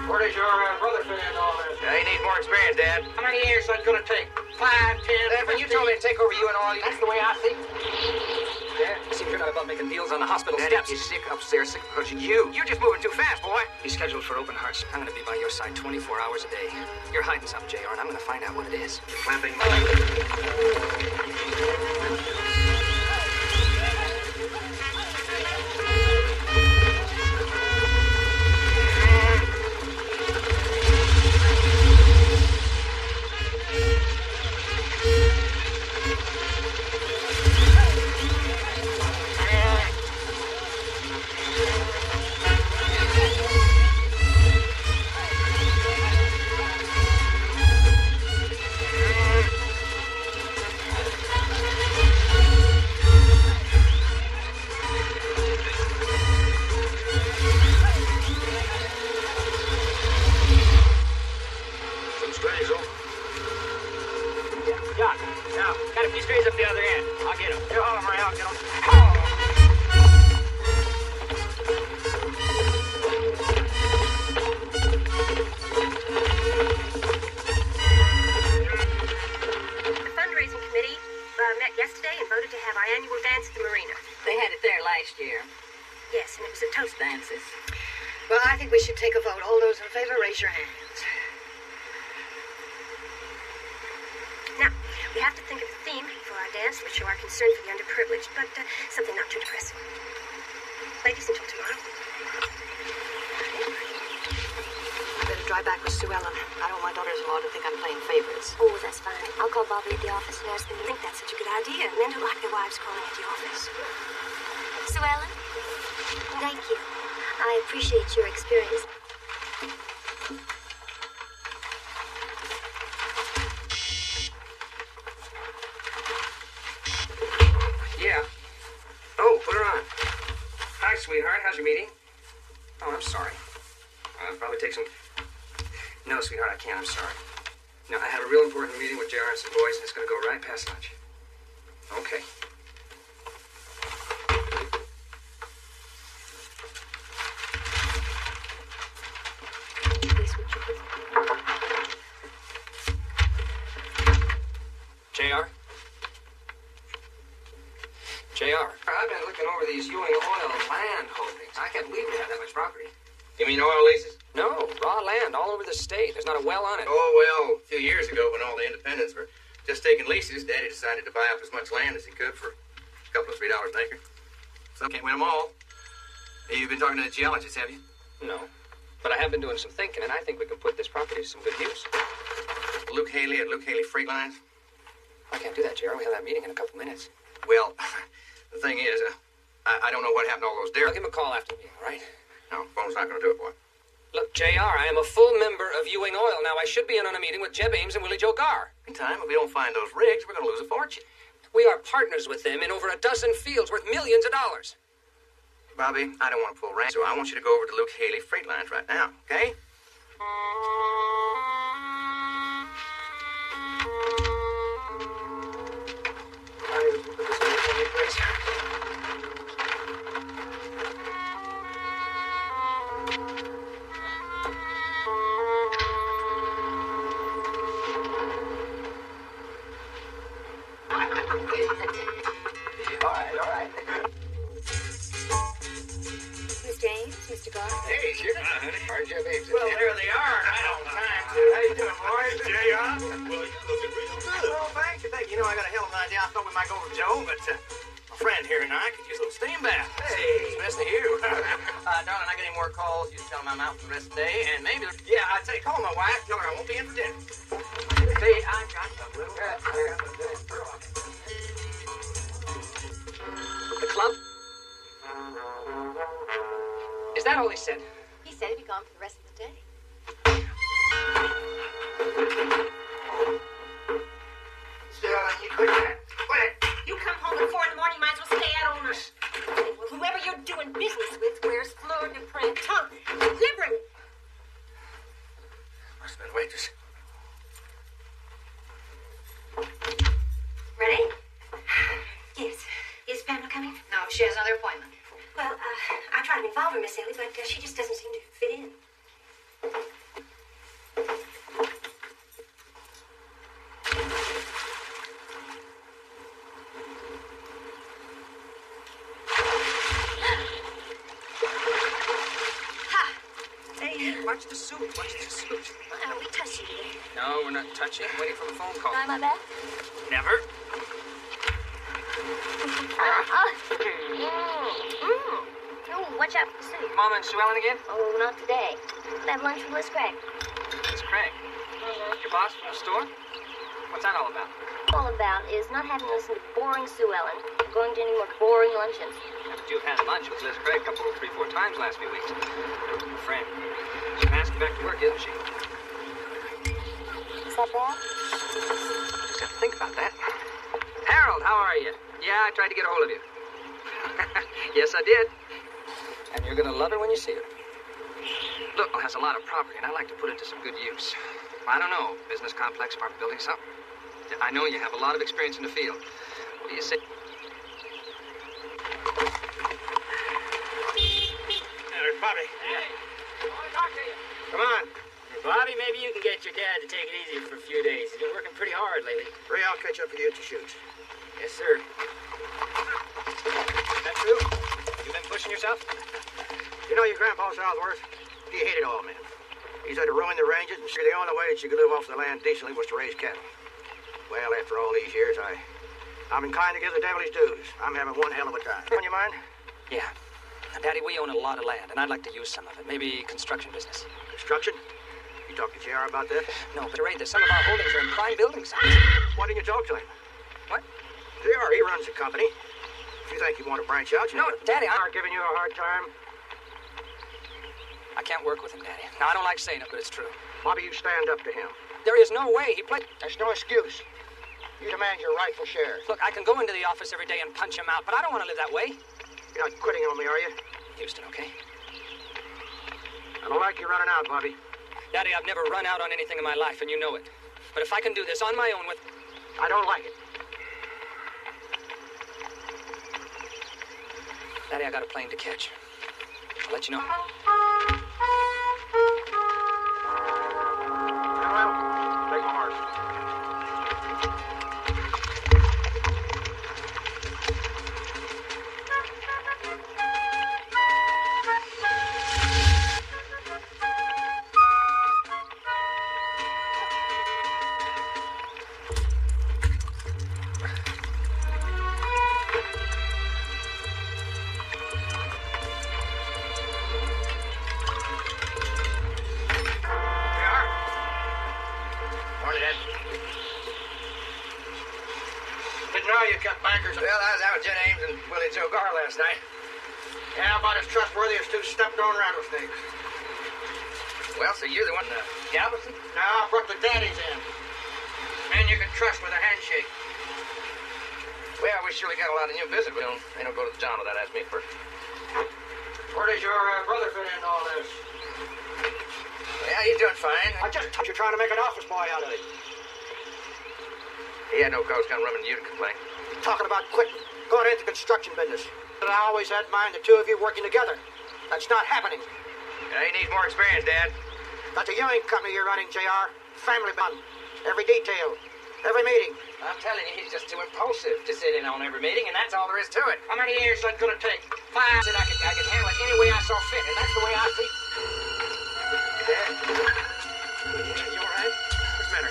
Where does your brother fit in all this? He needs more experience, Dad. How many years is that going to take? 5, 10, When you told me to take over you and all, that's the way I think. Dad, it seems you're not about making deals on the hospital Daddy, steps. he's sick upstairs, sick because of you. You're just moving too fast, boy. He's scheduled for open hearts. I'm going to be by your side 24 hours a day. You're hiding something, JR, and I'm going to find out what it is. Clamping. Jock, now, got a few strays up the other end. I'll get them. Here, hold him, Ray. I'll get him. The fundraising committee met yesterday and voted to have our annual dance at the marina. They had it there last year. Yes, and it was a toast Dances. Well, I think we should take a vote. All those in favor, raise your hands. Now, we have to think of a theme for our dance that would show our concern for the underprivileged, but something not too depressing. Ladies, until tomorrow. I better drive back with Sue Ellen. I don't want my daughters-in-law to think I'm playing favorites. Oh, that's fine. I'll call Bobby at the office and ask them to think that's such a good idea. Men don't like their wives calling at the office. Sue Ellen, thank you. I appreciate your experience. Yeah. Oh, put her on. Hi, sweetheart. How's your meeting? Oh, I'm sorry. I'll probably take some... No, sweetheart, I can't. I'm sorry. No, I had a real important meeting with JR and some boys, and it's going to go right past lunch. Okay. JR? JR? I've been looking over these Ewing Oil land holdings. I can't believe we have that much property. You mean oil leases? No, raw land all over the state. There's not a well on it. Oh, well, a few years ago when all the independents were just taking leases, Daddy decided to buy up as much land as he could for a couple of $3 an acre. So can't win them all. You've been talking to the geologists, have you? No. But I have been doing some thinking, and I think we can put this property to some good use. Luke Haley at Luke Haley Freight Lines? I can't do that, JR. We have that meeting in a couple minutes. Well, the thing is, I don't know what happened to all those I'll deer. give him a call after the meeting, all right? No, phone's not going to do it, boy. Look, JR, I am a full member of Ewing Oil. Now, I should be in on a meeting with Jeb Ames and Willie Joe Garr. In time, if we don't find those rigs, we're going to lose a fortune. We are partners with them in over a dozen fields worth millions of dollars. Bobby, I don't want to pull rank, so I want you to go over to Luke Haley Freight Lines right now, okay? All right. Mr. Ames, Mr. Garth. Hey, sugar. Honey. How's your baby? Well, there they are. Right on time, too. How you doing, boys? J.R.? Well, you're looking real good. Well, thank you. You know, I got a hell of an idea. I thought we might go with Joe, but my friend here and I could use a little steam bath. Hey. Especially you. Darling, I get any more calls, you tell them I'm out for the rest of the day, and maybe... Yeah, I'd say call my wife, tell her I won't be in for dinner. See, I got the little... The club? Is that all he said? He said he'd be gone for the rest of the day. You quit that. Quit it. You come home at 4 in the morning, might as well stay out all night. Well, whoever you're doing business with wears fleur de printemps liberally. Must have been a waitress. Ready? Yes. Is Pamela coming? No, she has another appointment. Well, I tried to involve her, Miss Ellie, but she just doesn't seem to fit in. Watch the suit. Watch the suit. We touched you today. No, we're not touching. I'm waiting for a phone call. Try my back? Never. Oh, watch out for the soup. Mama and Sue Ellen again? Oh, not today. We'll have lunch with Liz Craig. It's Craig. Your boss from the store? What's that all about? All about is not having to listen to boring Sue Ellen, going to any more boring luncheons. But you've had lunch with Liz Craig a couple, 3-4 times last few weeks. Your friend. She's gonna ask you back to work, isn't she? Is that bad? Just have to think about that. Harold, how are you? Yeah, I tried to get a hold of you. Yes, I did. And you're gonna love her when you see her. Look, it has a lot of property, and I'd like to put it to some good use. I don't know, business complex, apartment building, something. I know you have a lot of experience in the field. What do you say? There's Bobby. Hey, I want to talk to you. Come on. Bobby, maybe you can get your dad to take it easy for a few days. He's been working pretty hard lately. Ray, I'll catch up with you at the shoot. Yes, sir. That true? You been pushing yourself? You know your grandpa Southworth? He hated all men. He said to ruin the ranges, and the only way that you could live off the land decently was to raise cattle. Well, after all these years, I'm inclined to give the devil his dues. I'm having one hell of a time. On your mind? Yeah. Now, Daddy, we own a lot of land, and I'd like to use some of it. Maybe construction business. Construction? You talked to JR about that? No, but Ray, some of our holdings are in prime building sites. Why didn't you talk to him? What? JR, he runs the company. If you think you want to branch out, you No, Daddy, aren't giving you a hard time. I can't work with him, Daddy. Now, I don't like saying it, but it's true. Bobby, you stand up to him. There is no way he played... There's no excuse. You demand your rightful share. Look, I can go into the office every day and punch him out, but I don't want to live that way. You're not quitting on me, are you? Houston, okay? I don't like you running out, Bobby. Daddy, I've never run out on anything in my life, and you know it. But if I can do this on my own with... I don't like it. Daddy, I got a plane to catch. I'll let you know. Well, take my horse. Well, I was out with Jen Ames and Willie Joe Gar last night. Yeah, about as trustworthy as two stepped-on rattlesnakes. Well, so you're the one, Galveston? No, I brought the daddies in. Men you can trust with a handshake. Well, we surely got a lot of new business. They don't go to John without asking me first. Where does your brother fit into all this? Yeah, he's doing fine. I just thought you're trying to make an office boy out of him. He had no cause coming running to you to complain. Talking about quitting, going into the construction business. But I always had in mind the two of you working together. That's not happening. Yeah, he needs more experience, Dad. That's a Ewing company you're running, JR. Family bun. Every detail. Every meeting. I'm telling you, he's just too impulsive to sit in on every meeting, and that's all there is to it. How many years is that gonna take? 5. I said I could handle it any way I saw fit, and that's the way I feel. Dad? You all right? What's the matter?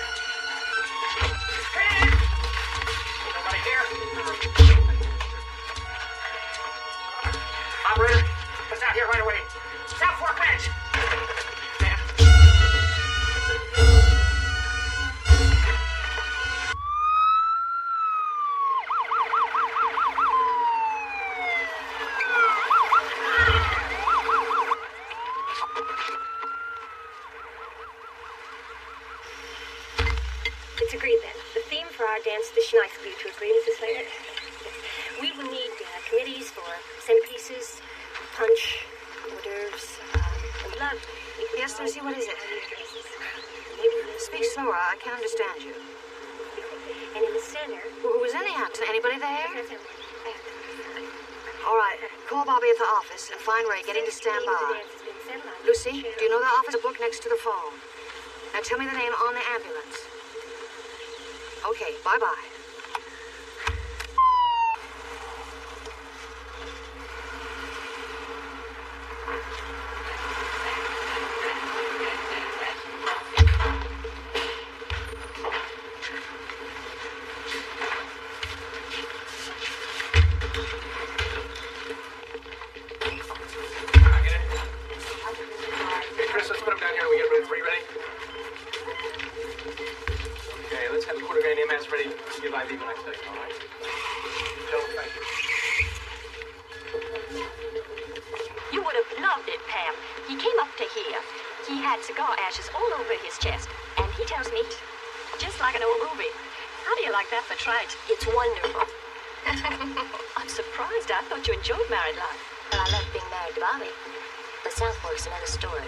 Nobody here? Operator, let's out here right away. All right, call Bobby at the office and find Ray getting to stand by. Lucy, do you know the office book next to the phone? Now tell me the name on the ambulance. Okay, bye-bye. Chris, let's put him down here and we get room 3 ready. Okay, let's have a quarter grain EMS ready to give IV when I tell you, all right? Joe, thank you. You would have loved it, Pam. He came up to here. He had cigar ashes all over his chest. And he tells me, just like an old movie. How do you like that for trite? It's wonderful. I'm surprised. I thought you enjoyed married life. Well, I love being married to Bobby. But Southfork's another story.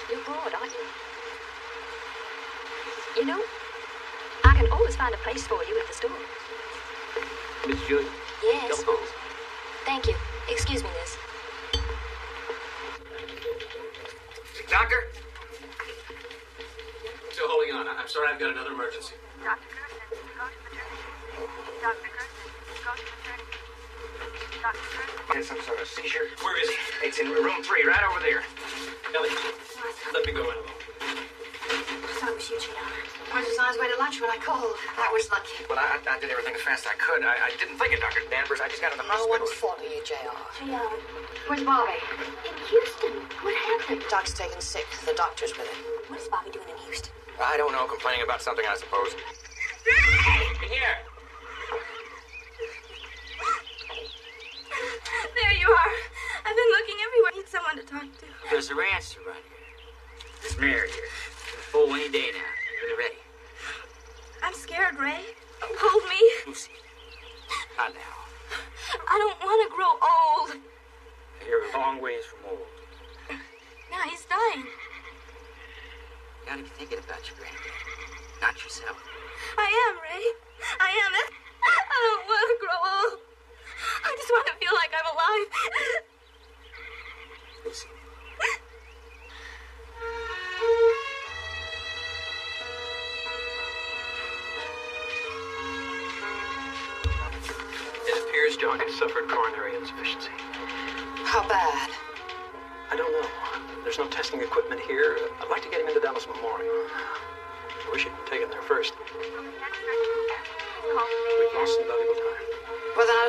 You're bored, aren't you? You know, I can always find a place for you at the store. Miss Julie? Yes. Come home. Thank you. Excuse me, Liz. Doctor? Still holding on. I'm sorry, I've got another emergency. Dr. Gerson, go to maternity. Dr. Gerson, go to maternity. Dr. Gerson. Had some sort of seizure. Where is he? It's in room 3, right over there. Ellie, let me go in alone. I thought it was you, JR. I was on his way to lunch when I called. That was lucky. Well, I did everything as fast as I could. I didn't think of Dr. Danvers. I just got to the No hospital. one's fault of you, JR. JR. Where's Bobby? In Houston. What happened? Doc's taken sick. The doctor's with him. What is Bobby doing in Houston? I don't know. Complaining about something, I suppose. Here. There you are. I've been looking everywhere. I need someone to talk to. There's a rancher right here. This mare here. Full any day now. You're really ready. I'm scared, Ray. Hold me. Lucy. Not now. I don't want to grow old. You're a long ways from old. Now he's dying. You gotta be thinking about your granddad, not yourself. I am, Ray. I am. I don't want to grow old. I just want to feel like I'm alive. Lucy. It appears Jock has suffered coronary insufficiency. How bad? I don't know. There's no testing equipment here. I'd like to get him into Dallas Memorial. I wish you'd take him there first. We've lost some valuable time. Well, then I...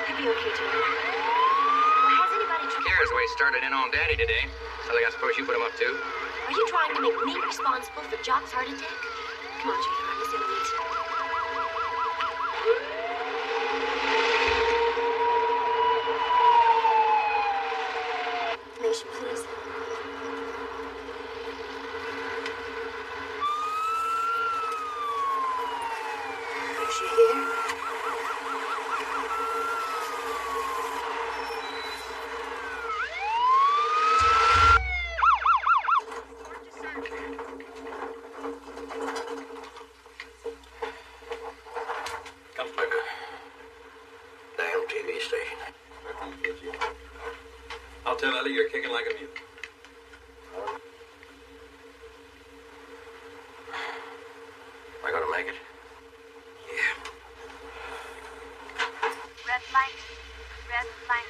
He'll be okay, JR. Well, has anybody tried... Kara's the way he started in on Daddy today. Something I suppose you put him up to. Are you trying to make me responsible for Jock's heart attack? Come on, JR. Let's have a meet. Nation, please. Is she here? Come quicker. Damn TV station. I'll tell Ellie you're kicking like a mule. Am I gonna make it? Red light. Red light.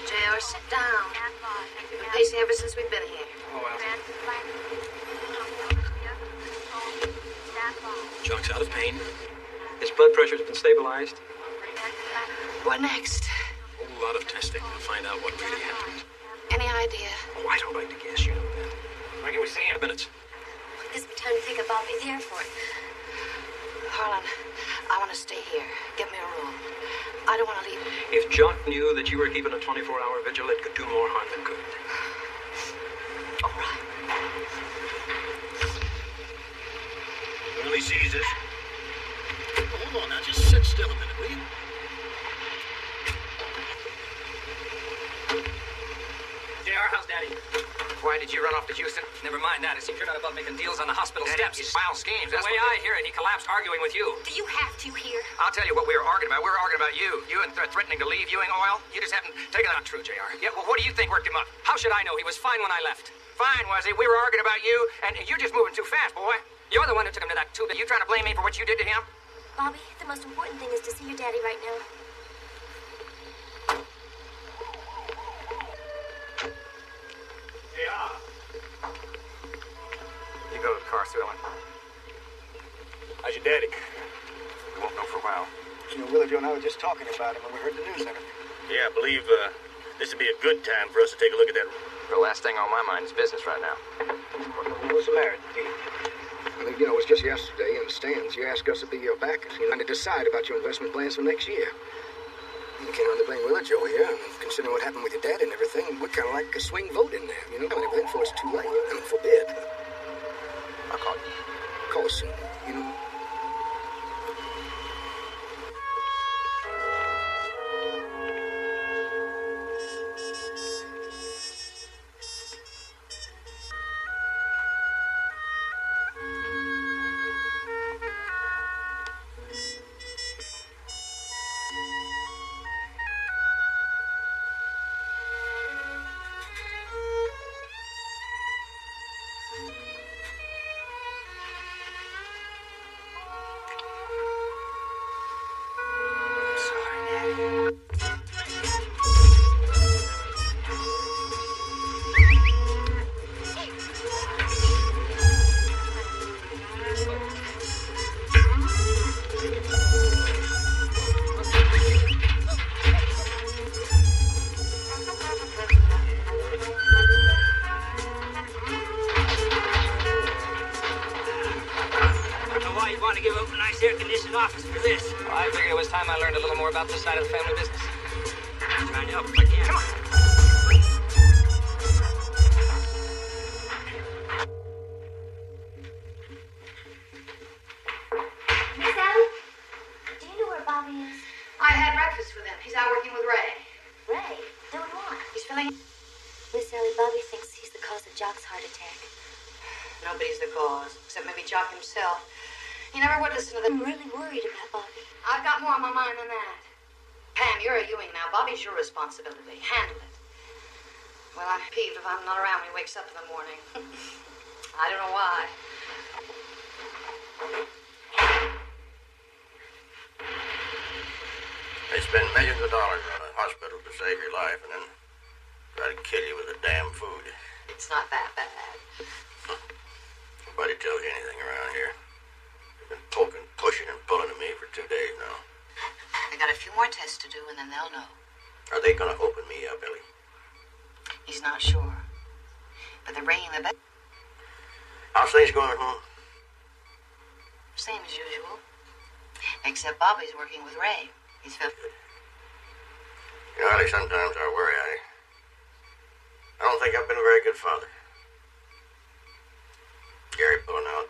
JR, sit down. You've been pacing ever since we've been here. Red light. Jock's out of pain. His blood pressure's been stabilized. What next? A whole lot of testing to find out what really happened. Any idea? Oh, I don't like to guess, you know that. When can we see him? Minutes. This be time to take a Bobby to the airport. Harlan, I want to stay here. Get me a room. I don't want to leave. If Jock knew that you were keeping a 24-hour vigil, it could do more harm than good. All right. Only sees us. Hold on now, just sit still a minute, will you? JR, how's Daddy? Why did you run off to Houston? Never mind that. Is he not about making deals on the hospital Daddy, steps? you wild schemes. The way I hear it, he collapsed arguing with you. Do you have to hear? I'll tell you what we were arguing about. We were arguing about you. You and threatening to leave Ewing Oil. You just haven't taken that. Not true, JR. Yeah, well, what do you think worked him up? How should I know? He was fine when I left. Fine, was he? We were arguing about you, and you're just moving too fast, boy. You're the one who took him to that tube. You trying to blame me for what you did to him? Bobby, the most important thing is to see your daddy right now. Yeah. You go to the car, Sue Ellen. How's your daddy? We won't know for a while. You know, Willard, you and I were just talking about him when we heard the news and everything. Yeah, I believe this would be a good time for us to take a look at that. The last thing on my mind is business right now. What's the matter? I mean, you know, it was just yesterday in the stands. You asked us to be your backers, you know, and to decide about your investment plans for next year. You can't really blame Willard Joe here. I mean, considering what happened with your dad and everything, we're kind of like a swing vote in there, you know, and everything before it's too late. I mean, forbid. I'll call you. Call us soon, you know. About this side of the family business. I'm trying to help if I can. Come on. Miss Allie, do you know where Bobby is? I had breakfast with him. He's out working with Ray. Ray? Doing what? He's filling... Miss Allie, Bobby thinks he's the cause of Jock's heart attack. Nobody's the cause, except maybe Jock himself. He never would listen to them. I'm really worried about Bobby. I've got more on my mind than that. Pam, you're a Ewing now. Bobby's your responsibility. Handle it. Well, I'm peeved if I'm not around when he wakes up in the morning. I don't know why. They spend millions of dollars on a hospital to save your life and then try to kill you with the damn food. It's not that bad. Nobody tells you anything around here. They've been poking, pushing, and pulling at me for 2 days now. They got a few more tests to do, and then they'll know. Are they gonna open me up, Ellie? He's not sure. But they're bringing the best. How's things going at home? Same as usual. Except Bobby's working with Ray. He's felt... You know, Ellie, sometimes I worry. I don't think I've been a very good father. Gary pulling out.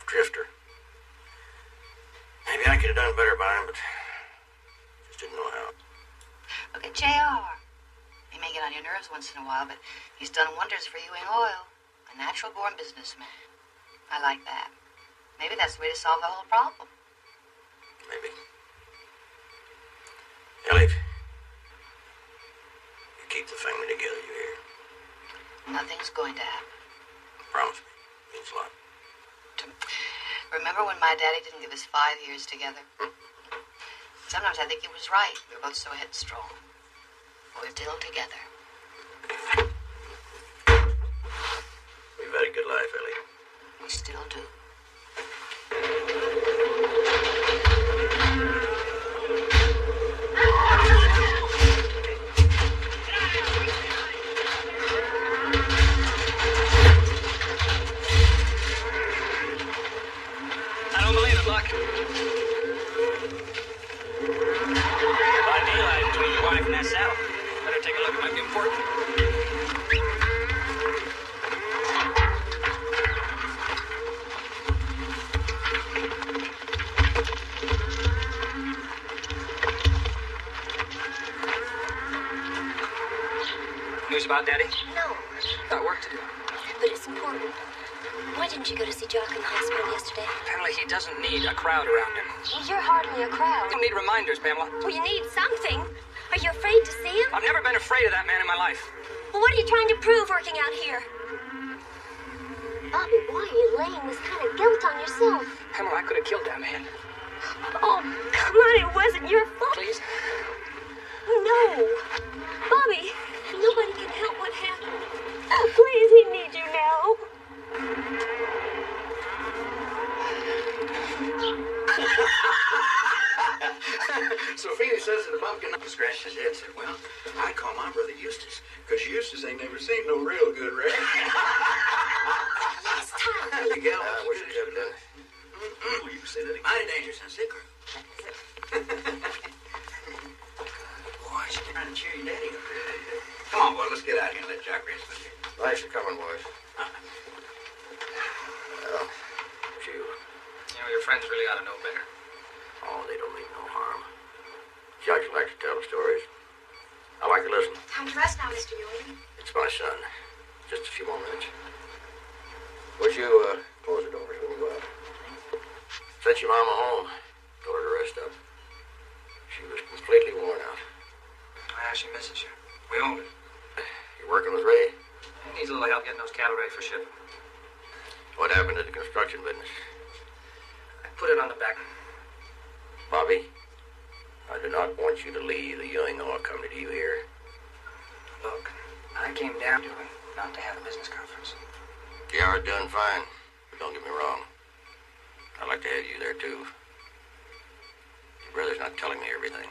Drifter. Maybe I could have done better by him, but just didn't know how. Look at JR. He may get on your nerves once in a while, but he's done wonders for Ewing Oil. A natural-born businessman. I like that. Maybe that's the way to solve the whole problem. Maybe. Ellie, you keep the family together, you hear? Nothing's going to happen. Promise me. Means a lot. Remember when my daddy didn't give us 5 years together? Sometimes I think he was right. We were both so headstrong. We're still together. We've had a good life, Ellie. We still do. I don't believe it, Buck. Fine deal out between your wife and that saddle. Better take a look. It might be important. News about Daddy? No. We're important. Why didn't you go to see Jock in the hospital yesterday? Apparently he doesn't need a crowd around him. Well, you're hardly a crowd. You don't need reminders, Pamela. Well, you need something. Are you afraid to see him? I've never been afraid of that man in my life. Well, what are you trying to prove working out here? Bobby, why are you laying this kind of guilt on yourself? Pamela, I could have killed that man. Oh, come on, it wasn't your fault. Please? No. Bobby, nobody can help what happened. Please, we need you now. Sophia says that the pumpkin scratched his head. Said, well, I call my brother Eustace, because Eustace ain't never seen no real good rat. Last time. The gal wish you'd ever done it. You say that again. Mighty dangerous and sick. Boy, she's trying to cheer your daddy up here. Come on, boy, let's get out here and let Jock rest with you. Thanks for coming, boys. Well, you. You know, your friends really ought to know better. Oh, they don't mean no harm. Judge likes to tell stories. I like to listen. Time to rest now, Mr. Ewing. It's my son. Just a few more minutes. Would you, close the doors when you go out? Sent your mama home. Told her to rest up. She was completely worn out. Ah, she misses you. We own it. You're working with Ray? He needs a little help getting those cattle ready for shipping. What happened to the construction business? I put it on the back. Bobby, I do not want you to leave the Ewing or come to you here. Look, I came down to it not to have a business conference. JR's done fine. But don't get me wrong. I'd like to have you there, too. Your brother's not telling me everything.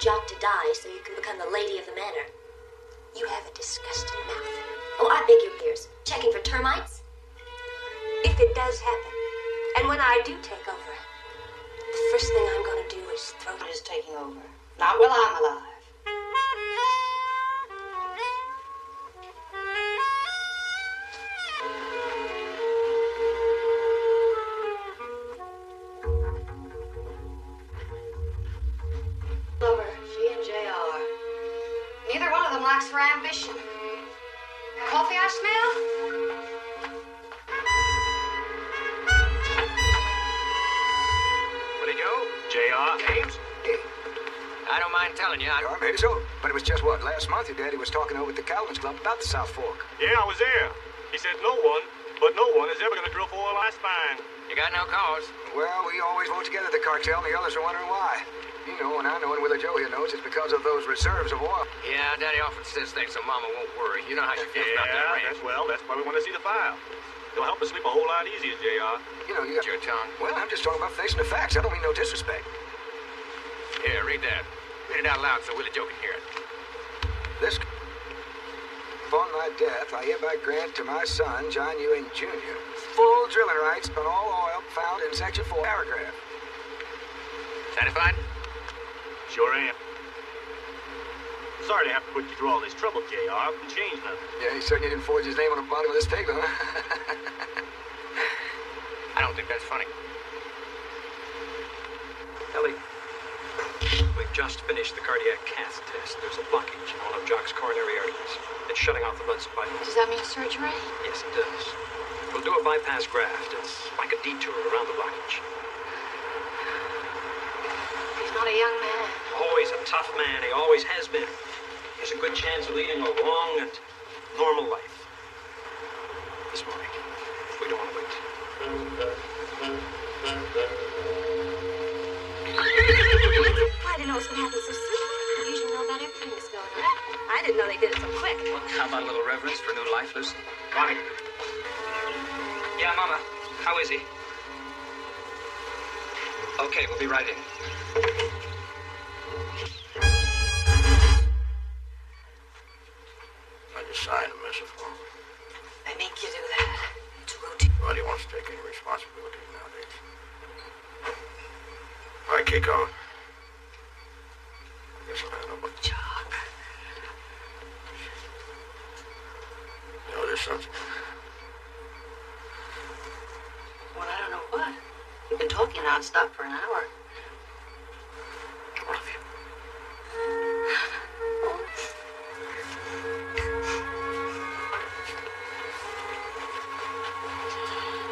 Jock to die so you can become the lady of the manor. You have a disgusting mouth. Oh, I beg your ears. Checking for termites? If it does happen, and when I do take over, the first thing I'm going to do is throw... What is taking over? Not while I'm alive. For ambition. Coffee I smell? Where'd he go? JR. James? Hey. I don't mind telling you. No, maybe so. But it was just what, last month your daddy was talking over at the Calvin's Club about the Southfork. Yeah, I was there. He said no one is ever gonna drill for oil I find. You got no cause. Well, we always vote together, the cartel, and the others are wondering why. You know, and I know, and Willie Joe here knows, it's because of those reserves of oil. Yeah, Daddy often says things so Mama won't worry. You know how she feels about that ranch. That's why we want to see the file. It'll help us sleep a whole lot easier, JR. You know, you got your tongue. Well, I'm just talking about facing the facts. I don't mean no disrespect. Here, read that. Read it out loud so Willie Joe can hear it. This... Upon my death, I hereby grant to my son, John Ewing, Jr., full drilling rights on all oil found in Section 4, paragraph. Satisfied? Sure am. Sorry to have to put you through all this trouble, JR. Couldn't change nothing. Yeah, he certainly didn't forge his name on the bottom of this paper, huh? I don't think that's funny. Ellie, we've just finished the cardiac cath test. There's a blockage in one of Jock's coronary arteries. It's shutting off the blood supply. Does that mean surgery? Yes, it does. We'll do a bypass graft. It's like a detour around the blockage. He's not a young man. Oh, he's a tough man. He always has been. He has a good chance of leading a long and normal life. This morning, we don't want to wait. I didn't know this would happen so soon. You usually know about everything that's going on. I didn't know they did it so quick. Well, how about a little reverence for new life, Lucy? Bonnie. Yeah, Mama. How is he? Okay, we'll be right in. I just signed a missive form. They make you do that. It's routine. Nobody wants to take any responsibility nowadays. All right, kick on. I guess I'll have no more. Jock. You know, there's something. Well, I don't know what. We've been talking nonstop for an hour. I love you.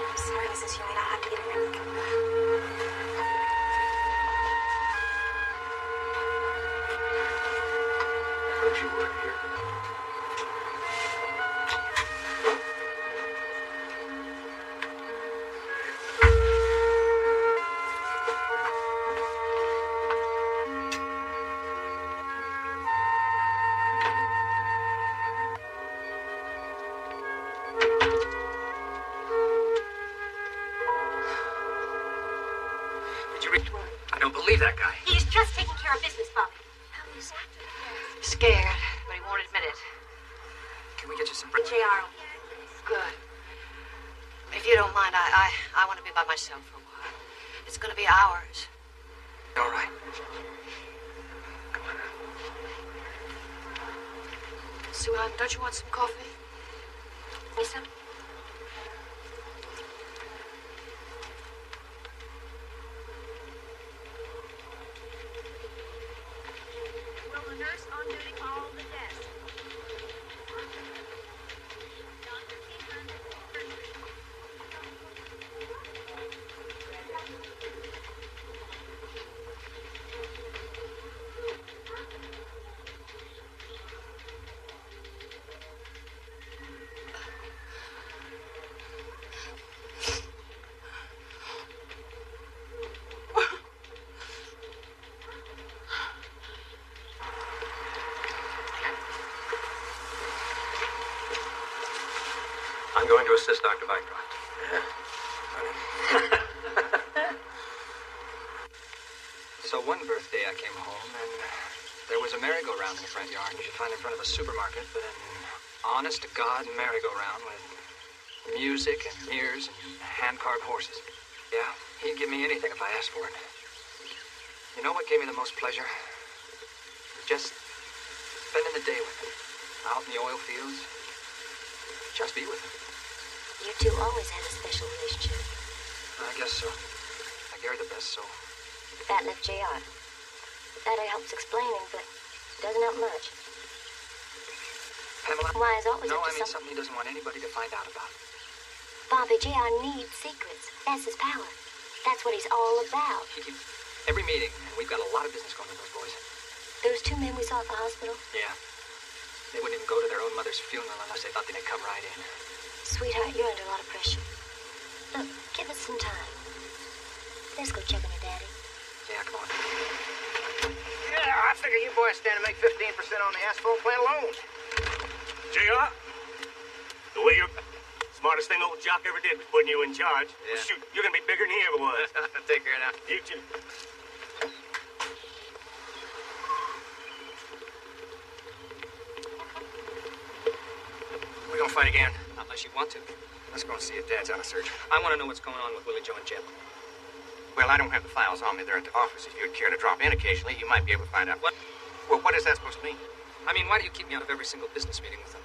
I'm sorry, Mrs. Ewing. I have to get everything. Don't you work here. Did you read? I don't believe that guy. He's just taking care of business, Bobby. How is that? Scared, but he won't admit it. Can we get you some JR. Good. If you don't mind, I want to be by myself for a while. It's going to be hours. All right. Sue-Ann, don't you want some coffee? Me some? Will the nurse on duty call the desk? I'm going to assist Dr. Mycroft. Yeah. So one birthday I came home and there was a merry-go-round in the front yard you should find in front of a supermarket, but an honest-to-God merry-go-round with music and mirrors and hand-carved horses. Yeah, he'd give me anything if I asked for it. You know what gave me the most pleasure? Just spending the day with him, out in the oil fields. Just be with him. You two always had a special relationship. I guess so. I Gary the best, so... That left JR. That helps explaining, but it doesn't help much. Pamela? Why is always No, up I to mean something he doesn't want anybody to find out about. Bobby, JR needs secrets. That's his power. That's what he's all about. Every meeting, and we've got a lot of business going with those boys. Those two men we saw at the hospital? Yeah. They wouldn't even go to their own mother's funeral unless they thought they'd come right in. Sweetheart, you're under a lot of pressure. Look, give us some time. Let's go check on your daddy. Yeah, come on. Yeah, I figure you boys stand to make 15% on the asphalt plant alone. JR, the way you're... Smartest thing old Jock ever did was putting you in charge. Yeah. Well, shoot, you're gonna be bigger than he ever was. Take care now. You too. We're gonna fight again. Unless you want to. Let's go and see if Dad's on a search. I want to know what's going on with Willie Joe and Jeb. Well, I don't have the files on me there at the office. If you'd care to drop in occasionally, you might be able to find out. What? Well, what is that supposed to mean? I mean, why do you keep me out of every single business meeting with them?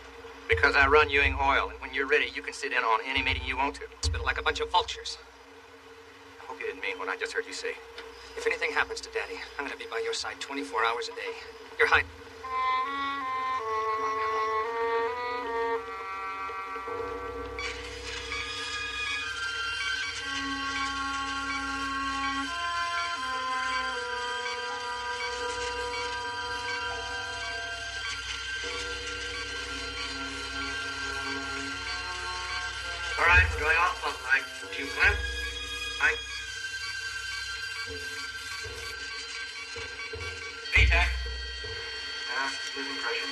Because I run Ewing Oil, and when you're ready, you can sit in on any meeting you want to. Spit like a bunch of vultures. I hope you didn't mean what I just heard you say. If anything happens to Daddy, I'm gonna be by your side 24 hours a day. You're hiding. All right, we're going off on like team plan. Mike. VTAC. Losing pressure.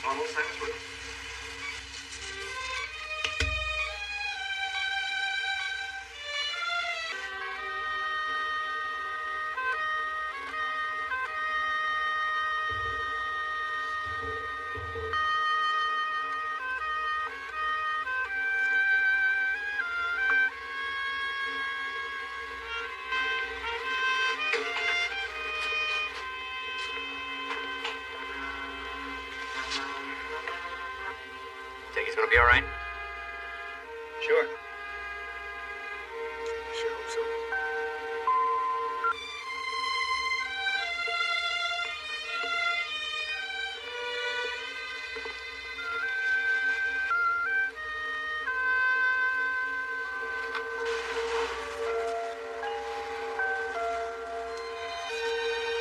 Almost time is through. Think he's gonna be all right? Sure. I sure hope so.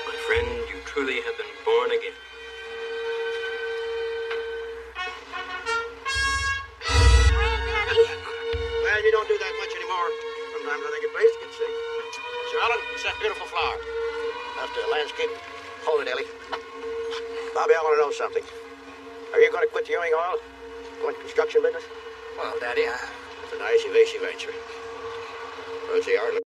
My friend, you truly have been born again. Well, you don't do that much anymore. Sometimes I think it pays to get sick. Sir Alan, it's that beautiful flower. After the landscape. Hold it, Ellie. Bobby, I want to know something. Are you going to quit the ewing oil? Go into construction business? Well, Daddy, It's a nice evasive answer. Well, it's the art.